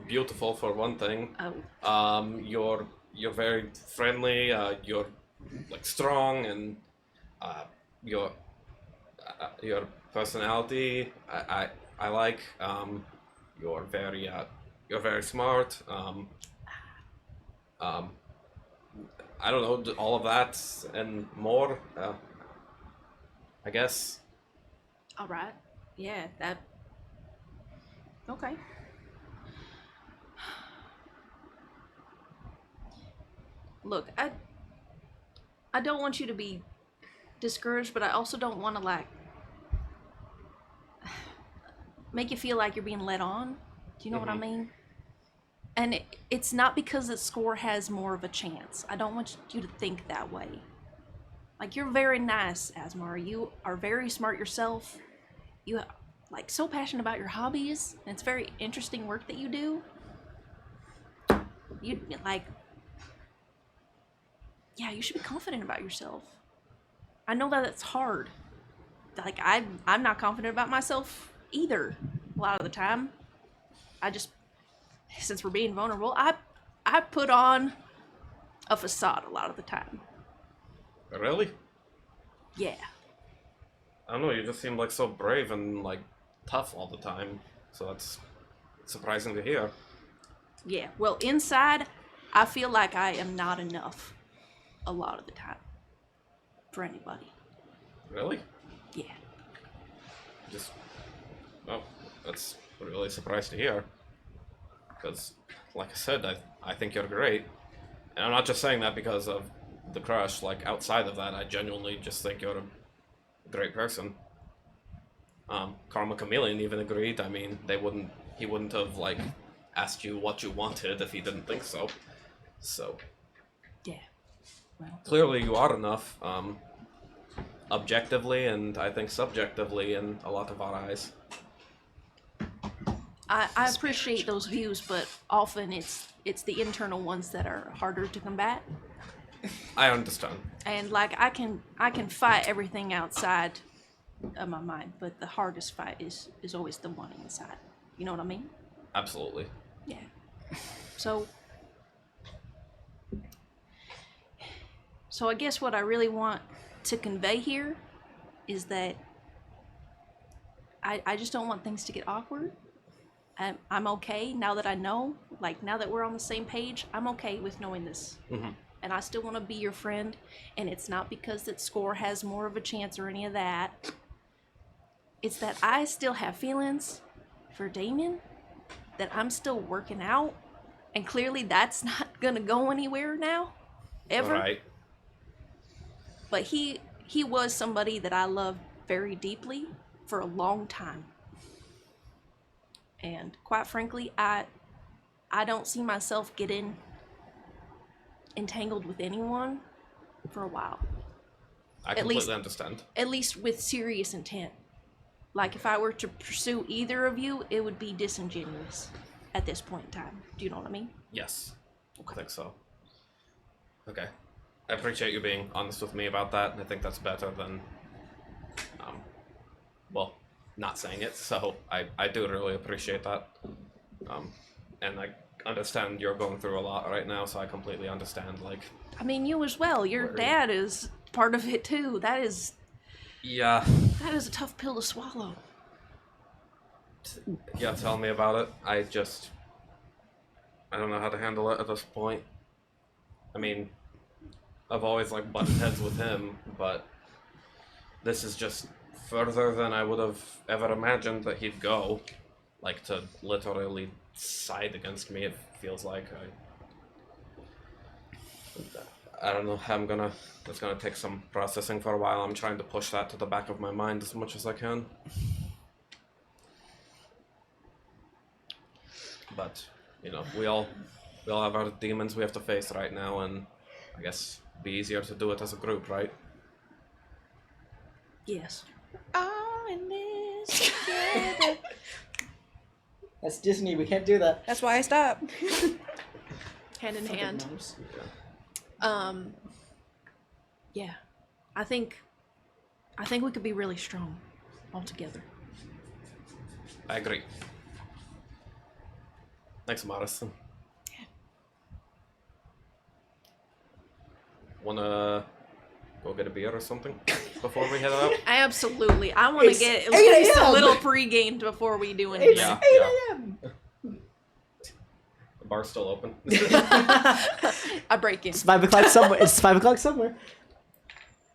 beautiful for one thing. Oh, You're very friendly. You're like strong, and your personality I like. You're very smart. I don't know, all of that and more. I guess. all right. Yeah, that. Okay. Look, I don't want you to be discouraged, but I also don't want to like make you feel like you're being led on. Do you know what I mean? And it's not because the score has more of a chance. I don't want you to think that way. Like, you're very nice, Asmar. You are very smart yourself. You like so passionate about your hobbies, and it's very interesting work that you do. You like, yeah, you should be confident about yourself. I know that it's hard. Like, I'm not confident about myself either a lot of the time. I just, since we're being vulnerable, I put on a facade a lot of the time. Really? Yeah. I don't know. You just seem like so brave and like tough all the time. So that's surprising to hear. Yeah. Well, inside, I feel like I am not enough a lot of the time for anybody. Really? Yeah. Just. Oh, that's really surprised to hear. Because, like I said, I think you're great. And I'm not just saying that because of the crush. Like, outside of that, I genuinely just think you're great person. Karma Chameleon even agreed. I mean, he wouldn't have, like, asked you what you wanted if he didn't think so. So, Yeah. Well, clearly you are enough, objectively and I think subjectively in a lot of our eyes. I appreciate those views, but often it's the internal ones that are harder to combat. I understand. And like I can fight everything outside of my mind, but the hardest fight is always the one inside. You know what I mean? Absolutely. Yeah. So I guess what I really want to convey here is that I just don't want things to get awkward. I'm okay now that I know, like now that we're on the same page, I'm okay with knowing this. Mm-hmm. And I still want to be your friend, and it's not because that Score has more of a chance or any of that. It's that I still have feelings for Damien that I'm still working out, and clearly that's not gonna go anywhere now, ever. Right. But he was somebody that I loved very deeply for a long time. And quite frankly, I don't see myself getting entangled with anyone for a while. I completely understand. At least with serious intent. Like if I were to pursue either of you, it would be disingenuous at this point in time. Do you know what I mean? Yes. I think so. Okay. I appreciate you being honest with me about that, and I think that's better than, well, not saying it, so I do really appreciate that. And I understand you're going through a lot right now, so I completely understand, like... I mean, you as well. Your dad is part of it, too. That is... Yeah. That is a tough pill to swallow. Yeah, tell me about it. I don't know how to handle it at this point. I mean, I've always, like, butted heads with him, but this is just further than I would have ever imagined that he'd go. Like, to literally side against me, it feels like. I don't know, it's gonna take some processing for a while. I'm trying to push that to the back of my mind as much as I can. But, you know, we all have our demons we have to face right now, and I guess it'd be easier to do it as a group, right? Yes. All in this together. That's Disney. We can't do that. That's why I stopped. Hand in hand. Gnomes. Yeah. I think we could be really strong all together. I agree. Thanks, Morrison. Wanna go get a beer or something before we head out? Absolutely. I want to It's get at 8 least a a.m. little pre-gamed before we do anything. It's Yeah, 8 yeah. a.m. The bar's still open. I break in. It's 5 o'clock somewhere. It's 5 o'clock somewhere.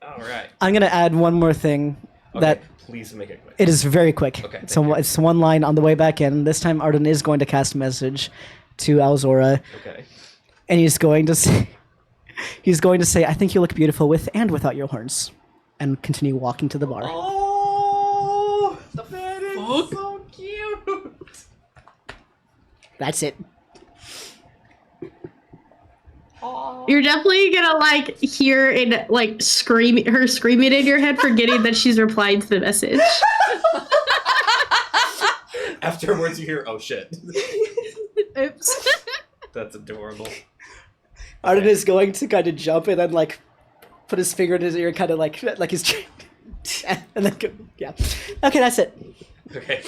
All right. I'm gonna add one more thing. Okay, That please make it quick. it is very quick. Okay, So thank you. it's one line on the way back in. This time Arden is going to cast a message to Alzora, Okay. and he's going to say, "I think you look beautiful with and without your horns," and continue walking to the bar. Oh, that is so cute. That's it. You're definitely gonna like hear it like screaming in your head, forgetting that she's replying to the message. Afterwards, you hear, "Oh shit." Oops. That's adorable. Arden is going to kind of jump and then like put his finger in his ear, kind of like he's and then go, yeah. Okay, that's it. Okay.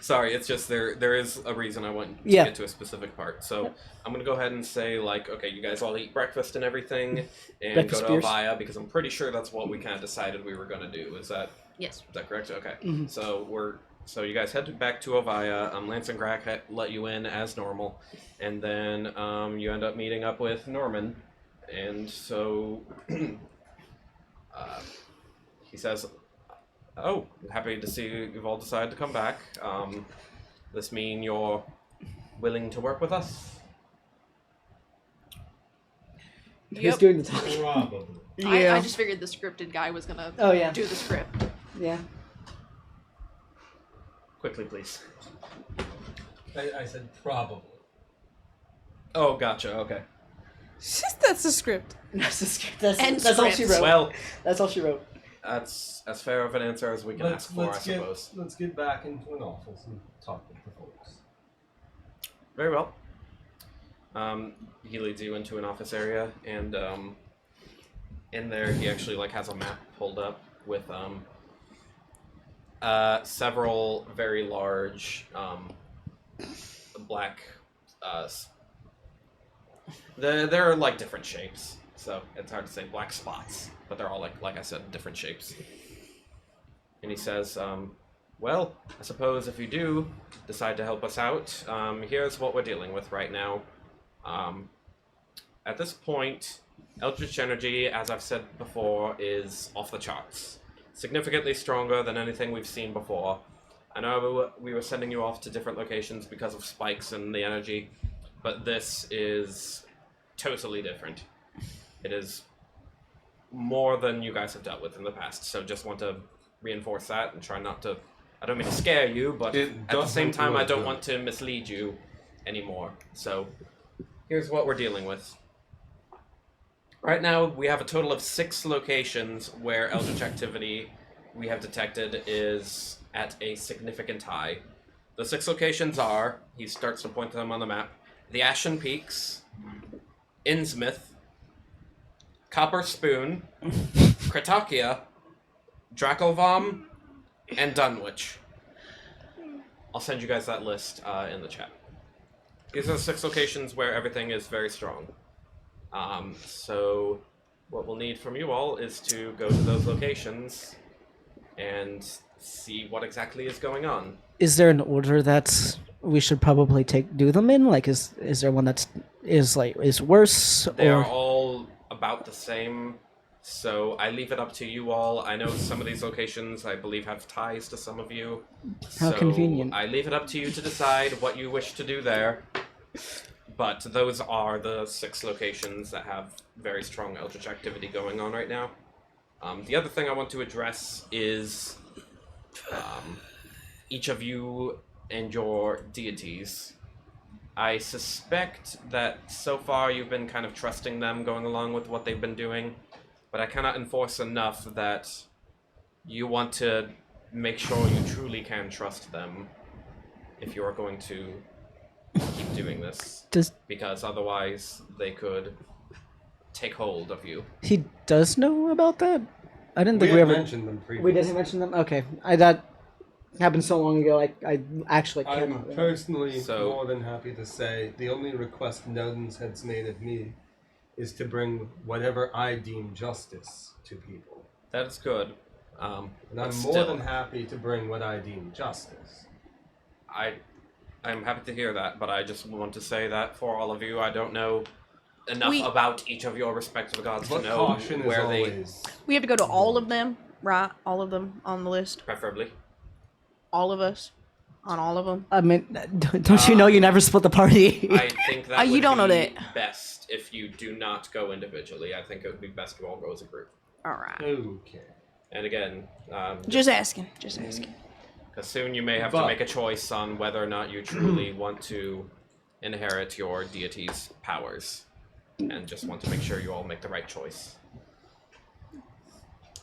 Sorry, it's just there is a reason I want to Yeah. get to a specific part. So I'm gonna go ahead and say, like, okay, you guys all eat breakfast and everything, and Breakfast go to beers. Ovaya, because I'm pretty sure that's what we kind of decided we were gonna do. Is that Yes. correct? Okay. Mhm. So you guys head back to Ovaya. Lance and Grack let you in as normal, and then you end up meeting up with Norman, and so he says, "Oh, happy to see you've all decided to come back. This mean you're willing to work with us?" Who's doing the talking? Probably. I just figured the scripted guy was gonna Oh, yeah. do the script. Yeah. Quickly, please. I said probably. Oh, gotcha. Okay. That's the script. That's all she wrote. Well, That's all she wrote. that's as fair of an answer as we can ask for, I suppose. Let's get back into an office and talk with the folks. Very well. He leads you into an office area, and in there he actually has a map pulled up with several very large black. They're different shapes, so it's hard to say black spots, but they're all like I said, different shapes. And he says, well, I suppose if you do decide to help us out, here's what we're dealing with right now. At this point, Eldritch Energy, as I've said before, is off the charts. Significantly stronger than anything we've seen before. I know we were sending you off to different locations because of spikes in the energy, but this is totally different. It is more than you guys have dealt with in the past, so just want to reinforce that and try not to... I don't mean to scare you, but at the same time, I don't want to mislead you anymore. So, here's what we're dealing with. Right now, we have a total of 6 locations where Eldritch activity we have detected is at a significant high. The 6 locations are, he starts to point to them on the map, the Ashen Peaks, Innsmouth, Copper Spoon, Kratakia, Dracovom, and Dunwich. I'll send you guys that list in the chat. These are the 6 locations where everything is very strong. So what we'll need from you all is to go to those locations and see what exactly is going on. Is there an order that we should probably do them in? Is there one that is worse? They or... are all about the same, so I leave it up to you all. I know some of these locations, I believe, have ties to some of you. How convenient. I leave it up to you to decide what you wish to do there. But those are the 6 locations that have very strong Eldritch activity going on right now. The other thing I want to address is each of you and your deities. I suspect that so far you've been kind of trusting them, going along with what they've been doing, but I cannot enforce enough that you want to make sure you truly can trust them if you are going to keep doing this. Because otherwise they could take hold of you. He does know about that? I didn't think we we ever mentioned them previously. We didn't mention them? Okay. That happened so long ago, I actually can't I'm remember. personally more than happy to say the only request Nodens has made of me is to bring whatever I deem justice to people. That is good. And I'm more than happy to bring what I deem justice. I'm happy to hear that, but I just want to say that for all of you, I don't know enough about each of your respective gods to know where they... We have to go to all of them, right? All of them on the list? Preferably. All of us? On all of them? I mean, don't you know you never split the party? I think that would you don't be know that. best if you do not go individually. I think it would be best you all go as a group. Alright. Okay. And again... just asking. Just asking. Because soon you may have to make a choice on whether or not you truly want to inherit your deity's powers. And just want to make sure you all make the right choice.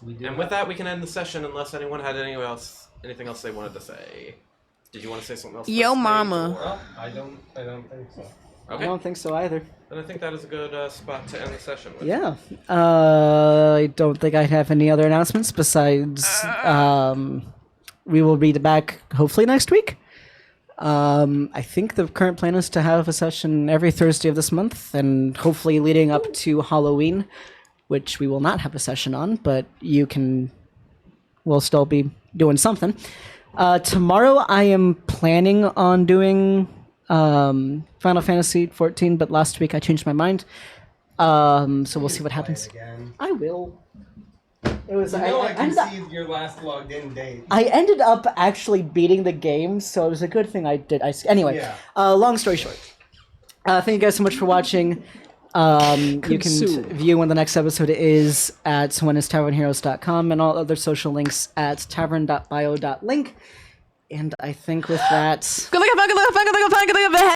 And with that, we can end the session unless anyone had anything else they wanted to say. Did you want to say something else? Yo, mama. Well, I don't think so. Okay. I don't think so either. Then I think that is a good spot to end the session with. Yeah. I don't think I have any other announcements besides we will be back hopefully next week. I think the current plan is to have a session every Thursday of this month, and hopefully leading up to Halloween, which we will not have a session on, but we'll still be doing something. Tomorrow I am planning on doing Final Fantasy XIV, but last week I changed my mind. So we'll see what happens. I will. It was. I can see your last logged in date. I ended up actually beating the game, so it was a good thing I did. Anyway, long story short, thank you guys so much for watching. You can Consume. view when the next episode is at whenisTavernHeroes.com and all other social links at tavern.bio.link. And I think with that... Good luck,